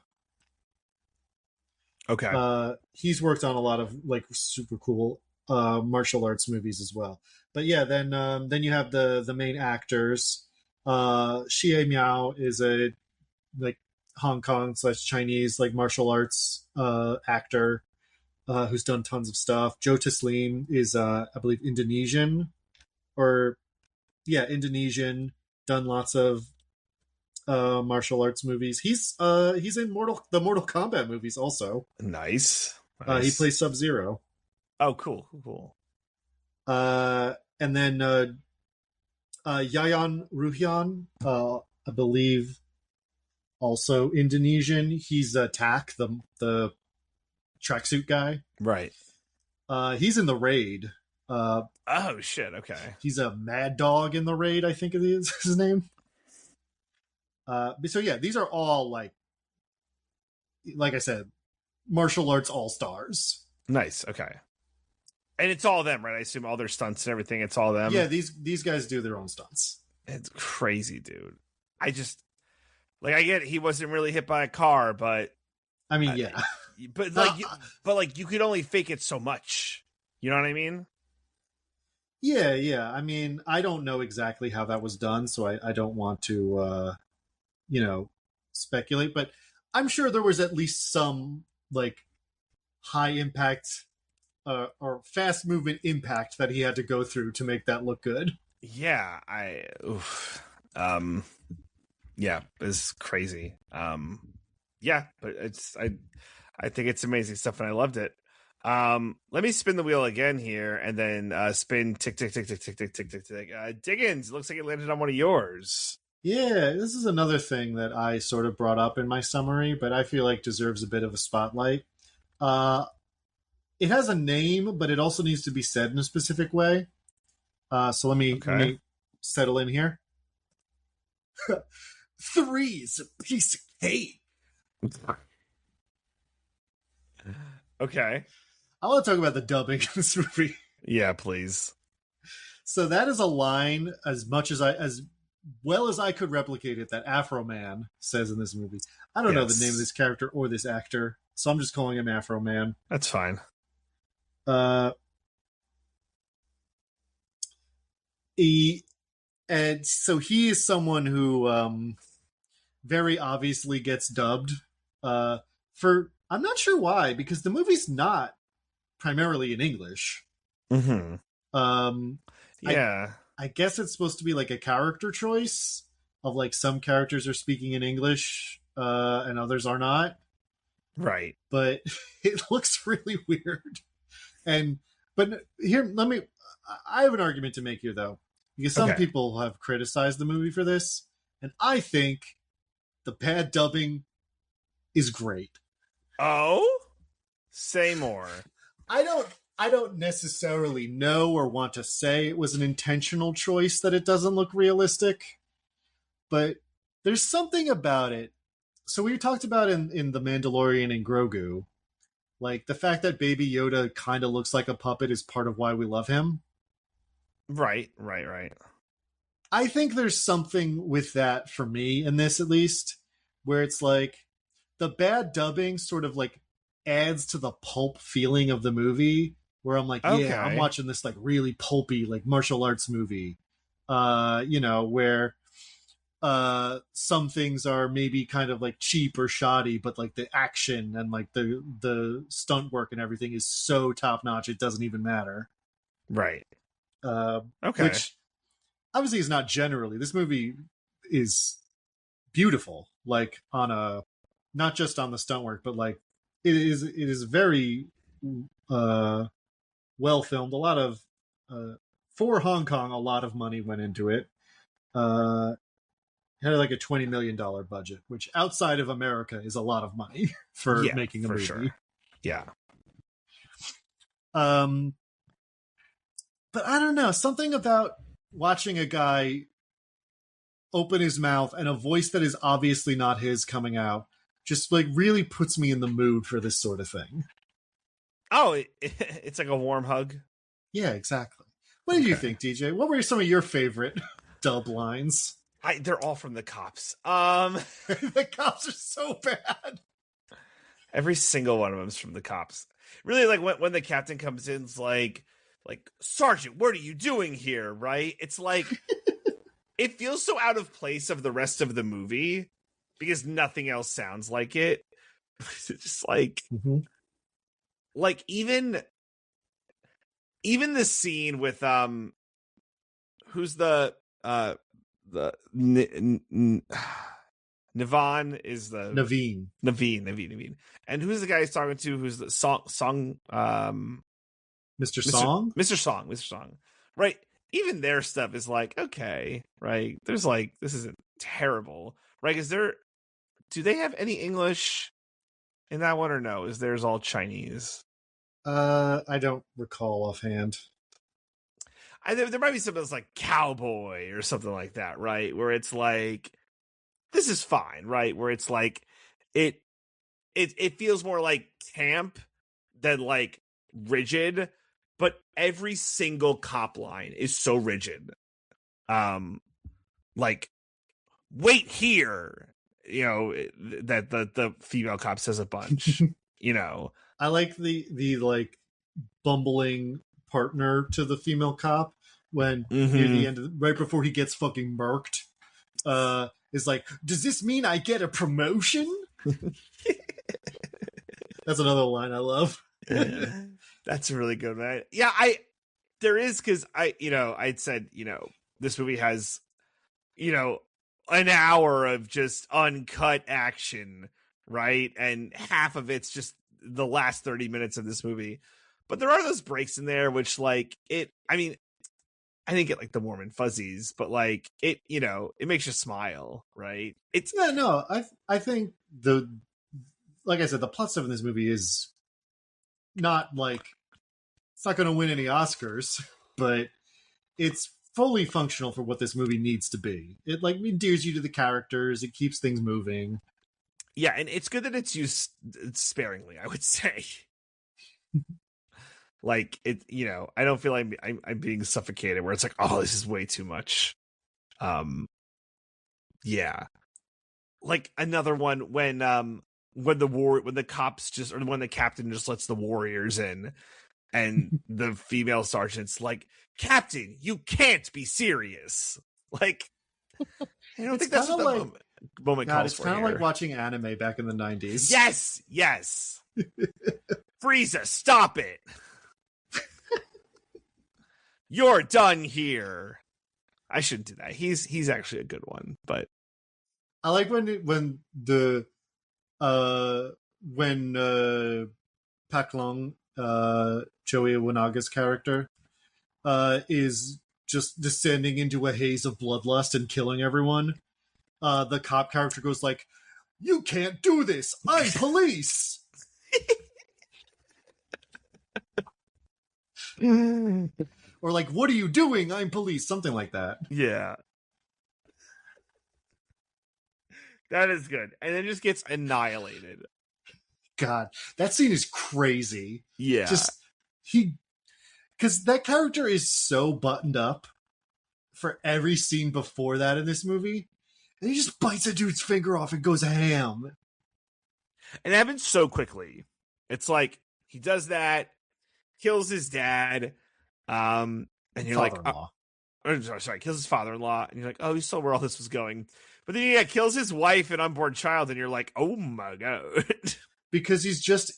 Okay. He's worked on a lot of like super cool martial arts movies as well. But yeah, then you have the main actors. Xie Miao is a like Hong Kong / Chinese like martial arts actor who's done tons of stuff. Joe Taslim is I believe Indonesian, or yeah, Indonesian, done lots of martial arts movies. He's in the Mortal Kombat movies also. Nice. He plays Sub-Zero. Oh, cool. Cool. And then Yayan Ruhian, I believe, also Indonesian. He's Tak, the tracksuit guy. Right. He's in the Raid. Oh shit. Okay. He's a Mad Dog in the Raid, I think it is his name. So yeah, these are all like I said, martial arts all stars. Nice. Okay. And it's all them, right? I assume all their stunts and everything. It's all them. Yeah, these guys do their own stunts. It's crazy, dude. I just like I get he wasn't really hit by a car, but I mean, yeah, but like you could only fake it so much. You know what I mean? Yeah. I mean, I don't know exactly how that was done, so I don't want to speculate, but I'm sure there was at least some like high impact or fast movement impact that he had to go through to make that look good. Yeah, yeah, it's crazy. Yeah, but I think it's amazing stuff, and I loved it. Let me spin the wheel again here, and then spin tick tick tick tick tick tick tick tick tick. Diggins, looks like it landed on one of yours. Yeah, this is another thing that I sort of brought up in my summary, but I feel like deserves a bit of a spotlight. It has a name, but it also needs to be said in a specific way. So let me settle in here. 3 is a piece of cake. Okay. I want to talk about the dubbing in this movie. Yeah, please. So that is a line as well as I could replicate it that Afro Man says in this movie. I don't know the name of this character or this actor, so I'm just calling him Afro Man. That's fine. And so he is someone who very obviously gets dubbed for I'm not sure why, because the movie's not primarily in English. Mm-hmm. Yeah. I guess it's supposed to be like a character choice of like some characters are speaking in English and others are not. Right. But it looks really weird. But here, I have an argument to make here though, because some people have criticized the movie for this, and I think the bad dubbing is great. Oh? Say more. I don't necessarily know or want to say it was an intentional choice that it doesn't look realistic, but there's something about it. So we talked about in The Mandalorian and Grogu, like the fact that Baby Yoda kind of looks like a puppet is part of why we love him. Right. I think there's something with that for me in this, at least, where it's like the bad dubbing sort of like adds to the pulp feeling of the movie, where I'm like, yeah, I'm watching this like really pulpy like martial arts movie, where some things are maybe kind of like cheap or shoddy, but like the action and like the stunt work and everything is so top notch it doesn't even matter. Right. Which obviously is not generally. This movie is beautiful, like on a not just on the stunt work, but like it is very well filmed. A lot of for Hong Kong, a lot of money went into it. Had like a $20 million budget, which outside of America is a lot of money for making a movie. Sure. Yeah. But I don't know, something about watching a guy open his mouth and a voice that is obviously not his coming out just like really puts me in the mood for this sort of thing. Oh, it's like a warm hug. Yeah, exactly. What did you think, DJ? What were some of your favorite dub lines? They're all from the cops. The cops are so bad. Every single one of them is from the cops. Really, like when the captain comes in, it's like Sergeant, what are you doing here? Right? It's like it feels so out of place of the rest of the movie because nothing else sounds like it. It's just like, like even the scene with who's the Nivan is the Naveen. And who's the guy he's talking to? Who's the song Mr. Song? Mr. Song. Right. Even their stuff is like, okay, right. There's like, this isn't terrible. Right. Do they have any English in that one or no? Is theirs all Chinese? I don't recall offhand. There might be something that's like cowboy or something like that, right? Where it's like, this is fine, right? Where it's like, it feels more like camp than like rigid, but every single cop line is so rigid. Like, wait here, you know, that the female cop says a bunch, you know. I like the like bumbling partner to the female cop when near the end, right before he gets fucking murked, is like, does this mean I get a promotion? That's another line I love. That's a really good one. Yeah, there is, because I'd said, this movie has, an hour of just uncut action, right? And half of it's just the last 30 minutes of this movie. But there are those breaks in there, which I didn't get like the warm and fuzzies, but like it makes you smile, right? I think like I said, the plot stuff in this movie is not like, it's not going to win any Oscars, but it's fully functional for what this movie needs to be. It like endears you to the characters. It keeps things moving. Yeah, and it's good that it's used sparingly, I would say. Like it, I don't feel like I'm being suffocated where it's like, oh, this is way too much. Yeah. Like another one when the cops just, or when the captain just lets the warriors in, and the female sergeant's like, Captain, you can't be serious. Like, I don't think that's what the moment calls it's for. It's kind of here. like watching anime back in the 90s. Yes. Frieza, stop it. You're done here. I shouldn't do that. He's actually a good one, but I like when Pak Long, Joey Wanaga's character, is just descending into a haze of bloodlust and killing everyone. The cop character goes like, "You can't do this. I'm police." Or like, "What are you doing? I'm police." Something like that. Yeah. That is good. And it just gets annihilated. God, that scene is crazy. Yeah. Because that character is so buttoned up for every scene before that in this movie. And he just bites a dude's finger off and goes ham. And it happens so quickly. It's like, he does that, kills his dad, and you're like, kills his father-in-law, and you're like, oh, you saw where all this was going. But then kills his wife and unborn child, and you're like, oh my God. Because he's just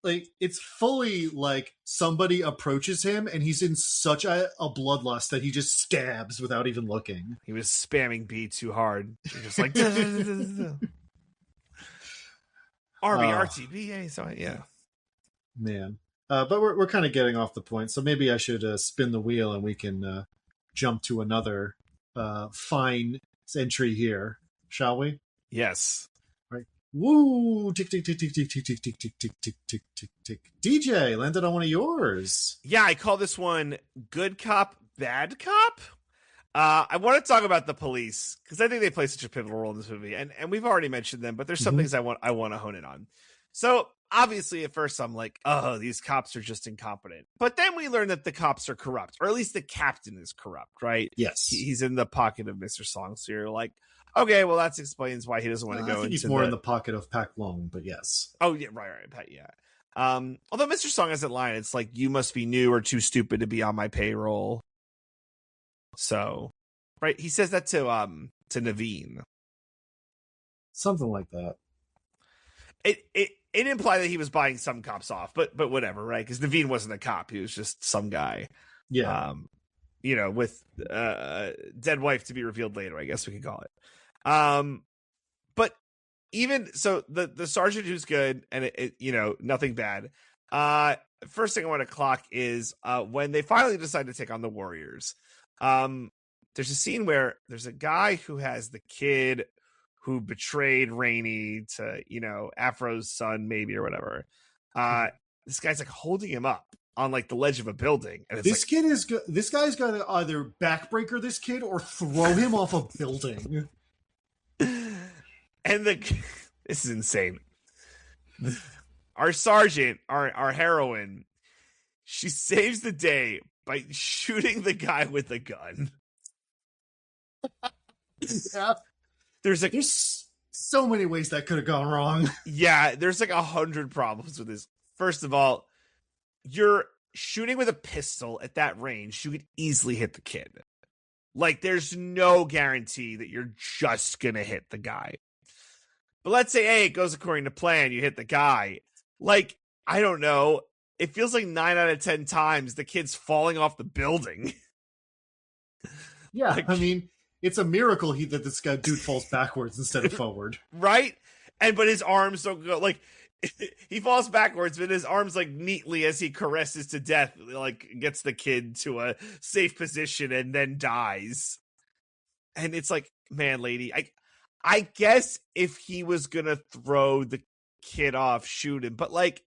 like, it's fully like somebody approaches him and he's in such a bloodlust that he just stabs without even looking. He was spamming B too hard. You're just like, RTB, so yeah. Man. But we're kind of getting off the point, so maybe I should spin the wheel and we can jump to another fine entry here, shall we? Yes. Right. Woo! Tick tick tick tick tick tick tick tick tick tick tick tick tick tick. DJ landed on one of yours. Yeah, I call this one Good Cop, Bad Cop. I want to talk about the police because I think they play such a pivotal role in this movie, and we've already mentioned them, but there's some things I want to hone in on. So obviously at first I'm like, oh, these cops are just incompetent. But then we learn that the cops are corrupt, or at least the captain is corrupt, right? Yes. He's in the pocket of Mr. Song. So you're like, okay, well, that explains why he doesn't want to go I think he's more in the pocket of Pak Long, but yes. Oh, yeah, right, yeah. Although Mr. Song has that line, it's like, you must be new or too stupid to be on my payroll. So, right, he says that to Naveen. Something like that. It implied that he was buying some cops off, but whatever, right? Because Naveen wasn't a cop; he was just some guy. Yeah. With dead wife to be revealed later, I guess we could call it. But even so, the sergeant who's good, and it nothing bad. First thing I want to clock is when they finally decide to take on the Warriors. There's a scene where there's a guy who has the kid who betrayed Rainey to, Afro's son, maybe, or whatever. This guy's like holding him up on like the ledge of a building. And it's this guy's got to either backbreaker this kid or throw him off a building. And this is insane. Our sergeant, our heroine, she saves the day by shooting the guy with a gun. Yeah. There's so many ways that could have gone wrong. Yeah, there's like 100 problems with this. First of all, you're shooting with a pistol at that range. You could easily hit the kid. Like, there's no guarantee that you're just going to hit the guy. But let's say, hey, it goes according to plan. You hit the guy. Like, I don't know. It feels like 9 out of 10 times the kid's falling off the building. Yeah, like, I mean, it's a miracle that this guy dude falls backwards instead of forward. Right? But his arms don't go, like, he falls backwards, but his arms, like, neatly as he caresses to death, like, gets the kid to a safe position and then dies. And it's like, man, lady, I guess if he was gonna throw the kid off, shoot him. But, like,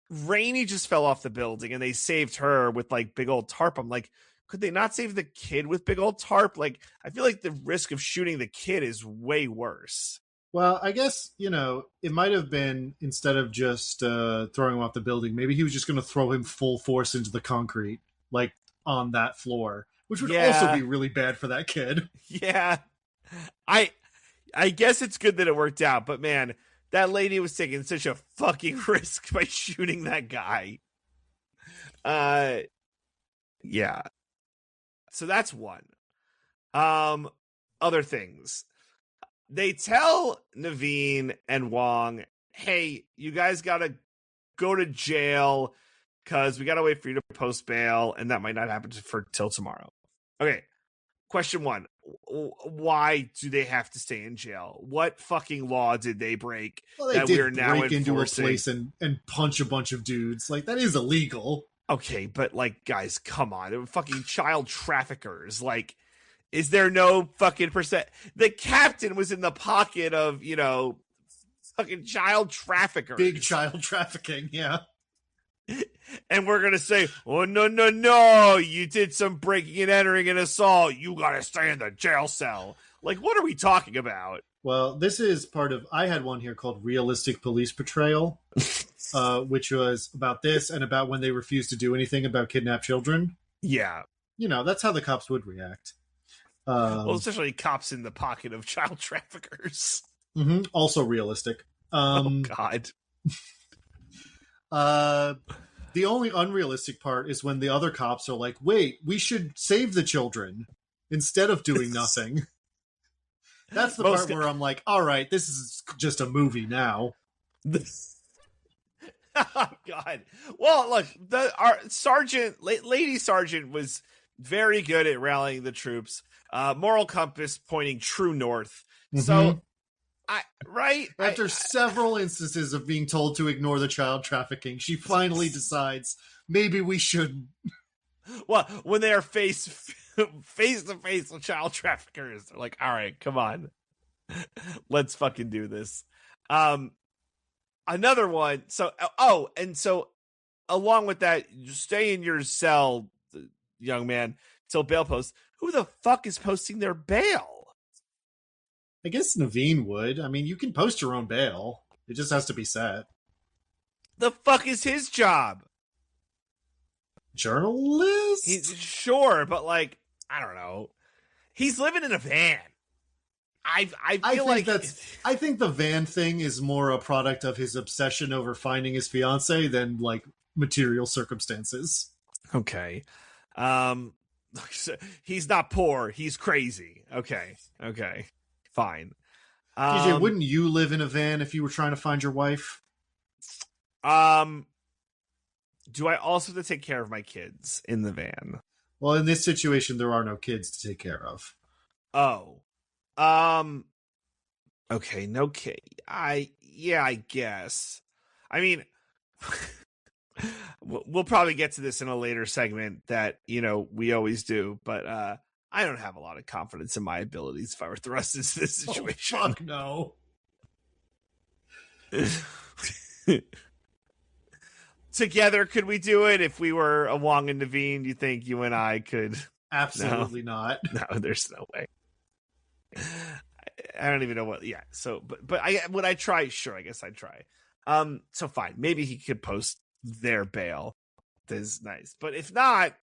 Rainey just fell off the building and they saved her with, like, big old tarp. I'm like, could they not save the kid with big old tarp? Like, I feel like the risk of shooting the kid is way worse. Well, I guess, it might have been, instead of just throwing him off the building, maybe he was just going to throw him full force into the concrete, like on that floor, which would also be really bad for that kid. Yeah. I guess it's good that it worked out, but man, that lady was taking such a fucking risk by shooting that guy. Yeah. So that's one. Other things. They tell Naveen and Wong, hey, you guys got to go to jail because we got to wait for you to post bail, and that might not happen till tomorrow. Okay. Question one. Why do they have to stay in jail? What fucking law did they break? Well, they did break into a place and punch a bunch of dudes. Like, that is illegal. Okay, but, like, guys, come on. They were fucking child traffickers. Like, is there no fucking percent? The captain was in the pocket of, fucking child traffickers. Big child trafficking, yeah. And we're going to say, oh, no, you did some breaking and entering and assault. You got to stay in the jail cell. Like, what are we talking about? Well, this is part of, I had one here called Realistic Police Portrayal, which was about this and about when they refused to do anything about kidnapped children. Yeah. That's how the cops would react. Well, especially cops in the pocket of child traffickers. Mm-hmm. Also realistic. Oh, God. The only unrealistic part is when the other cops are like, wait, we should save the children instead of doing nothing. That's the part where I'm like, all right, this is just a movie now. Oh, God. Well, look, our sergeant, lady sergeant was very good at rallying the troops. Moral compass pointing true north. Mm-hmm. So, after several instances of being told to ignore the child trafficking, she finally decides maybe we shouldn't. Well, when they are face to face with child traffickers, they're like, all right, come on, let's fucking do this. Another one. So, along with that, stay in your cell, young man, till bail post. Who the fuck is posting their bail? I guess Naveen would. I mean, you can post your own bail. It just has to be set. The fuck is his job? Journalist? He's sure, but like, I don't know. He's living in a van. I think the van thing is more a product of his obsession over finding his fiance than like material circumstances. Okay. He's not poor, he's crazy. Okay. Fine. DJ, wouldn't you live in a van if you were trying to find your wife? Do I also have to take care of my kids in the van? Well, in this situation, there are no kids to take care of. Oh. Okay, no kid. I guess. I mean, we'll probably get to this in a later segment that, we always do, but I don't have a lot of confidence in my abilities if I were thrust into this situation. Oh, fuck no. Together, could we do it? If we were a Wong and Naveen, you think you and I could? Absolutely not. No, there's no way. I don't even know what. Yeah. So, but would I try? Sure, I guess I'd try. So fine. Maybe he could post their bail. That's nice. But if not, I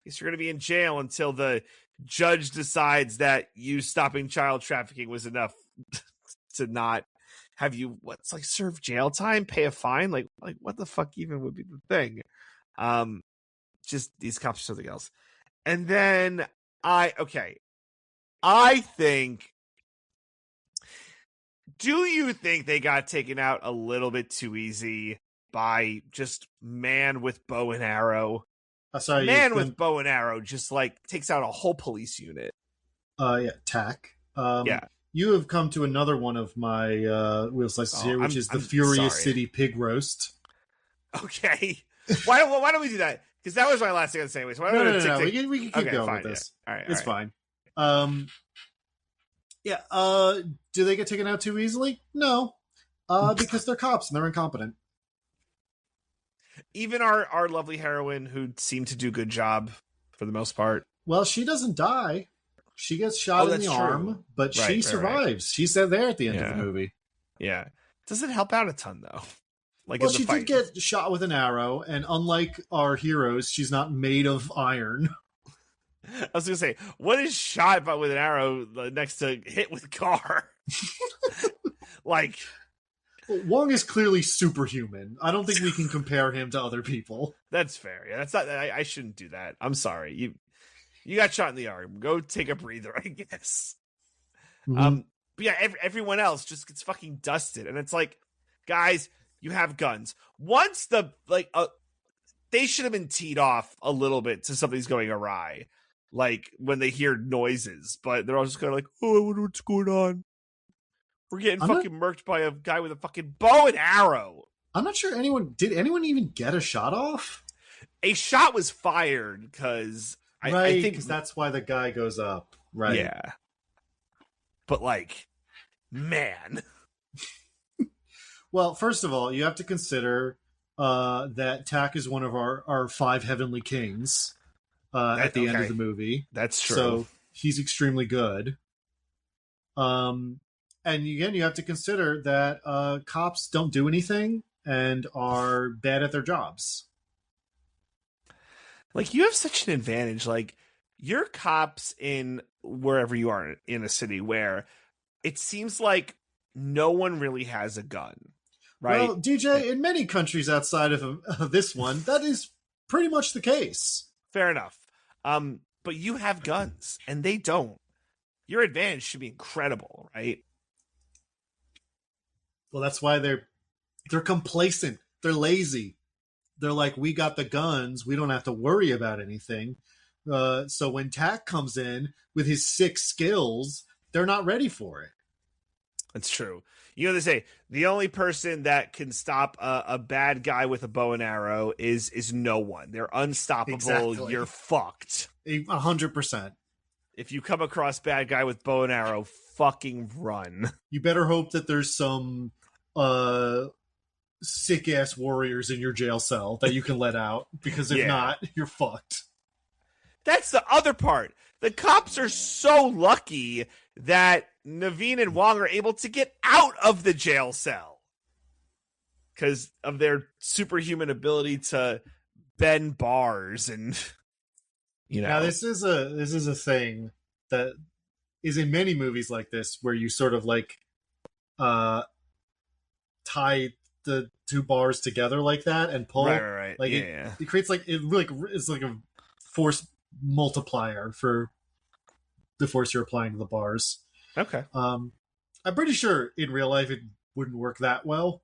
guess you're going to be in jail until the judge decides that you stopping child trafficking was enough to not have you serve jail time, pay a fine, like what the fuck even would be the thing? Just these cops or something else. And then I think, do you think they got taken out a little bit too easy by just man with bow and arrow? With bow and arrow just takes out a whole police unit. Tack. Yeah. You have come to another one of my wheel slices here, which is the Furious City Pig Roast. Okay. Why don't we do that? Because that was my last thing I'd say. So no. We can keep going with this. Yeah. All right. It's fine. Do they get taken out too easily? No. Because they're cops and they're incompetent. Even our lovely heroine, who seemed to do a good job for the most part. Well, she doesn't die. She gets shot in the arm, but she survives. Right. She's there at the end of the movie. Yeah. Doesn't help out a ton, though. She did get shot with an arrow, and unlike our heroes, she's not made of iron. I was going to say, what is shot with an arrow next to hit with car? Wong is clearly superhuman. I don't think we can compare him to other people. That's fair. Yeah, that's not. I shouldn't do that. I'm sorry. You got shot in the arm. Go take a breather, I guess. Mm-hmm. But yeah, everyone else just gets fucking dusted, and it's like, guys, you have guns. Once they should have been teed off a little bit to something's going awry, when they hear noises, but they're all just kind of oh, I wonder what's going on. We're getting murked by a guy with a fucking bow and arrow. I'm not sure did anyone even get a shot off? A shot was fired because I think that's why the guy goes up. Right. Yeah. But man. Well, first of all, you have to consider that Tack is one of our 5 heavenly kings at the end of the movie. That's true. So he's extremely good. And again, you have to consider that cops don't do anything and are bad at their jobs. You have such an advantage. You're cops in wherever you are in a city where it seems like no one really has a gun, right? Well, DJ, in many countries outside of this one, that is pretty much the case. Fair enough. But you have guns and they don't. Your advantage should be incredible, right? Well, that's why they're complacent. They're lazy. They're like, we got the guns. We don't have to worry about anything. So when Tack comes in with his 6 skills, they're not ready for it. That's true. They say the only person that can stop a bad guy with a bow and arrow is no one. They're unstoppable. Exactly. You're fucked. 100%. If you come across bad guy with bow and arrow, fucking run. You better hope that there's some sick ass warriors in your jail cell that you can let out, because if not, you're fucked. That's the other part. The cops are so lucky that Naveen and Wong are able to get out of the jail cell. because of their superhuman ability to bend bars and Now this is a thing that is in many movies like this, where you sort of like tie the two bars together like that and pull. Right. Like yeah. it creates like it's like a force multiplier for the force you're applying to the bars. Okay. I'm pretty sure in real life it wouldn't work that well,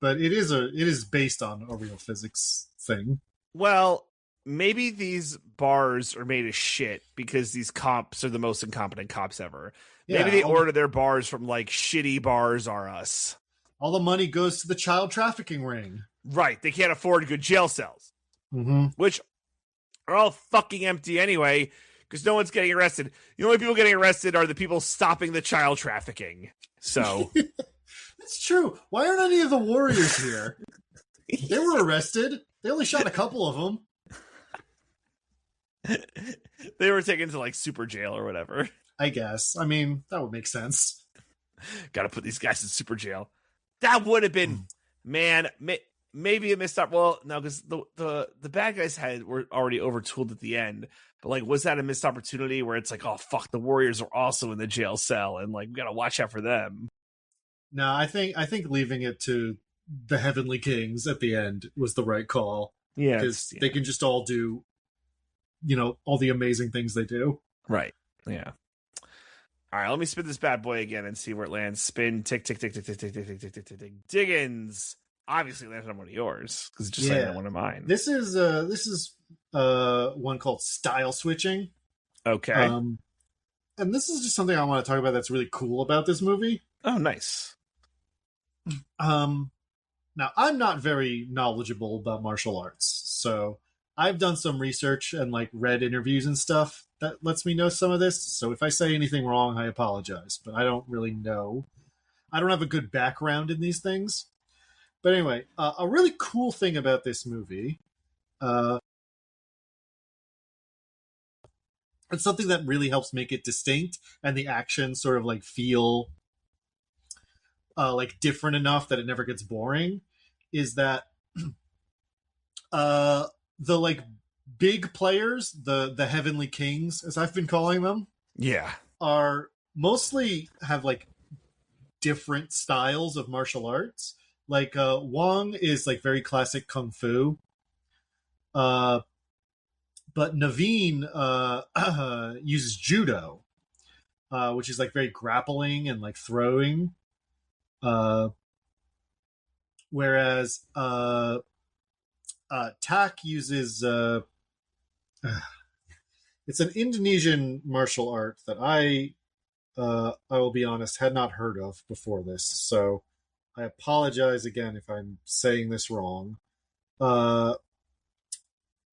but it is based on a real physics thing. Well, maybe these bars are made of shit because these cops are the most incompetent cops ever. Maybe they order their bars from like shitty Bars R Us. All the money goes to the child trafficking ring. Right. They can't afford good jail cells, which are all fucking empty anyway because no one's getting arrested. The only people getting arrested are the people stopping the child trafficking. So that's true. Why aren't any of the warriors here? They were arrested. They only shot a couple of them. They were taken to like super jail or whatever. I guess. I mean, that would make sense. Got to put these guys in super jail. That would have been, man, maybe a missed up. Well, no, because the bad guys were already overtooled at the end. But like, was that a missed opportunity where it's like, oh fuck, the Warriors are also in the jail cell, and like we gotta watch out for them? No, I think leaving it to the Heavenly Kings at the end was the right call. Yeah, because they can just all do, all the amazing things they do. Right. Yeah. All right, let me spin this bad boy again and see where it lands. Spin, tick, tick, tick, tick, tick, tick, tick, tick, tick, tick, tick, tick. Diggins. Obviously landed on one of yours because it's just like one of mine. This is one called Style Switching. Okay. And this is just something I want to talk about that's really cool about this movie. Oh, nice. Now I'm not very knowledgeable about martial arts, so I've done some research and like read interviews and stuff that lets me know some of this. So if I say anything wrong, I apologize, but I don't really know. I don't have a good background in these things. But anyway, a really cool thing about this movie, it's something that really helps make it distinct and the action sort of like feel like different enough that it never gets boring, is that the like big players, the Heavenly Kings, as I've been calling them, are mostly have like different styles of martial arts. Like Wong is like very classic kung fu, but Naveen uses judo, which is like very grappling and like throwing. Whereas Tak uses it's an Indonesian martial art that I will be honest, had not heard of before this, so I apologize again if I'm saying this wrong.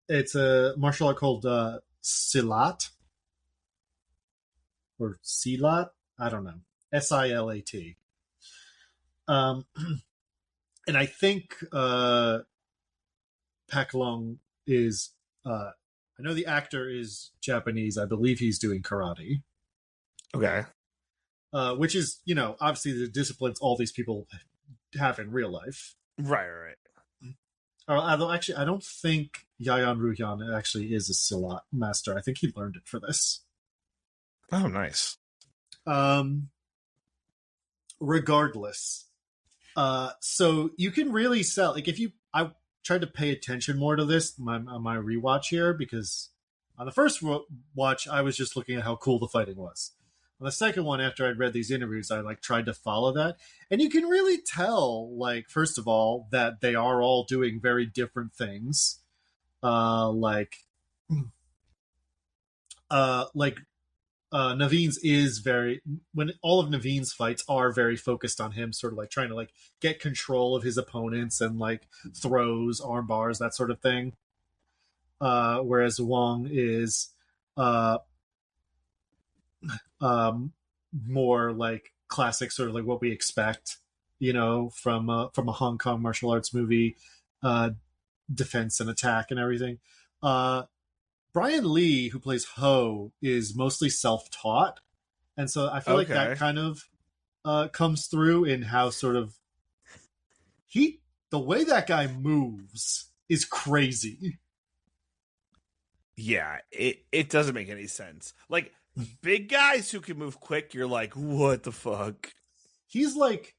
It's a martial art called Silat or Silat. I don't know. Silat. And I think Pak Long is. I know the actor is Japanese. I believe he's doing karate. Okay. Which is, obviously the disciplines all these people have in real life. Right. Although, actually, I don't think Yayan Ruhyan actually is a Silat master. I think he learned it for this. Oh, nice. Regardless, so you can really sell, like, I tried to pay attention more to this on my rewatch here, because on the first watch, I was just looking at how cool the fighting was. On the second one, after I'd read these interviews, I like tried to follow that, and you can really tell, like, first of all, that they are all doing very different things. Naveen's is when all of Naveen's fights are very focused on him, sort of like trying to like get control of his opponents and like throws, arm bars, that sort of thing. Whereas Wong is more like classic, sort of like what we expect, from a Hong Kong martial arts movie, defense and attack and everything. Brian Lee, who plays Ho, is mostly self-taught, and so I feel like that kind of comes through in how sort of he the way that guy moves is crazy. Yeah, it doesn't make any sense. Like, big guys who can move quick, you're like, what the fuck? He's like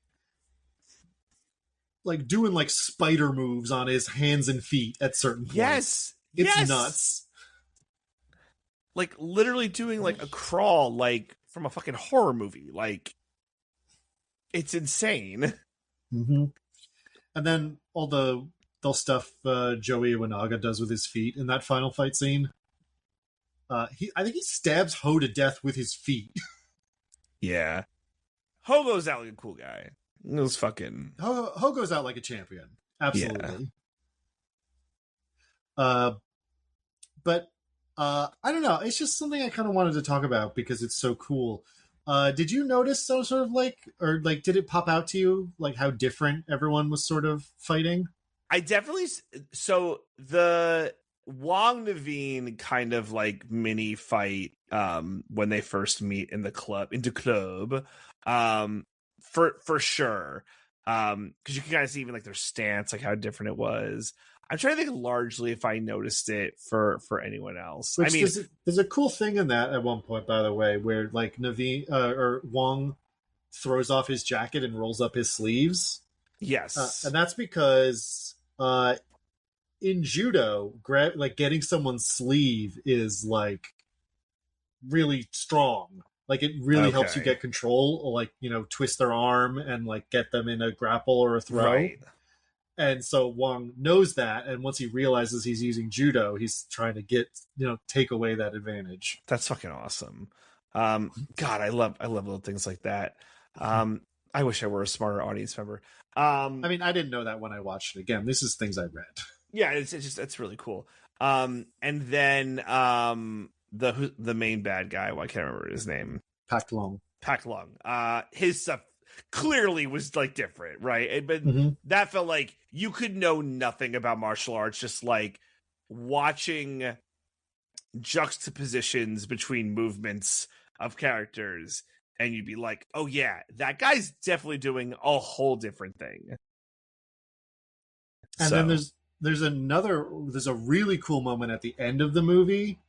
doing like spider moves on his hands and feet at certain points. It's nuts. Like, literally doing like a crawl, like from a fucking horror movie. Like, it's insane. Mm-hmm. And then all the stuff Joey Iwanaga does with his feet in that final fight scene. I think he stabs Ho to death with his feet. Yeah. Ho goes out like a cool guy. It was fucking... Ho goes out like a champion. Absolutely. Yeah. But I don't know. It's just something I kind of wanted to talk about because it's so cool. Did you notice some sort of did it pop out to you like how different everyone was sort of fighting? I definitely... So the Wong Naveen kind of like mini fight when they first meet in the club, for sure. Because you can kind of see even like their stance, like how different it was. I'm trying to think largely if I noticed it for anyone else. Which, I mean, there's a cool thing in that at one point, by the way, where like Naveen or Wong throws off his jacket and rolls up his sleeves. Yes, and that's because in judo, getting someone's sleeve is like really strong. Like it really helps you get control, or like twist their arm and like get them in a grapple or a throw. Right. And so Wong knows that, and once he realizes he's using judo, he's trying to take away that advantage. That's fucking awesome. God, I love little things like that. I wish I were a smarter audience member. I mean, I didn't know that when I watched it again. This is things I read. Yeah, it's really cool. And then the main bad guy, I can't remember his name. Pak Long. His stuff clearly was like different, right? But that felt like you could know nothing about martial arts, just like watching juxtapositions between movements of characters, and you'd be like, oh yeah, that guy's definitely doing a whole different thing. And then there's a really cool moment at the end of the movie,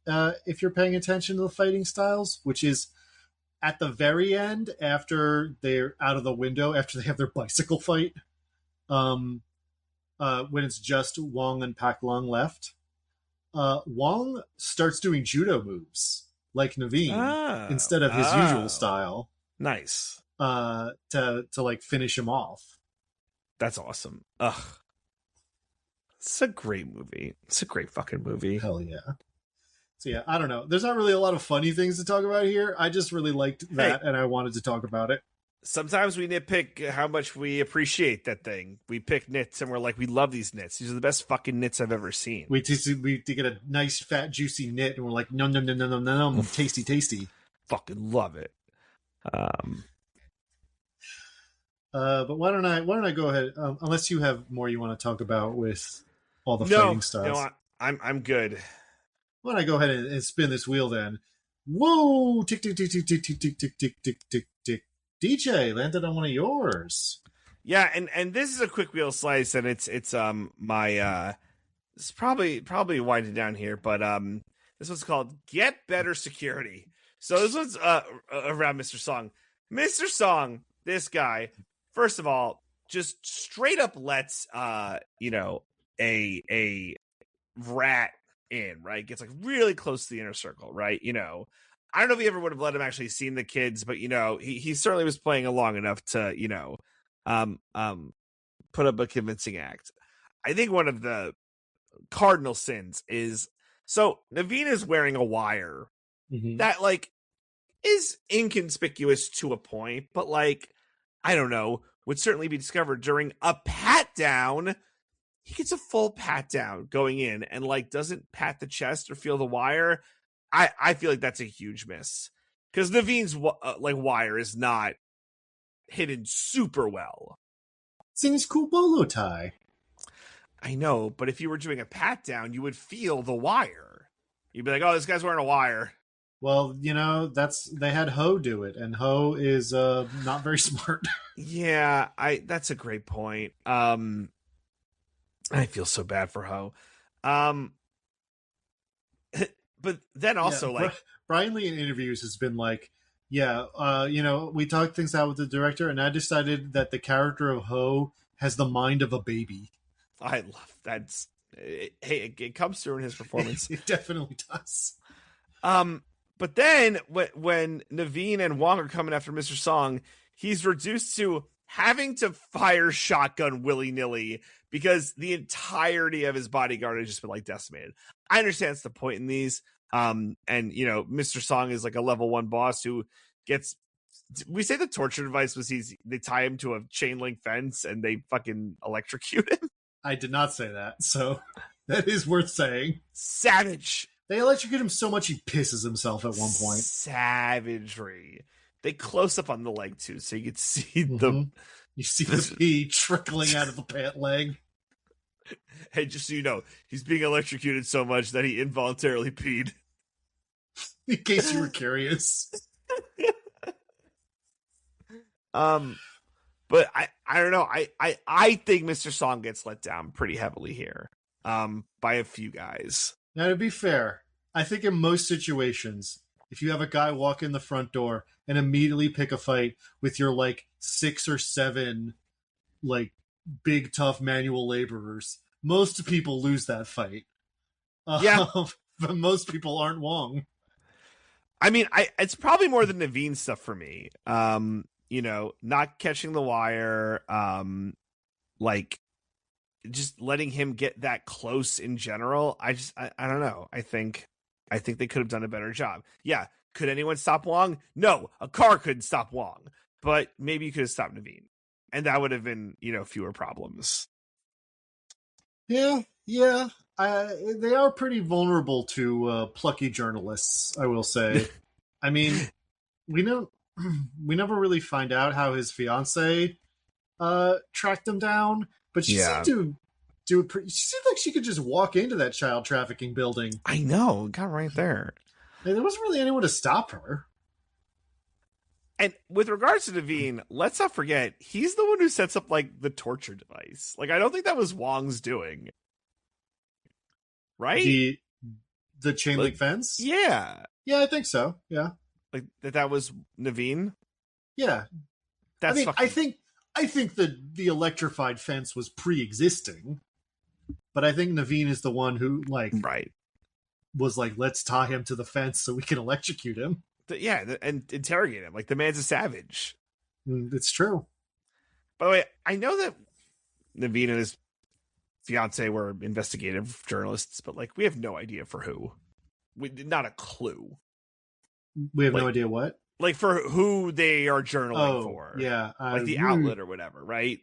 if you're paying attention to the fighting styles, which is at the very end, after they're out of the window, after they have their bicycle fight, when it's just Wong and Pak Long left, Wong starts doing judo moves like Naveen instead of his usual style. Nice. To like finish him off. That's awesome. Ugh. It's a great movie. It's a great fucking movie. Hell yeah. So yeah, I don't know. There's not really a lot of funny things to talk about here. I just really liked that, and I wanted to talk about it. Sometimes we nitpick how much we appreciate that thing. We pick nits, and we're like, we love these nits. These are the best fucking nits I've ever seen. We get a nice, fat, juicy nit, and we're like, no, tasty, tasty. Fucking love it. But why don't I go ahead? Unless you have more you want to talk about with all the fighting styles. No, I'm good. Why don't I go ahead and spin this wheel then? Whoa! Tick, tick, tick, tick, tick, tick, tick, tick, tick, tick, tick, tick. DJ landed on one of yours. Yeah, and this is a quick wheel slice, and it's my it's probably winding down here, but this one's called Get Better Security. So this one's around Mr. Song. Mr. Song, this guy, first of all, just straight up lets a rat in, right? Gets like really close to the inner circle, right? I don't know if he ever would have let him actually seen the kids, but he certainly was playing along enough to put up a convincing act. I think one of the cardinal sins is, so Naveen is wearing a wire that like is inconspicuous to a point, but like, I don't know, would certainly be discovered during a pat down. He gets a full pat down going in and like doesn't pat the chest or feel the wire. I feel like that's a huge miss, because Naveen's like wire is not hidden super well. It's in his cool bolo tie. I know, but if you were doing a pat down, you would feel the wire. You'd be like, oh, this guy's wearing a wire. Well, they had Ho do it, and Ho is not very smart. Yeah, that's a great point. I feel so bad for Ho. But then also Brian Lee in interviews has been like, yeah, we talked things out with the director, and I decided that the character of Ho has the mind of a baby. I love that. Hey, it comes through in his performance. It definitely does. But then when Naveen and Wong are coming after Mr. Song, he's reduced to having to fire shotgun willy-nilly because the entirety of his bodyguard has just been like decimated. I understand it's the point in these. And Mr. Song is like a level 1 boss who gets, we say the torture device was they tie him to a chain link fence and they fucking electrocute him. I did not say that, so that is worth saying. Savage. They electrocute him so much he pisses himself at one point. Savagery. They close up on the leg too, so you can see You see the pee trickling out of the pant leg. Hey, just so you know, he's being electrocuted so much that he involuntarily peed. In case you were curious. But I don't know. I think Mr. Song gets let down pretty heavily here. By a few guys. Now, to be fair, I think in most situations, if you have a guy walk in the front door and immediately pick a fight with your 6 or 7 big tough manual laborers, most people lose that fight. Yeah. But most people aren't Wong. I mean, it's probably more than Naveen stuff for me. Not catching the wire, just letting him get that close in general. I don't know. I think they could have done a better job. Yeah. Could anyone stop Wong? No, a car couldn't stop Wong, but maybe you could have stopped Naveen, and that would have been, fewer problems. Yeah. They are pretty vulnerable to plucky journalists, I will say. I mean, we never really find out how his fiance tracked him down, but she seemed to do it. She seemed like she could just walk into that child trafficking building. I know, got right there. There wasn't really anyone to stop her. And with regards to Naveen, let's not forget, he's the one who sets up the torture device. I don't think that was Wong's doing. Right? The chain link fence? Yeah. Yeah, I think so. Yeah. That was Naveen? Yeah. That's I think that the electrified fence was pre-existing, but I think Naveen is the one who right. was let's tie him to the fence so we can electrocute him. And interrogate him. The man's a savage. It's true. By the way, I know that Naveen and his fiance were investigative journalists, but we have no idea for who. Not a clue. We have no idea what? For who they are journaling for. Yeah. The outlet or whatever, right?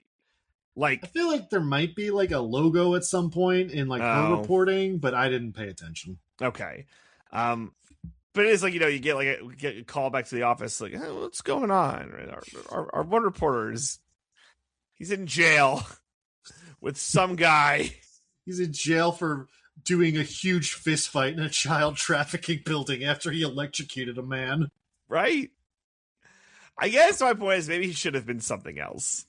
I feel like there might be a logo at some point in her reporting, but I didn't pay attention. Okay. But it is you get a call back to the office hey, what's going on? Our one reporter he's in jail with some guy. He's in jail for doing a huge fist fight in a child trafficking building after he electrocuted a man. Right? I guess my point is maybe he should have been something else.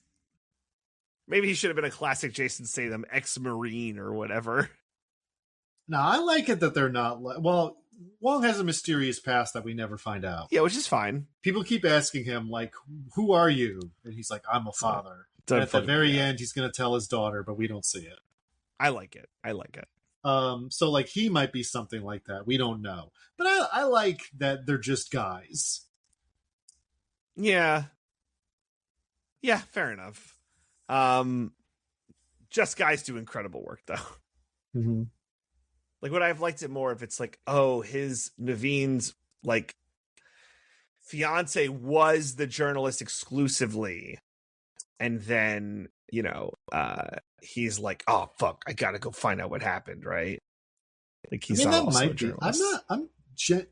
Maybe he should have been a classic Jason Statham ex-Marine or whatever. No, I like it that they're not. Well, Wong has a mysterious past that we never find out. Yeah, which is fine. People keep asking him, who are you? And he's like, I'm a father. And at the very end, he's going to tell his daughter, but we don't see it. I like it. So he might be something like that. We don't know. But I like that they're just guys. Yeah. Yeah, fair enough. Just guys do incredible work, though. Mm-hmm. Would I have liked it more if it's his Naveen's fiance was the journalist exclusively, and then he's oh fuck, I gotta go find out what happened, right? He's not also a journalist.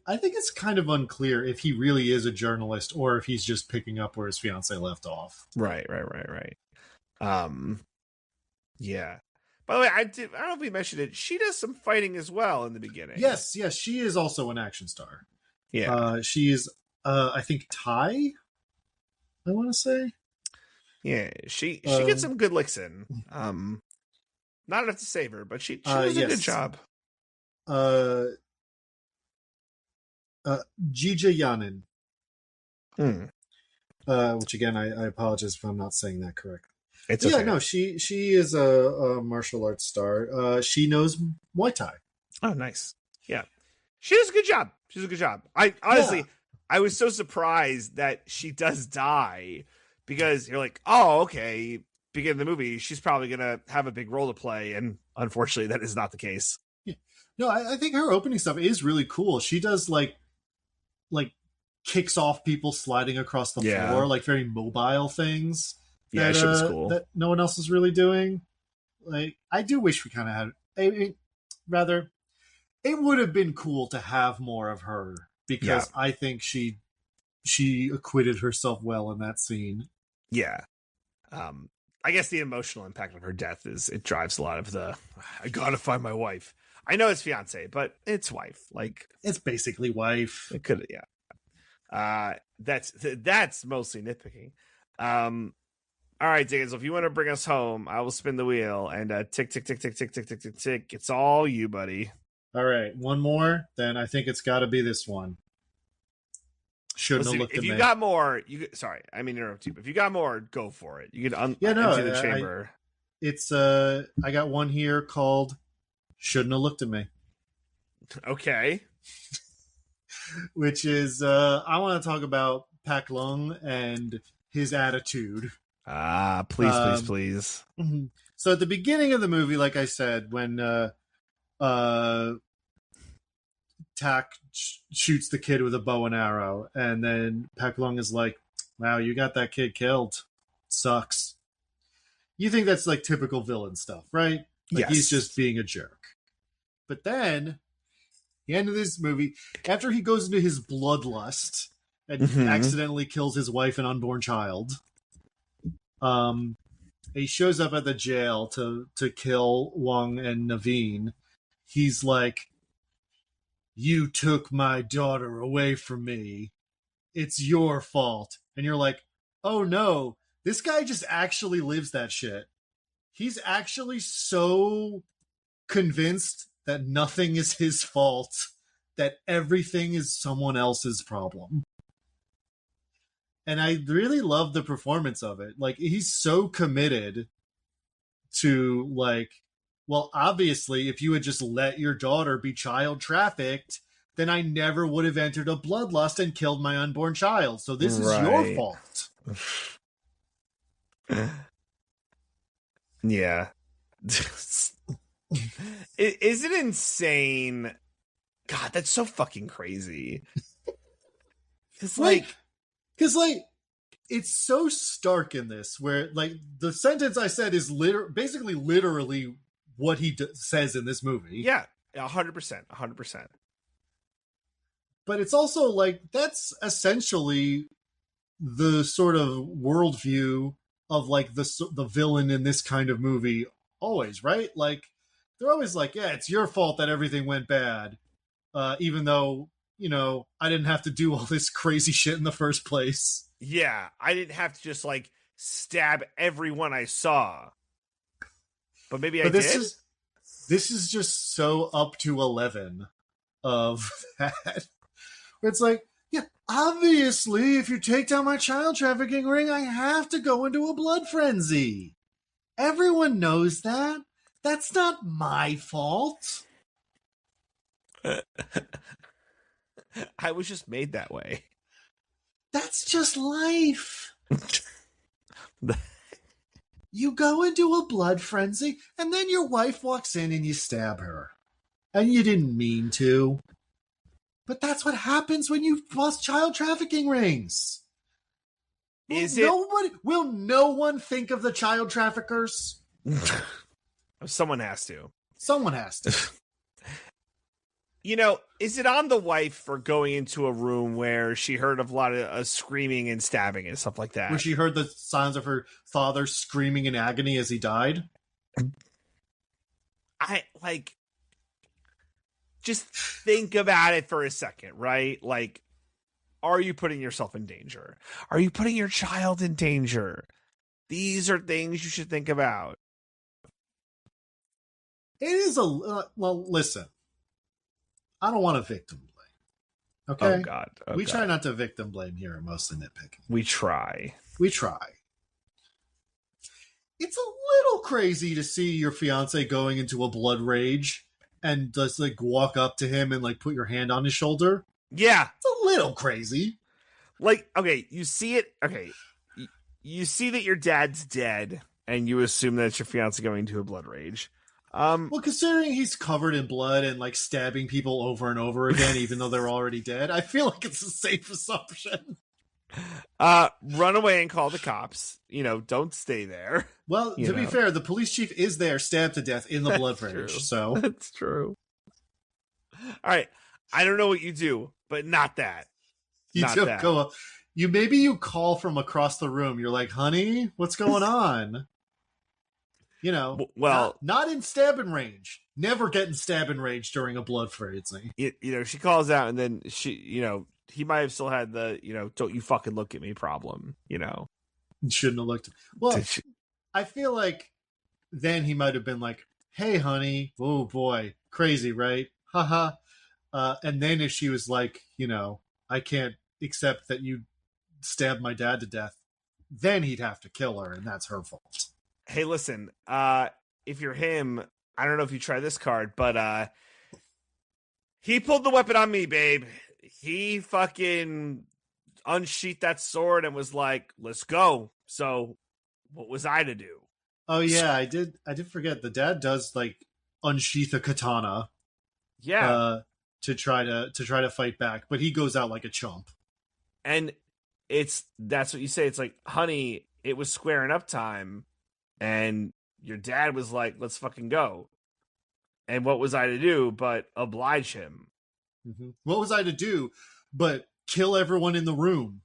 I think it's kind of unclear if he really is a journalist or if he's just picking up where his fiance left off. Right. Yeah. By the way, I don't know if we mentioned it. She does some fighting as well in the beginning. Yes, she is also an action star. Yeah. She is, I think, Thai, I want to say. Yeah, she gets some good licks in. Not enough to save her, but she does a good job. Jija Yanin. Hmm. Which again, I apologize if I'm not saying that correctly. It's okay. Yeah, no, she is a martial arts star. She knows Muay Thai. Oh, nice. Yeah, she does a good job. She's a good job. I honestly, I was so surprised that she does die, because you're like, oh, okay. Beginning of the movie, she's probably gonna have a big role to play, and unfortunately, that is not the case. Yeah. No, I think her opening stuff is really cool. She does like kicks off people sliding across the floor, like very mobile things. Yeah, she was cool. That no one else is really doing. Like, I do wish we kind of had. Rather, it would have been cool to have more of her, because I think she acquitted herself well in that scene. Yeah. I guess the emotional impact of her death it drives a lot of the, I gotta find my wife. I know it's fiance, but it's wife. Like, it's basically wife. It could, yeah. That's mostly nitpicking. All right, Diggins, if you want to bring us home, I will spin the wheel and tick, tick, tick, tick, tick, tick, tick, tick, tick. It's all you, buddy. All right, one more, then I think it's got to be this one. Shouldn't have looked at me. If you got more, sorry, I mean interrupt you, but if you got more, go for it. You can empty the chamber. I got one here called "Shouldn't Have Looked at Me." Okay. Which is, I want to talk about Pak Lung and his attitude. Please. Mm-hmm. So at the beginning of the movie, like I said, when Tak shoots the kid with a bow and arrow, and then Pak Lung is like, wow, you got that kid killed. Sucks. You think that's like typical villain stuff, right? Like, he's just being a jerk. But then, the end of this movie, after he goes into his bloodlust and accidentally kills his wife and unborn child, he shows up at the jail to kill Wang and Naveen. He's like, you took my daughter away from me. It's your fault. And you're like, oh no, this guy just actually lives that shit. He's actually so convinced that nothing is his fault, that everything is someone else's problem. And I really love the performance of it. Like, he's so committed to, like, well, obviously, if you had just let your daughter be child trafficked, then I never would have entered a bloodlust and killed my unborn child. So this is your fault. Yeah. Is it insane? God, that's so fucking crazy. Because, it's so stark in this, where, like, the sentence I said is basically literally what he says in this movie. Yeah, 100%. But it's also, like, that's essentially the sort of worldview of, like, the villain in this kind of movie always, right? Like, they're always like, yeah, it's your fault that everything went bad. Even though, you know, I didn't have to do all this crazy shit in the first place. Yeah, I didn't have to just, like, stab everyone I saw. But maybe I did? This is just so up to 11 of that. Where it's like, yeah, obviously, if you take down my child trafficking ring, I have to go into a blood frenzy. Everyone knows that. That's not my fault. I was just made that way. That's just life. You go into a blood frenzy, and then your wife walks in and you stab her. And you didn't mean to. But that's what happens when you bust child trafficking rings. Will no one think of the child traffickers? Someone has to. Someone has to. You know, is it on the wife for going into a room where she heard a lot of screaming and stabbing and stuff like that? Where she heard the sounds of her father screaming in agony as he died? Just think about it for a second, right? Like, are you putting yourself in danger? Are you putting your child in danger? These are things you should think about. It is well, listen, I don't want to victim blame. Okay? Oh God. We try not to victim blame here at Mostly Nitpicking. We try. It's a little crazy to see your fiance going into a blood rage and just like walk up to him and like put your hand on his shoulder. Yeah. It's a little crazy. Like, okay, you see it. Okay. You see that your dad's dead and you assume that it's your fiance going into a blood rage. Well, considering he's covered in blood and like stabbing people over and over again, even though they're already dead, I feel like it's a safe assumption. Run away and call the cops. Don't stay there. Well, to be fair, the police chief is there, stabbed to death in the blood rage. True. So that's true. All right, I don't know what you do, but not that. You don't go up. Maybe you call from across the room. You're like, honey, what's going on? Well, not in stabbing range. Never get in stabbing range during a blood frenzy. She calls out, and then he might have still had the, don't you fucking look at me problem, Shouldn't have looked. Well, I feel like then he might have been like, hey, honey, oh boy, crazy, right? Haha. And then if she was like, I can't accept that you stabbed my dad to death, then he'd have to kill her, and that's her fault. Hey, listen, if you're him, I don't know if you try this card, but he pulled the weapon on me, babe. He fucking unsheathed that sword and was like, let's go. So what was I to do? Oh yeah, I did forget the dad does like unsheath a katana. Yeah. To try to fight back, but he goes out like a chump. And that's what you say. It's like, honey, it was squaring up time. And your dad was like, let's fucking go. And what was I to do but oblige him? Mm-hmm. What was I to do but kill everyone in the room?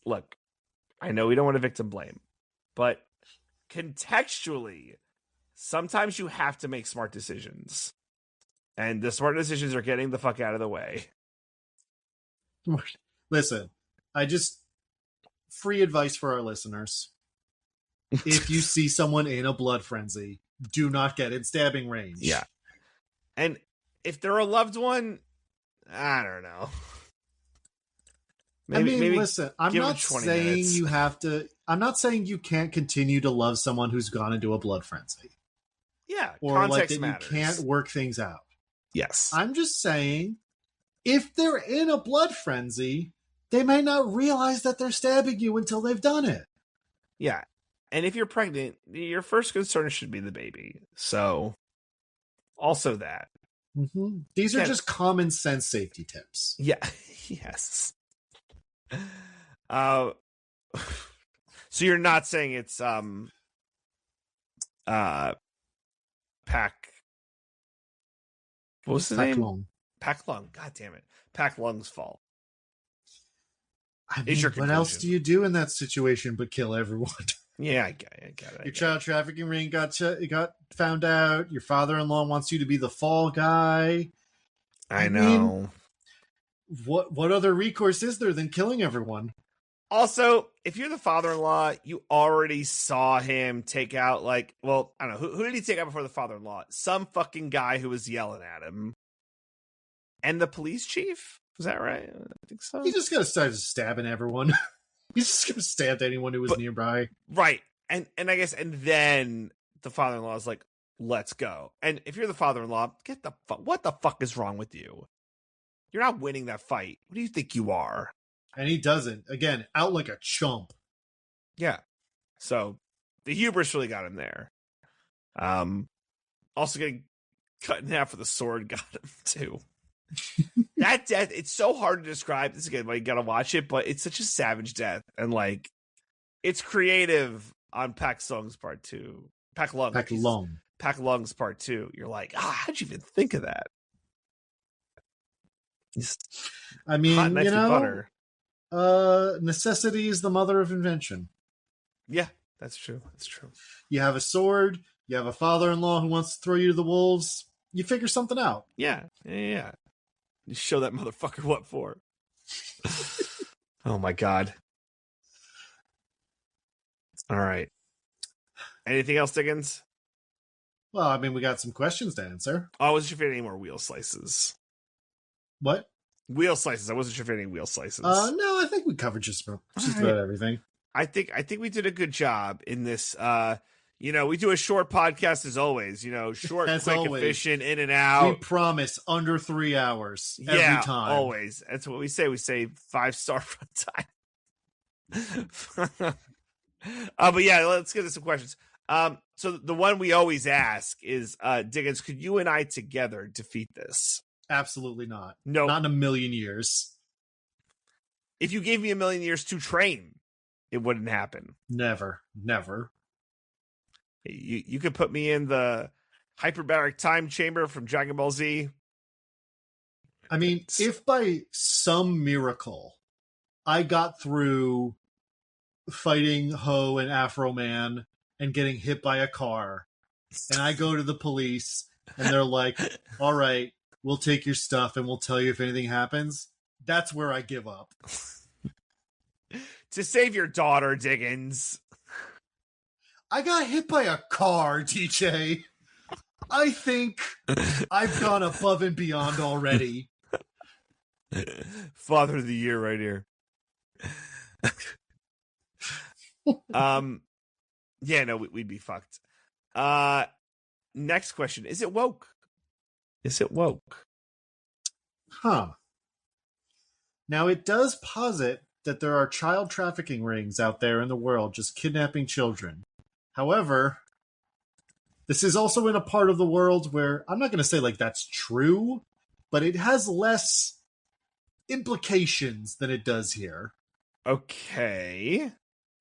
Look, I know we don't want to victim blame, but contextually, sometimes you have to make smart decisions. And the smart decisions are getting the fuck out of the way. Listen, free advice for our listeners. If you see someone in a blood frenzy, do not get in stabbing range. Yeah. And if they're a loved one, I don't know. Maybe listen, I'm not saying you have to. I'm not saying you can't continue to love someone who's gone into a blood frenzy. Yeah, or context like that matters. You can't work things out. Yes. I'm just saying, if they're in a blood frenzy, they may not realize that they're stabbing you until they've done it. Yeah. And if you're pregnant, your first concern should be the baby. So, also that. Mm-hmm. These are just common sense safety tips. Yeah. Yes. So you're not saying it's Pack. What was his name? Pack Lung. God damn it. Pack Lung's fault. I mean, what else do you do in that situation but kill everyone? Yeah, I get it. Your child trafficking ring got found out. Your father-in-law wants you to be the fall guy. I know. Mean, what other recourse is there than killing everyone? Also, if you're the father-in-law, you already saw him take out, like, well, I don't know. Who did he take out before the father-in-law? Some fucking guy who was yelling at him. And the police chief? Was that right? I think so. He just got to start stabbing everyone. He's just going to stab anyone who was nearby. Right. And I guess, and then the father-in-law is like, let's go. And if you're the father-in-law, what the fuck is wrong with you? You're not winning that fight. What do you think you are? And he doesn't. Again, out like a chump. Yeah. So the hubris really got him there. Also getting cut in half with a sword got him too. That death, it's so hard to describe. This again, you gotta watch it, but it's such a savage death. And like, it's creative on Pack Lung's part too. Pack Lung's part two. You're like, how'd you even think of that? I mean, butter. Necessity is the mother of invention. Yeah, that's true. That's true. You have a sword. You have a father-in-law who wants to throw you to the wolves. You figure something out. Yeah. You show that motherfucker what for. Oh my god. All right. Anything else, Diggins? Well, I mean, we got some questions to answer. Oh, I wasn't sure if you had any more wheel slices. What? Wheel slices. I wasn't sure if you had any wheel slices. No, I think we covered just about everything. I think we did a good job in this. We do a short podcast as always. Short, As quick, always. efficient, in and out. We promise under 3 hours every time. Always. That's what we say. We say 5-star runtime. But yeah, let's get to some questions. So the one we always ask is, Diggins, could you and I together defeat this? Absolutely not. No. Not in a million years. If you gave me a million years to train, it wouldn't happen. Never. You could put me in the hyperbaric time chamber from Dragon Ball Z. I mean, if by some miracle I got through fighting Ho and Afro Man and getting hit by a car, and I go to the police and they're like, all right, we'll take your stuff and we'll tell you if anything happens, that's where I give up. To save your daughter, Diggins. I got hit by a car, DJ. I think I've gone above and beyond already. Father of the year right here. Yeah, no, we'd be fucked. Next question. Is it woke? Huh. Now, it does posit that there are child trafficking rings out there in the world just kidnapping children. However, this is also in a part of the world where I'm not going to say like that's true, but it has less implications than it does here. Okay.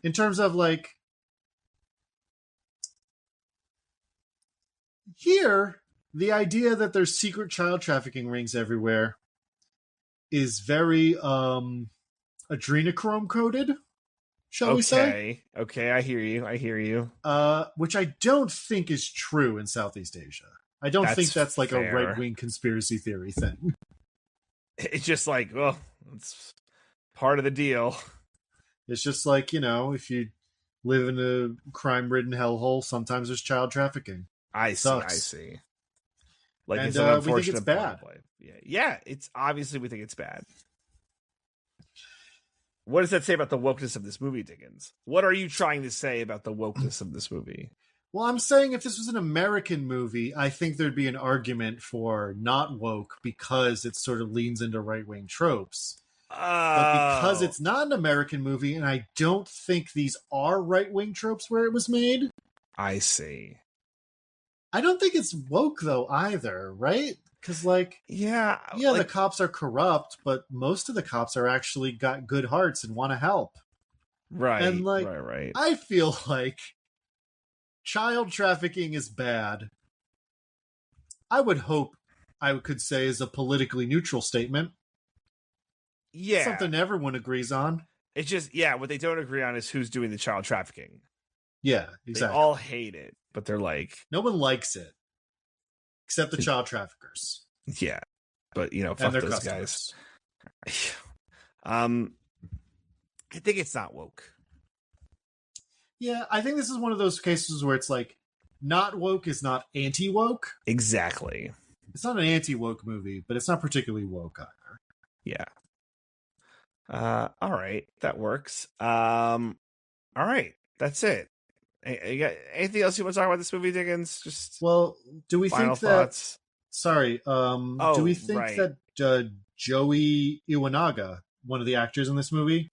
In terms of like, here, the idea that there's secret child trafficking rings everywhere is very adrenochrome coded, shall we say? Okay, I hear you. Which I don't think is true in Southeast Asia. I don't think that's like fair. a right-wing conspiracy theory thing. It's just like, well, it's part of the deal. It's just like, if you live in a crime-ridden hellhole, sometimes there's child trafficking. I Sucks. see. Like, And it's an unfortunate we think it's bad. Yeah, it's obviously we think it's bad. What does that say about the wokeness of this movie, Diggins? What are you trying to say about the wokeness of this movie? Well, I'm saying if this was an American movie, I think there'd be an argument for not woke because it sort of leans into right-wing tropes. But because it's not an American movie, and I don't think these are right-wing tropes where it was made. I see. I don't think it's woke, though, either, right? Because, yeah, the cops are corrupt, but most of the cops are actually got good hearts and want to help. Right, and, right. I feel like child trafficking is bad. I would hope I could say is a politically neutral statement. Yeah. Something everyone agrees on. It's just, what they don't agree on is who's doing the child trafficking. Yeah, exactly. They all hate it, but they're like... No one likes it. Except the child traffickers. Yeah. But, fuck those customers. Guys. I think it's not woke. Yeah, I think this is one of those cases where it's like, not woke is not anti-woke. Exactly. It's not an anti-woke movie, but it's not particularly woke either. Yeah. All right. That works. All right. That's it. You got anything else you want to talk about this movie, Diggins? Just do we think thoughts? That... Sorry. Do we think that Joey Iwanaga, one of the actors in this movie,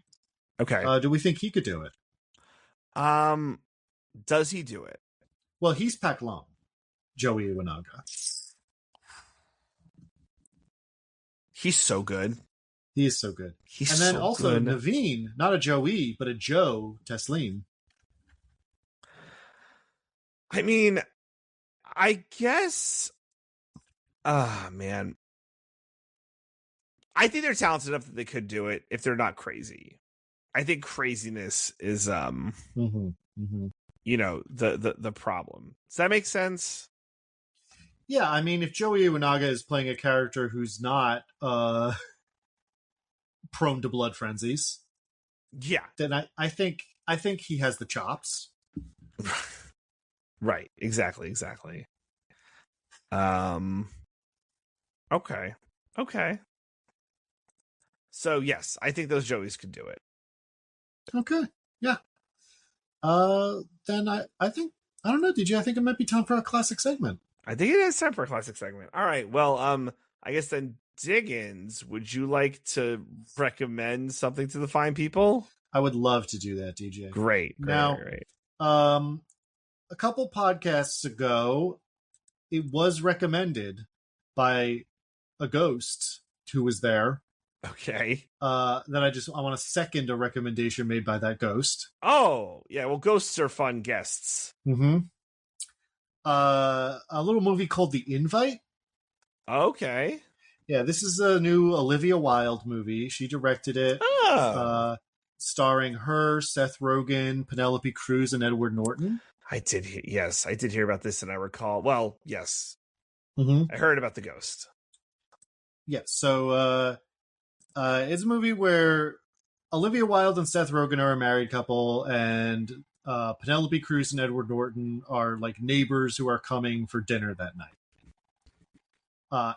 do we think he could do it? Does he do it? Well, he's Pak Lung, Joey Iwanaga. He's so good. He is so good. He's and then so also good. Naveen, not a Joey, but a Joe Teslim. I mean, I guess... man. I think they're talented enough that they could do it if they're not crazy. I think craziness is, the problem. Does that make sense? Yeah, I mean, if Joey Iwanaga is playing a character who's not prone to blood frenzies, then I think he has the chops. Right. Exactly. Um. Okay. Okay. So yes, I think those Joeys could do it. Okay. Yeah. Then I think, I don't know, DJ, I think it might be time for a classic segment. I think it is time for a classic segment. All right. Well, I guess then Diggins, would you like to recommend something to the fine people? I would love to do that, DJ. Great. Now, a couple podcasts ago, it was recommended by a ghost who was there. Okay. That I want to second a recommendation made by that ghost. Oh, yeah. Well, ghosts are fun guests. Mm-hmm. A little movie called The Invite. Okay. Yeah, this is a new Olivia Wilde movie. She directed it. Oh. Starring her, Seth Rogen, Penelope Cruz, and Edward Norton. I did hear about this, and I recall. Well, yes. Mm-hmm. I heard about the ghost. Yeah, so it's a movie where Olivia Wilde and Seth Rogen are a married couple, and Penelope Cruz and Edward Norton are like neighbors who are coming for dinner that night.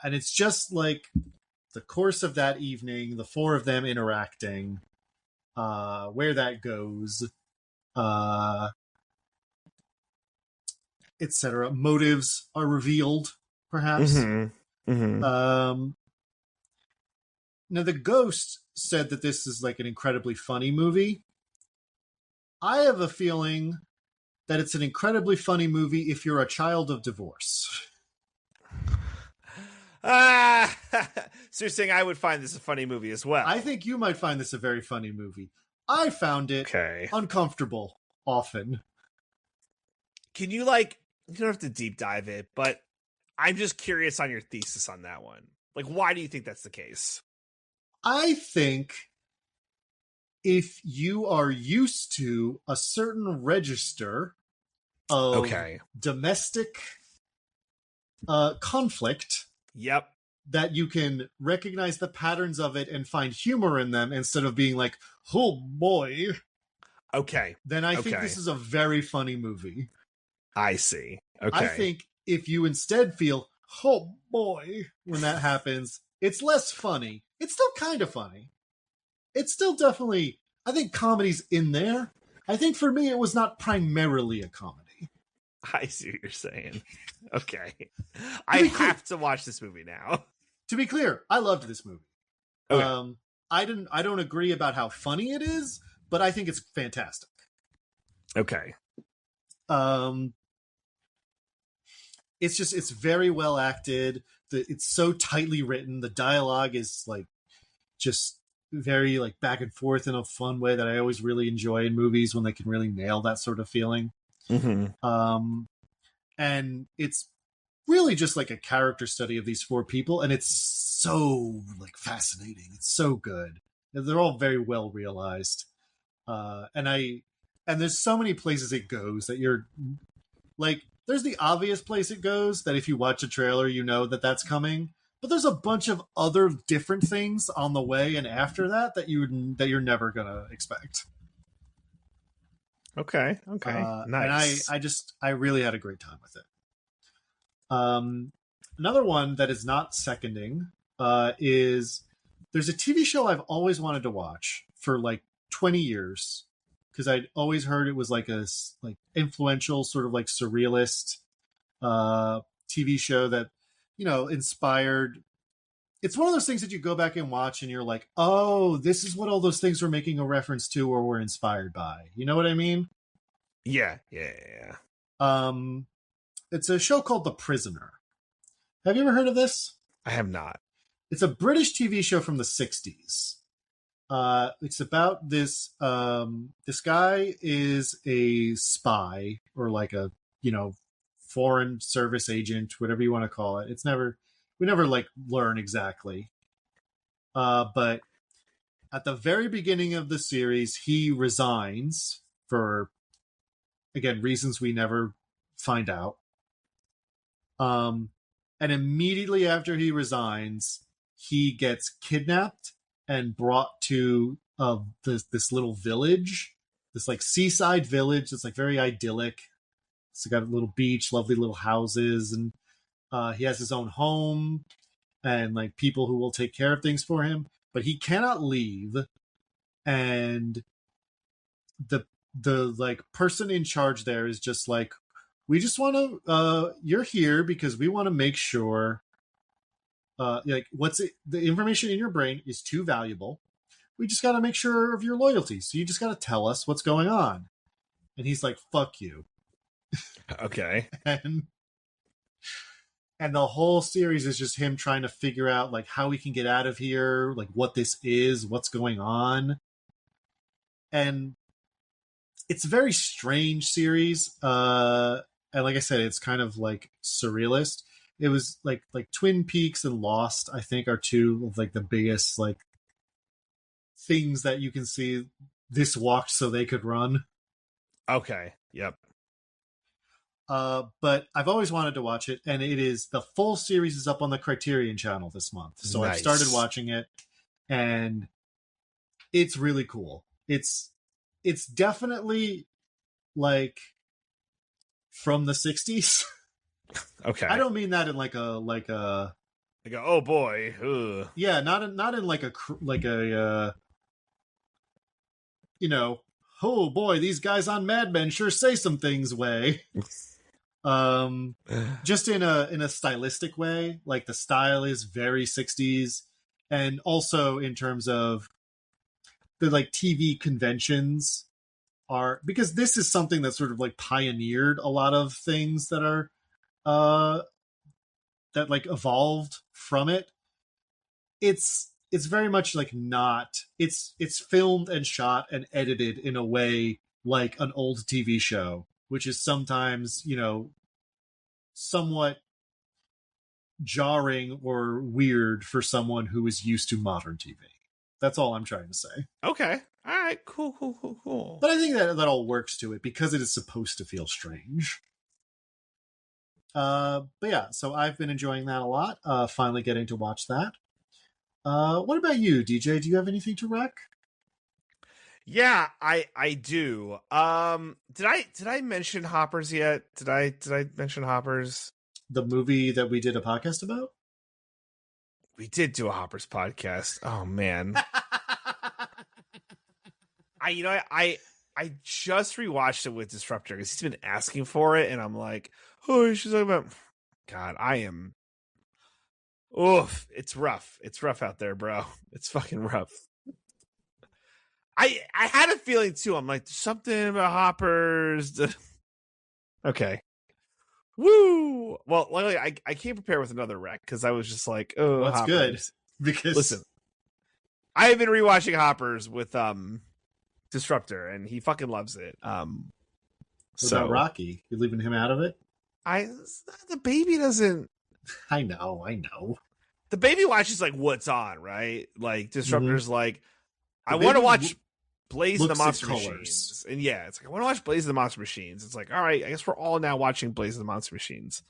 And it's just like the course of that evening, the four of them interacting, where that goes, etc. Motives are revealed, perhaps. Mm-hmm. Mm-hmm. Now, the ghost said that this is like an incredibly funny movie. I have a feeling that it's an incredibly funny movie if you're a child of divorce. So you're saying I would find this a funny movie as well? I think you might find this a very funny movie. I found it uncomfortable often. Can you you don't have to deep dive it, but I'm just curious on your thesis on that one. Like, why do you think that's the case? I think if you are used to a certain register of domestic conflict, yep, that you can recognize the patterns of it and find humor in them instead of being like, oh boy. Okay. Then I think this is a very funny movie. I see. Okay. I think if you instead feel, oh boy, when that happens, it's less funny. It's still kind of funny. It's still definitely, I think comedy's in there. I think for me, it was not primarily a comedy. I see what you're saying. Okay. I have to watch this movie now. To be clear, I loved this movie. Okay. I don't agree about how funny it is, but I think it's fantastic. Okay. It's very well acted. It's so tightly written. The dialogue is like just very like back and forth in a fun way that I always really enjoy in movies when they can really nail that sort of feeling. Mm-hmm. And it's really just like a character study of these four people, and it's so like fascinating. It's so good. They're all very well realized. And there's so many places it goes that you're like, there's the obvious place it goes that if you watch a trailer, you know that that's coming. But there's a bunch of other different things on the way and after that you're never gonna expect. Okay. Nice. And I really had a great time with it. Another one that is not seconding is there's a TV show I've always wanted to watch for like 20 years because I'd always heard it was like a like influential sort of like surrealist TV show that, you know, inspired. It's one of those things that you go back and watch and you're like, oh, this is what all those things were making a reference to or were inspired by. You know what I mean? Yeah. It's a show called The Prisoner. Have you ever heard of this? I have not. It's a British TV show from the 60s. It's about this this guy is a spy or like a, you know, foreign service agent, whatever you want to call it. We never like learn exactly. But at the very beginning of the series, he resigns for, again, reasons we never find out. And immediately after he resigns, he gets kidnapped and brought to this little village, this like seaside village that's like very idyllic. It's got a little beach, lovely little houses, and he has his own home and like people who will take care of things for him. But he cannot leave, and the like person in charge there is just like, we just want to you're here because we want to make sure like the information in your brain is too valuable. We just got to make sure of your loyalty, so you just got to tell us what's going on. And he's like, fuck you. Okay. And the whole series is just him trying to figure out like how he can get out of here, like what this is, what's going on. And it's a very strange series. And like I said, it's kind of like surrealist. It was like Twin Peaks and Lost, I think, are two of like the biggest like things that you can see. This walked so they could run. Okay. Yep. But I've always wanted to watch it, and it is the full series is up on the Criterion channel this month. So Nice. I've started watching it, and it's really cool. It's definitely like from the 60s. Okay. I don't mean that in like a oh boy. Ugh. yeah, not in like a you know, oh boy, these guys on Mad Men sure say some things way. Just in a stylistic way. Like the style is very 60s, and also in terms of the like TV conventions are, because this is something that sort of like pioneered a lot of things that are that like evolved from it. It's very much like not it's filmed and shot and edited in a way like an old TV show, which is sometimes, you know, somewhat jarring or weird for someone who is used to modern TV. That's all I'm trying to say. Okay. All right. Cool. But I think that all works to it because it is supposed to feel strange. But yeah, so I've been enjoying that a lot. Finally getting to watch that. What about you, DJ? Do you have anything to rec? Yeah, I do. Did I mention Hoppers yet? Did I mention Hoppers? The movie that we did a podcast about? We did do a Hoppers podcast. Oh man. I just rewatched it with Disruptor because he's been asking for it, and I'm like, oh, she's talking about. God, I am. Oof, it's rough. It's rough out there, bro. It's fucking rough. I had a feeling too. I'm like, something about Hoppers. Okay. Woo! Well, luckily, I came prepared with another rec because I was just like, oh, that's Hoppers. good. Because listen, I have been rewatching Hoppers with Disruptor, and he fucking loves it. What about Rocky? You leaving him out of it? The baby doesn't. I know. The baby watches like what's on, right? Like Disruptor's like, The I want to baby watch Blaze and the looks at Monster colors. Machines, and yeah, it's like I want to watch Blaze and the Monster Machines. It's like, all right, I guess we're all now watching Blaze and the Monster Machines.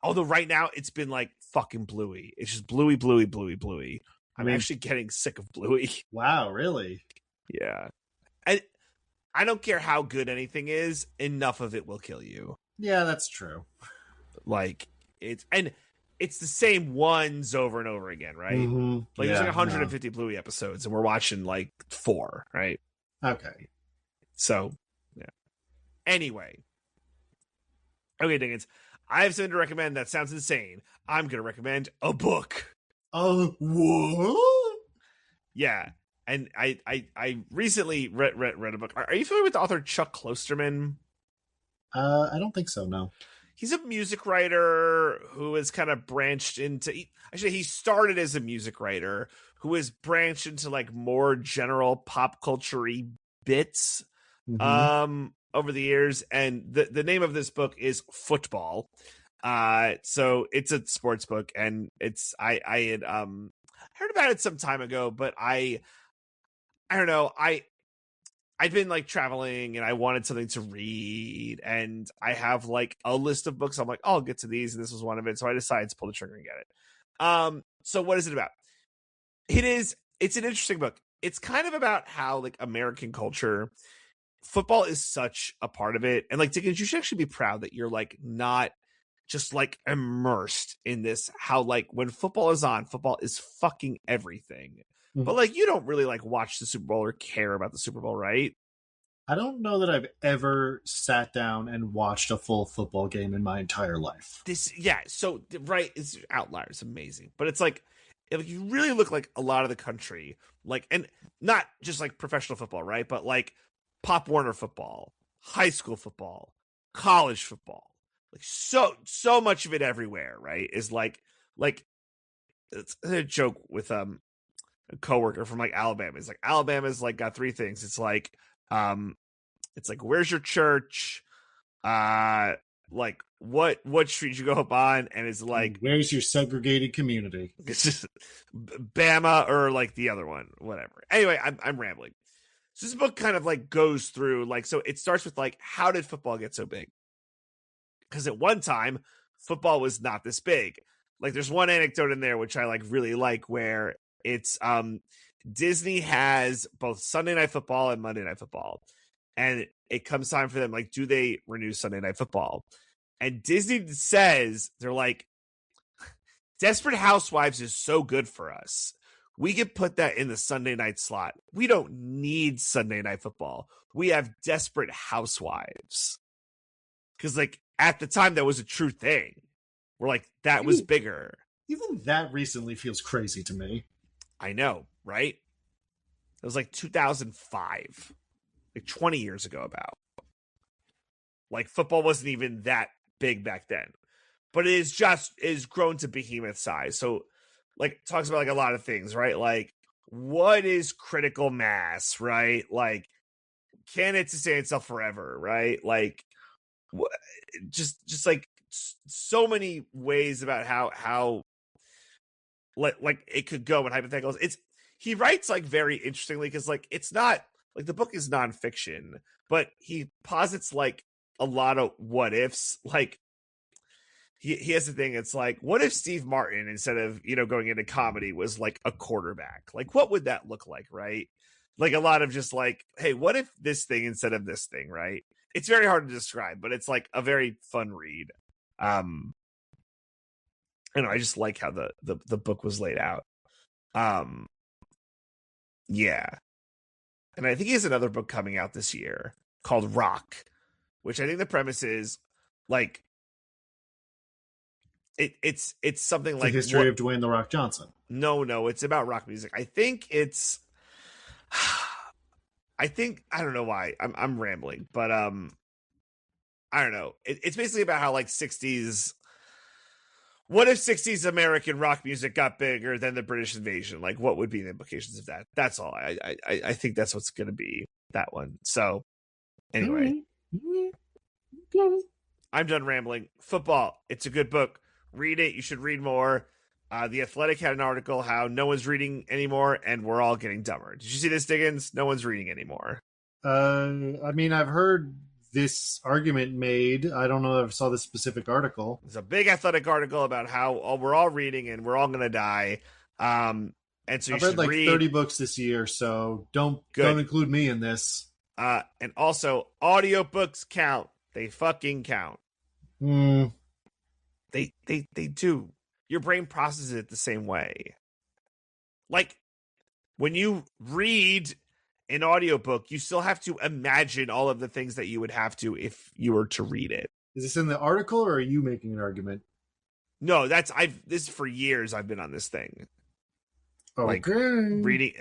Although right now it's been like fucking Bluey. It's just Bluey. I'm actually getting sick of Bluey. Wow, really? Yeah. I don't care how good anything is, enough of it will kill you. Yeah, that's true. Like it's the same ones over and over again, right? Mm-hmm. Like there's like 150 Bluey episodes, and we're watching like 4, right? Okay. So yeah. Anyway. Okay, Diggins. I have something to recommend that sounds insane. I'm gonna recommend a book. Oh, what? Yeah. And I recently read a book. Are you familiar with the author Chuck Klosterman? I don't think so, no. He's a music writer who has kind of branched into... Actually, he started as a music writer who has branched into like more general pop culture-y bits over the years. And the name of this book is Football. So it's a sports book, and it's... I had heard about it some time ago, but I don't know. I'd been like traveling and I wanted something to read, and I have like a list of books. I'm like, oh, I'll get to these, and this was one of it. So I decided to pull the trigger and get it. So what is it about? It's an interesting book. It's kind of about how like American culture football is such a part of it. And like, Dickens, you should actually be proud that you're like not just like immersed in this, how like when football is on, football is fucking everything. But like, you don't really like watch the Super Bowl or care about the Super Bowl, right? I don't know that I've ever sat down and watched a full football game in my entire life. So right, it's outliers, amazing, but it's like if you really look like a lot of the country, like, and not just like professional football, right, but like Pop Warner football, high school football, college football, like so much of it everywhere, right, is like it's a joke with a coworker from like Alabama. It's like Alabama's like got three things. It's like where's your church? Like what street you go up on, and it's like where's your segregated community? It's just Bama or like the other one, whatever. Anyway, I'm rambling. So this book kind of like goes through like, so it starts with like, how did football get so big? Because at one time, football was not this big. Like there's one anecdote in there which I like really like, where it's Disney has both Sunday Night Football and Monday Night Football, and it comes time for them, like, do they renew Sunday Night Football? And Disney says, they're like, Desperate Housewives is so good for us. We could put that in the Sunday night slot. We don't need Sunday Night Football. We have Desperate Housewives. Because, like, at the time, that was a true thing. We're like, that was bigger. Even that recently feels crazy to me. I know, right? It was like 2005. Like 20 years ago about. Like, football wasn't even that big back then. But it is grown to behemoth size. So, like, talks about like a lot of things, right? Like, what is critical mass, right? Like, can it sustain itself forever, right? Like, just like so many ways about how like it could go in hypotheticals. He writes like very interestingly, because like it's not like the book is nonfiction, but he posits like a lot of what ifs. Like he has the thing. It's like, what if Steve Martin, instead of going into comedy, was like a quarterback? Like, what would that look like, right? Like a lot of just like, hey, what if this thing instead of this thing, right? It's very hard to describe, but it's like a very fun read. I just like how the book was laid out. Yeah. And I think he has another book coming out this year called Rock, which I think the premise is like it's something like the history of Dwayne The Rock Johnson. No, it's about rock music. I think I don't know why I'm rambling, but I don't know. It's basically about how like 60s. What if 60s American rock music got bigger than the British invasion? Like, what would be the implications of that? That's all. I think that's what's going to be that one. So, anyway, I'm done rambling. Football. It's a good book. Read it. You should read more. The Athletic had an article how no one's reading anymore, and we're all getting dumber. Did you see this, Diggins? No one's reading anymore. I mean, I've heard this argument made. I don't know if I saw this specific article. There's a big Athletic article about how we're all reading and we're all going to die. And so I've read like 30 books this year, so don't include me in this. And also, audiobooks count. They fucking count. They do. Your brain processes it the same way. Like, when you read an audiobook, you still have to imagine all of the things that you would have to if you were to read it. Is this in the article, or are you making an argument? No, this for years I've been on this thing. Okay. Like, reading.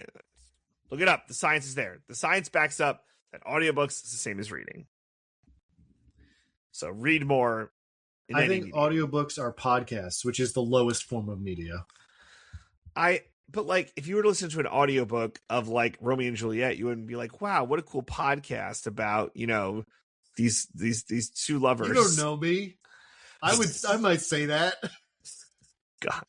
Look it up. The science is there. The science backs up that audiobooks is the same as reading. So read more. I think audiobooks are podcasts, which is the lowest form of media. But like, if you were to listen to an audiobook of like Romeo and Juliet, you wouldn't be like, wow, what a cool podcast about, these two lovers. You don't know me. I might say that. God.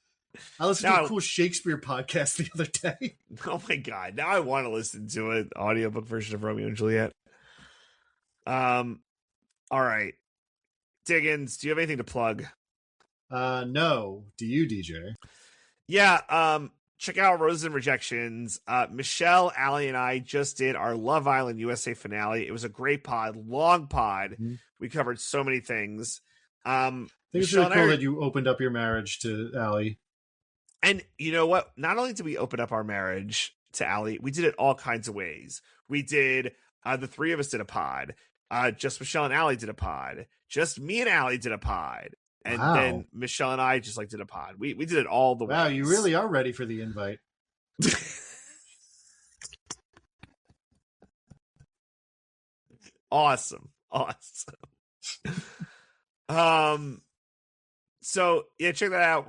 I listened to a cool Shakespeare podcast the other day. Oh my God. Now I want to listen to an audiobook version of Romeo and Juliet. All right. Diggins, do you have anything to plug? No. Do you, DJ? Yeah. check out Roses and Rejections. Michelle, Allie, and I just did our Love Island USA finale. It was a great pod, long pod. Mm-hmm. We covered so many things. I think it's really cool that you opened up your marriage to Allie. And you know what? Not only did we open up our marriage to Allie, we did it all kinds of ways. We did, the three of us did a pod. Just Michelle and Allie did a pod. Just me and Allie did a pod. And then Michelle and I just like did a pod. We did it all the way. Wow, you really are ready for the invite. Awesome. So yeah, check that out.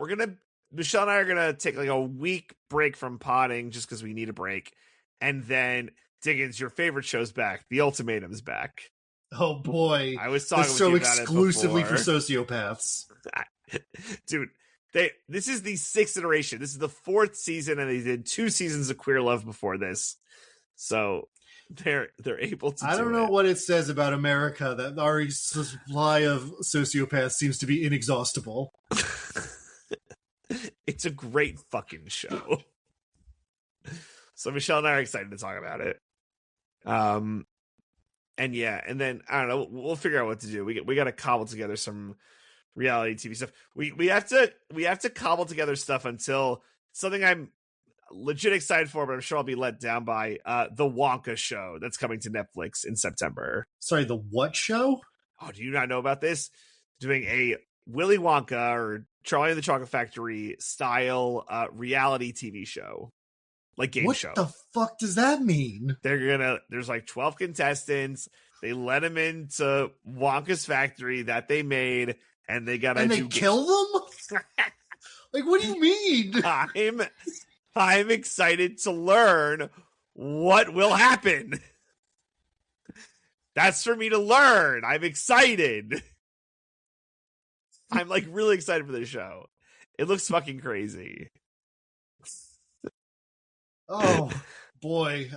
Michelle and I are gonna take like a week break from podding just because we need a break. And then Diggins, your favorite show's back. The Ultimatum's back. Oh boy. I was talking so with you about exclusively it for sociopaths. Dude, this is the 6th iteration. This is the 4th season, and they did 2 seasons of Queer Love before this. So they're able to. I don't know what it says about America that our supply of sociopaths seems to be inexhaustible. It's a great fucking show. So Michelle and I are excited to talk about it. And yeah, and then I don't know, we'll figure out what to do. We got to cobble together some reality TV stuff. We have to cobble together stuff until something I'm legit excited for, but I'm sure I'll be let down by the Wonka show that's coming to Netflix in September. Sorry, the what show? Oh, do you not know about this? Doing a Willy Wonka or Charlie and the Chocolate Factory style reality TV show. Like game show. What the fuck does that mean? There's like 12 contestants. They let them into Wonka's factory that they made, and they gotta kill them? Like, what do you mean? I'm excited to learn what will happen. That's for me to learn. I'm excited. I'm like really excited for this show. It looks fucking crazy. Oh boy,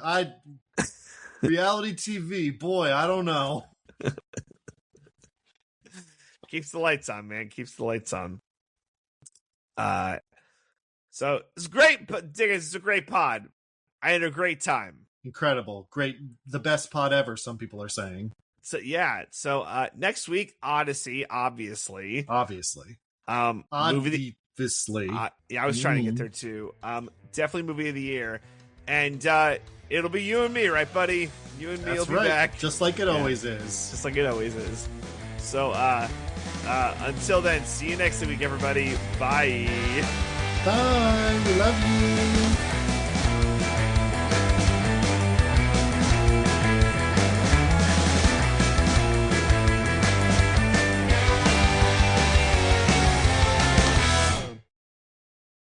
reality TV, boy, I don't know. Keeps the lights on, man. Keeps the lights on. So it's great, Diggins. It's a great pod. I had a great time. Incredible, great, the best pod ever. Some people are saying. So yeah. So next week, Odyssey, obviously. Obviously. Yeah, I was trying to get there too. Definitely movie of the year, and it'll be you and me, right, buddy? You and me will be back, just like it always is. Just like it always is. So until then, see you next week, everybody. Bye. Bye. We love you.